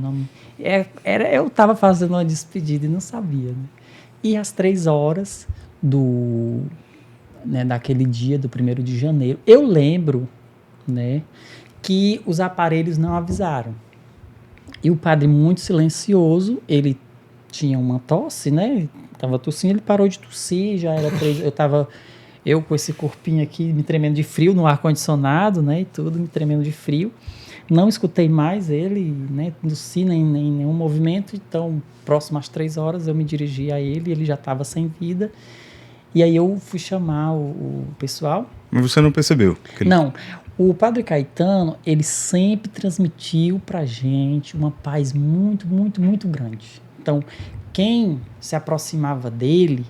S1: Eu estava fazendo uma despedida e não sabia. Né? E às 3h daquele dia, do 1º de janeiro, eu lembro, né, que os aparelhos não avisaram. E o padre, muito silencioso, ele tinha uma tosse, né? Estava tossindo, ele parou de tossir, já era 3. Eu com esse corpinho aqui, me tremendo de frio no ar-condicionado, né, e tudo, me tremendo de frio. Não escutei mais ele, né, tossir nem nenhum movimento. Então, próximo às 3h, eu me dirigi a ele já estava sem vida. E aí eu fui chamar o pessoal.
S2: Mas você não percebeu?
S1: Não. O padre Caetano, ele sempre transmitiu pra gente uma paz muito, muito, muito grande. Então, quem se aproximava dele,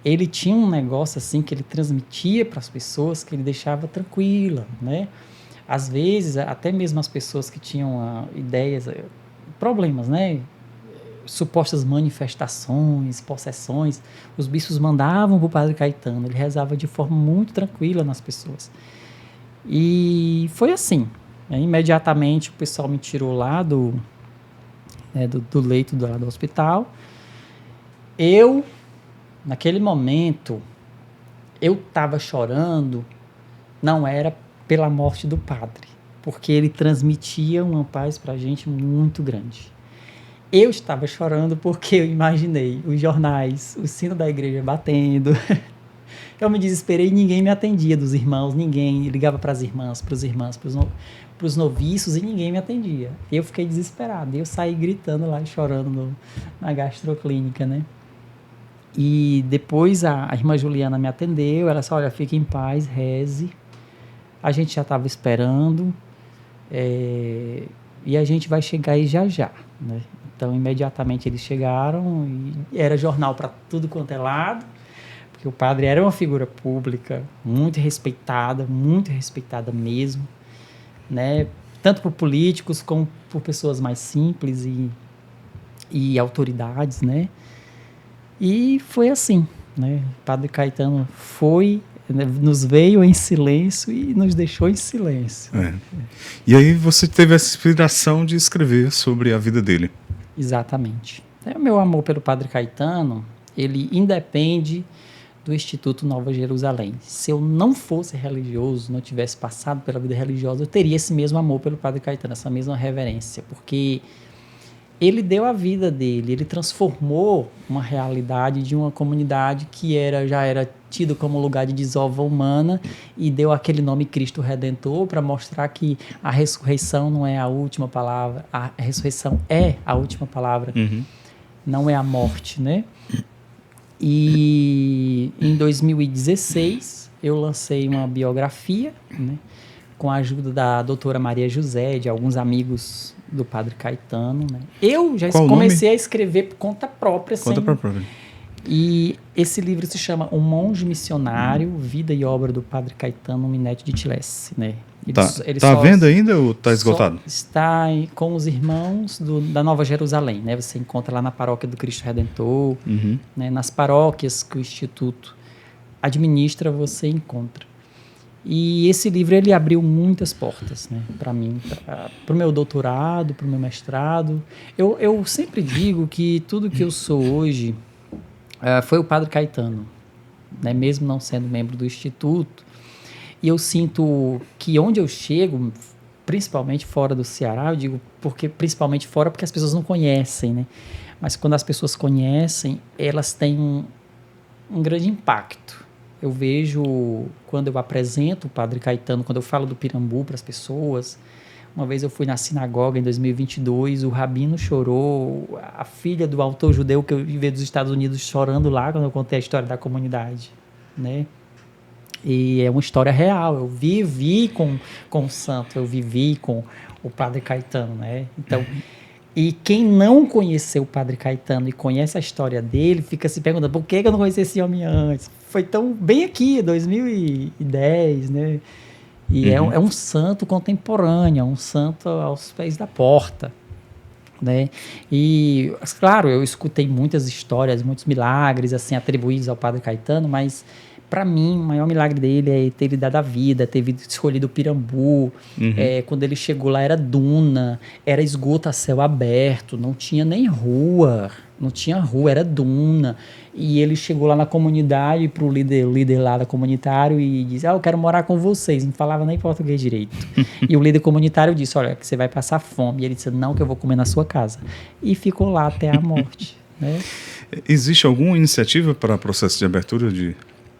S1: ele tinha um negócio assim que ele transmitia para as pessoas, que ele deixava tranquila, né? Às vezes, até mesmo as pessoas que tinham ideias, problemas, né? Supostas manifestações, possessões, os bispos mandavam para o padre Caetano, ele rezava de forma muito tranquila nas pessoas. E foi assim, né? Imediatamente o pessoal me tirou lá do leito do hospital. Naquele momento, eu estava chorando, não era pela morte do padre, porque ele transmitia uma paz para a gente muito grande. Eu estava chorando porque eu imaginei os jornais, o sino da igreja batendo. Eu me desesperei e ninguém me atendia, dos irmãos, ninguém. Eu ligava para as irmãs, para os irmãos, para os noviços, e ninguém me atendia. Eu fiquei desesperado, eu saí gritando lá, chorando na gastroclínica, né? E depois a irmã Juliana me atendeu, ela disse: olha, fique em paz, reze. A gente já estava esperando, e a gente vai chegar aí já, né? Então, imediatamente eles chegaram, e era jornal para tudo quanto é lado, porque o padre era uma figura pública muito respeitada mesmo, né? Tanto por políticos como por pessoas mais simples e autoridades, né? E foi assim, né? O padre Caetano foi Nos veio em silêncio e nos deixou em silêncio.
S2: E aí você teve essa inspiração de escrever sobre a vida dele.
S1: Exatamente. O meu amor pelo Padre Caetano, ele independe do Instituto Nova Jerusalém. Se eu não fosse religioso, não tivesse passado pela vida religiosa, eu teria esse mesmo amor pelo Padre Caetano, essa mesma reverência, porque ele deu a vida dele, ele transformou uma realidade de uma comunidade que já era tido como lugar de desova humana e deu aquele nome Cristo Redentor para mostrar que a ressurreição não é a última palavra, a ressurreição é a última palavra, não é a morte, né? E em 2016 eu lancei uma biografia, né, com a ajuda da doutora Maria José, de alguns amigos do Padre Caetano, né? Eu já comecei a escrever por conta própria. E esse livro se chama O Monge Missionário, Vida e Obra do Padre Caetano Minetti de Tilesse, né?
S2: Está à venda ainda ou está esgotado?
S1: Está com os irmãos da Nova Jerusalém, né? Você encontra lá na paróquia do Cristo Redentor, né? Nas paróquias que o Instituto administra, você encontra. E esse livro ele abriu muitas portas, né? Para mim, para o meu doutorado, para o meu mestrado. Eu sempre digo que tudo que eu sou hoje foi o Padre Caetano, né? Mesmo não sendo membro do Instituto. E eu sinto que onde eu chego, principalmente fora do Ceará, eu digo principalmente fora porque as pessoas não conhecem, né? Mas quando as pessoas conhecem, elas têm um grande impacto. Eu vejo, quando eu apresento o Padre Caetano, quando eu falo do Pirambu para as pessoas, uma vez eu fui na sinagoga em 2022, o rabino chorou, a filha do autor judeu que eu vi dos Estados Unidos chorando lá quando eu contei a história da comunidade, né? E é uma história real, eu vivi com o santo, eu vivi com o Padre Caetano, né? Então, e quem não conheceu o Padre Caetano e conhece a história dele, fica se perguntando, por que eu não conheci esse homem antes? Foi tão bem aqui, 2010, né? E é um santo contemporâneo, é um santo aos pés da porta, né? E, claro, eu escutei muitas histórias, muitos milagres, assim, atribuídos ao Padre Caetano, mas para mim, o maior milagre dele é ter lhe dado a vida, ter escolhido o Pirambu. Quando ele chegou lá era duna, era esgoto a céu aberto, não tinha nem rua, era duna. E ele chegou lá na comunidade para o líder lá da comunitário e disse, eu quero morar com vocês. Não falava nem português direito. E o líder comunitário disse, olha, que você vai passar fome. E ele disse, não, que eu vou comer na sua casa. E ficou lá até a morte, né?
S2: Existe alguma iniciativa para processo de abertura de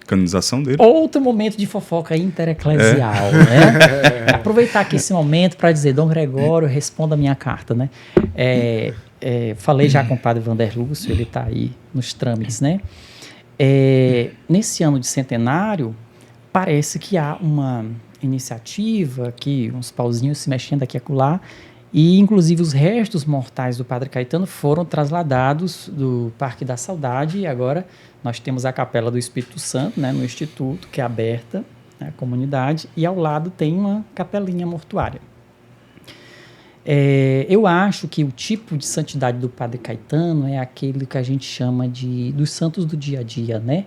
S2: canonização dele?
S1: Outro momento de fofoca intereclesial, né? Aproveitar aqui esse momento para dizer, Dom Gregório, responda a minha carta, né? Falei já com o padre Vander Lúcio, ele está aí nos trâmites, né? Nesse ano de centenário, parece que há uma iniciativa aqui, uns pauzinhos se mexendo aqui e acolá, e inclusive os restos mortais do Padre Caetano foram trasladados do Parque da Saudade e agora nós temos a Capela do Espírito Santo, né, no Instituto, que é aberta, né, à comunidade, e ao lado tem uma capelinha mortuária. Eu acho que o tipo de santidade do Padre Caetano é aquele que a gente chama dos santos do dia a dia, né?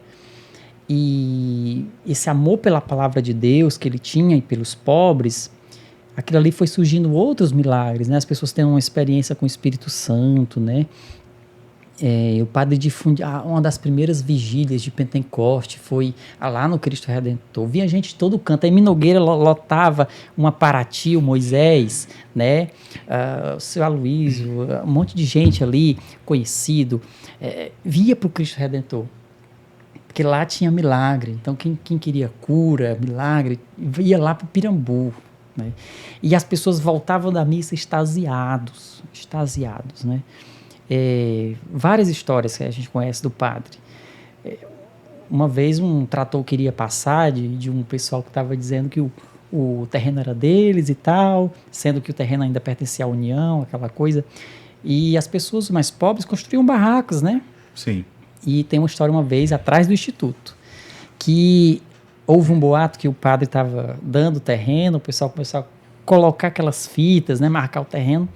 S1: E esse amor pela palavra de Deus que ele tinha e pelos pobres, aquilo ali foi surgindo outros milagres, né? As pessoas têm uma experiência com o Espírito Santo, né? O padre difunde uma das primeiras vigílias de Pentecoste foi lá no Cristo Redentor. Vinha gente de todo canto. Aí Minogueira lotava uma Paraty, o Moisés, né? O seu Aloysio, um monte de gente ali conhecido, via para o Cristo Redentor. Porque lá tinha milagre. Então quem queria cura, milagre, ia lá para o Pirambu. Né? E as pessoas voltavam da missa extasiados, né? Várias histórias que a gente conhece do padre. Uma vez um trator queria passar de um pessoal que estava dizendo que o terreno era deles e tal, sendo que o terreno ainda pertencia à União, aquela coisa. E as pessoas mais pobres construíam barracos, né?
S2: Sim.
S1: E tem uma história uma vez atrás do Instituto, que houve um boato que o padre estava dando o terreno, o pessoal começou a colocar aquelas fitas, né, marcar o terreno,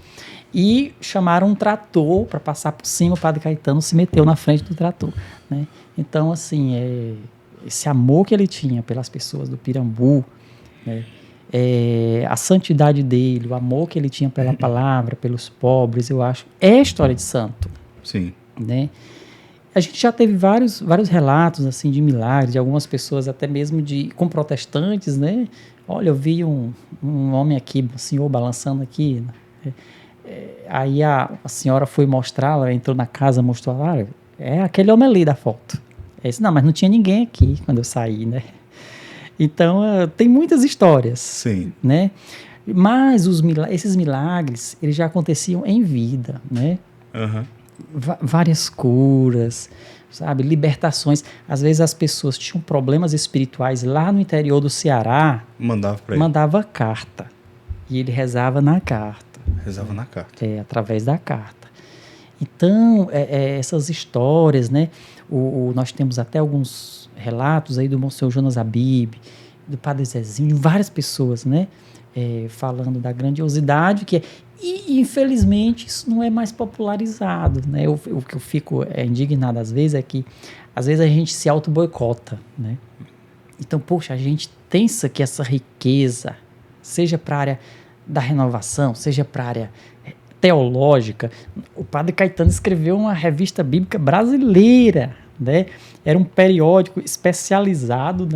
S1: e chamaram um trator para passar por cima. O Padre Caetano se meteu na frente do trator, né? Então, assim, esse amor que ele tinha pelas pessoas do Pirambu, né? A santidade dele, o amor que ele tinha pela palavra, pelos pobres, eu acho, é história de santo.
S2: Sim.
S1: Né? A gente já teve vários relatos assim, de milagres, de algumas pessoas até mesmo com protestantes, né? Olha, eu vi um homem aqui, um senhor balançando aqui. Aí a senhora foi mostrar, ela entrou na casa, mostrou lá, é aquele homem ali da foto. Não, mas não tinha ninguém aqui quando eu saí, né? Então, tem muitas histórias.
S2: Sim.
S1: Né? Mas esses milagres, eles já aconteciam em vida, né?
S2: Uhum.
S1: Várias curas, sabe? Libertações. Às vezes as pessoas tinham problemas espirituais lá no interior do Ceará.
S2: Mandava para ele.
S1: Mandava carta. E ele rezava na carta.
S2: Rezava na carta.
S1: Através da carta. Então, essas histórias, né? Nós temos até alguns relatos aí do Monsenhor Jonas Abib, do Padre Zezinho, de várias pessoas, né? Falando da grandiosidade que é. E, infelizmente, isso não é mais popularizado, né? O que eu fico indignado às vezes é que, às vezes, a gente se auto-boicota, né? Então, poxa, a gente pensa que essa riqueza, seja para a área da renovação, seja para a área teológica, o Padre Caetano escreveu uma revista bíblica brasileira, né? Era um periódico especializado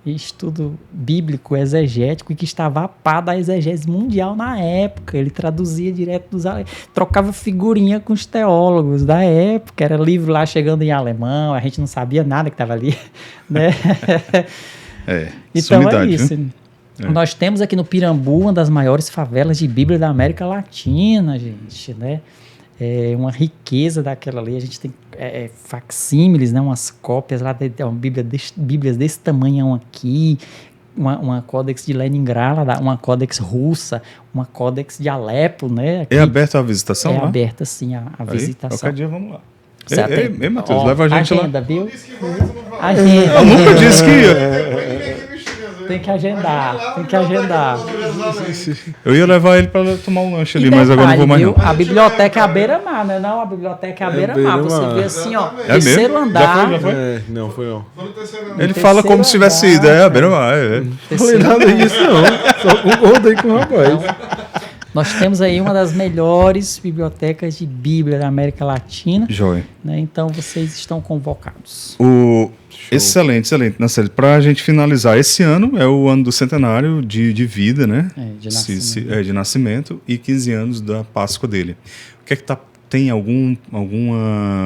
S1: em estudo bíblico, exegético, e que estava a par da exegese mundial na época. Ele traduzia direto trocava figurinha com os teólogos da época, era livro lá chegando em alemão, a gente não sabia nada que estava ali, né? Então é isso. Nós temos aqui no Pirambu uma das maiores favelas de Bíblia da América Latina, gente, né? Uma riqueza daquela ali. A gente tem facsímiles, né? Umas cópias lá, uma Bíblias desse tamanho aqui, uma Codex de Leningrado, uma Codex russa, uma Codex de Alepo, né? Aqui,
S2: é aberta a visitação lá?
S1: É aberta, sim, a visitação.
S2: Qualquer dia vamos lá.
S1: Ei,
S2: Matheus, leva a gente
S1: agenda,
S2: lá.
S1: Viu?
S2: Agenda. Eu nunca disse que ia.
S1: Tem que agendar.
S2: Eu ia levar ele para tomar um lanche ali,
S1: detalhe,
S2: mas agora não vou mais não.
S1: A biblioteca é à beira-mar, não é não? A biblioteca é à beira-mar. Você vê assim, ó,
S2: mesmo?
S1: terceiro andar.
S2: Já foi?
S3: Não, foi não.
S2: Ele fala como se tivesse ido, à beira-mar.
S3: Não falei nada disso não, só concordei com o rapaz.
S1: Então, nós temos aí uma das melhores bibliotecas de Bíblia da América Latina.
S2: Joia.
S1: Né? Então, vocês estão convocados.
S2: Excelente. Marcelo, para a gente finalizar, esse ano é o ano do centenário de vida, né?
S1: De nascimento.
S2: De nascimento e 15 anos da Páscoa dele. O que é que tem alguma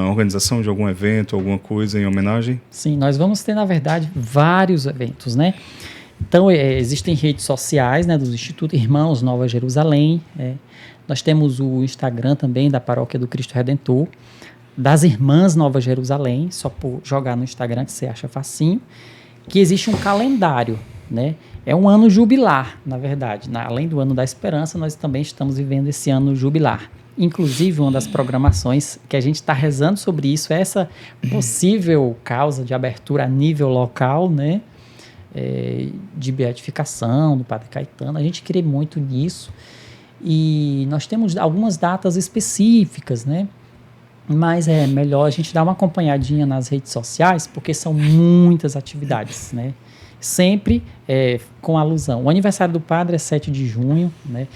S2: organização de algum evento, alguma coisa em homenagem?
S1: Sim, nós vamos ter, na verdade, vários eventos, né? Então, existem redes sociais, né, dos Institutos Irmãos Nova Jerusalém. Nós temos o Instagram também da Paróquia do Cristo Redentor, das Irmãs Nova Jerusalém, só por jogar no Instagram que você acha facinho, que existe um calendário, né? É um ano jubilar, na verdade. Além do ano da esperança, nós também estamos vivendo esse ano jubilar. Inclusive, uma das programações que a gente está rezando sobre isso é essa possível causa de abertura a nível local, né? De beatificação do Padre Caetano. A gente crê muito nisso. E nós temos algumas datas específicas, né? Mas é melhor a gente dar uma acompanhadinha nas redes sociais, porque são muitas atividades, né? Sempre com alusão. O aniversário do padre é 7 de junho, né?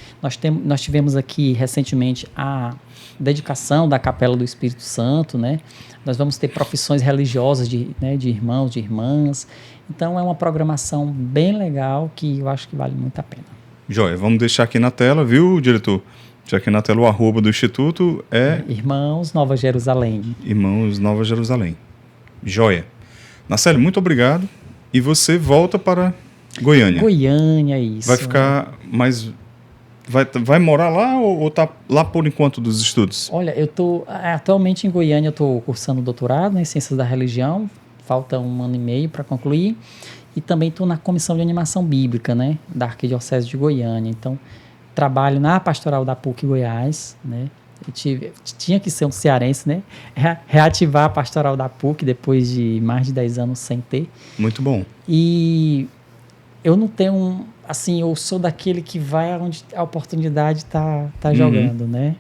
S1: Nós tivemos aqui recentemente a dedicação da Capela do Espírito Santo, né? Nós vamos ter profissões religiosas de irmãos, de irmãs. Então é uma programação bem legal que eu acho que vale muito a pena.
S2: Joia, vamos deixar aqui na tela, viu, diretor? Já aqui na tela o @ do Instituto
S1: Irmãos Nova Jerusalém.
S2: Irmãos Nova Jerusalém. Joia. Nacelle, muito obrigado. E você volta para Goiânia.
S1: Goiânia, isso.
S2: Vai ficar mais... Vai morar lá ou tá lá por enquanto dos estudos?
S1: Olha, eu estou atualmente em Goiânia, eu estou cursando doutorado em Ciências da Religião, falta 1 ano e meio para concluir, e também estou na Comissão de Animação Bíblica, né, da Arquidiocese de Goiânia. Então, trabalho na Pastoral da PUC Goiás, né, tinha que ser um cearense, né, reativar a Pastoral da PUC depois de mais de 10 anos sem ter.
S2: Muito bom.
S1: E eu não tenho assim, eu sou daquele que vai onde a oportunidade está jogando, né?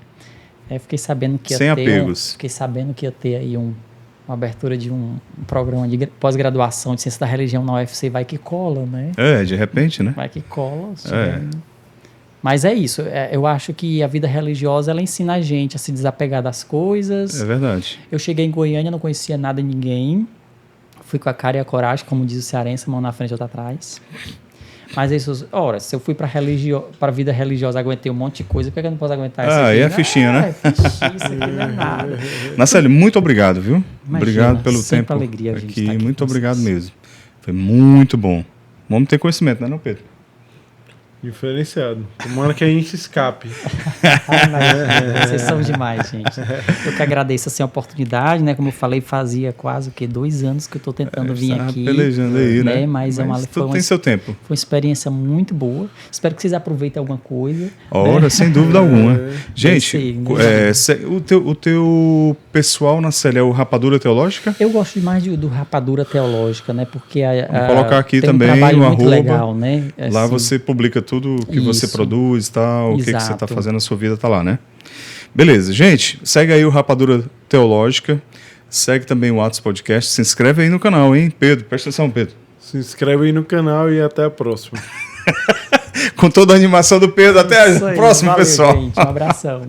S1: Fiquei sabendo que ia
S2: sem
S1: ter
S2: apegos.
S1: Fiquei sabendo que ia ter aí uma abertura de um programa de pós-graduação de ciência da religião na UFC, vai que cola, né?
S2: De repente, né?
S1: Vai que cola. Mas é isso. Eu acho que a vida religiosa, ela ensina a gente a se desapegar das coisas.
S2: É verdade.
S1: Eu cheguei em Goiânia, não conhecia nada de ninguém. Fui com a cara e a coragem, como diz o cearense, mão na frente e outra atrás. Mas isso, se eu fui para a vida religiosa, aguentei um monte de coisa, por que eu não posso aguentar isso aqui?
S2: Aí é fichinha, né?
S1: É fichinha, isso aqui não é nada.
S2: Naceli, muito obrigado, viu?
S1: Imagina,
S2: obrigado pelo
S1: sempre
S2: tempo
S1: alegria a gente
S2: aqui.
S1: estar aqui
S2: Muito
S1: com
S2: obrigado
S1: vocês.
S2: mesmo. Foi muito bom. Vamos ter conhecimento, não, Pedro?
S3: Diferenciado. Tomara que a gente escape.
S1: Vocês são demais, gente. Eu que agradeço assim, a oportunidade, né? Como eu falei, fazia quase 2 anos que eu estou tentando vir aqui.
S2: Pelejando aí, né?
S1: Mas
S2: tudo tem seu tempo.
S1: Foi uma experiência muito boa. Espero que vocês aproveitem alguma coisa.
S2: Ora,
S1: né?
S2: sem dúvida alguma. Gente,
S1: ser, né?
S2: o teu pessoal na Célia é o Rapadura Teológica?
S1: Eu gosto demais do Rapadura Teológica, né? Porque
S2: Vou colocar aqui
S1: tem
S2: também
S1: um trabalho
S2: o
S1: muito
S2: arroba.
S1: legal, né?
S2: Lá
S1: Assim,
S2: você publica tudo que você
S1: Isso.
S2: produz e tal, o que você está
S1: Exato.
S2: fazendo na sua vida, tá lá, né? Beleza, gente, segue aí o Rapadura Teológica, segue também o Atos Podcast, se inscreve aí no canal, hein, Pedro? Presta atenção, Pedro.
S3: Se inscreve aí no canal e até a próxima.
S2: Com toda a animação do Pedro, até
S1: isso
S2: a
S1: aí.
S2: próxima,
S1: Valeu,
S2: pessoal.
S1: gente. Um abração.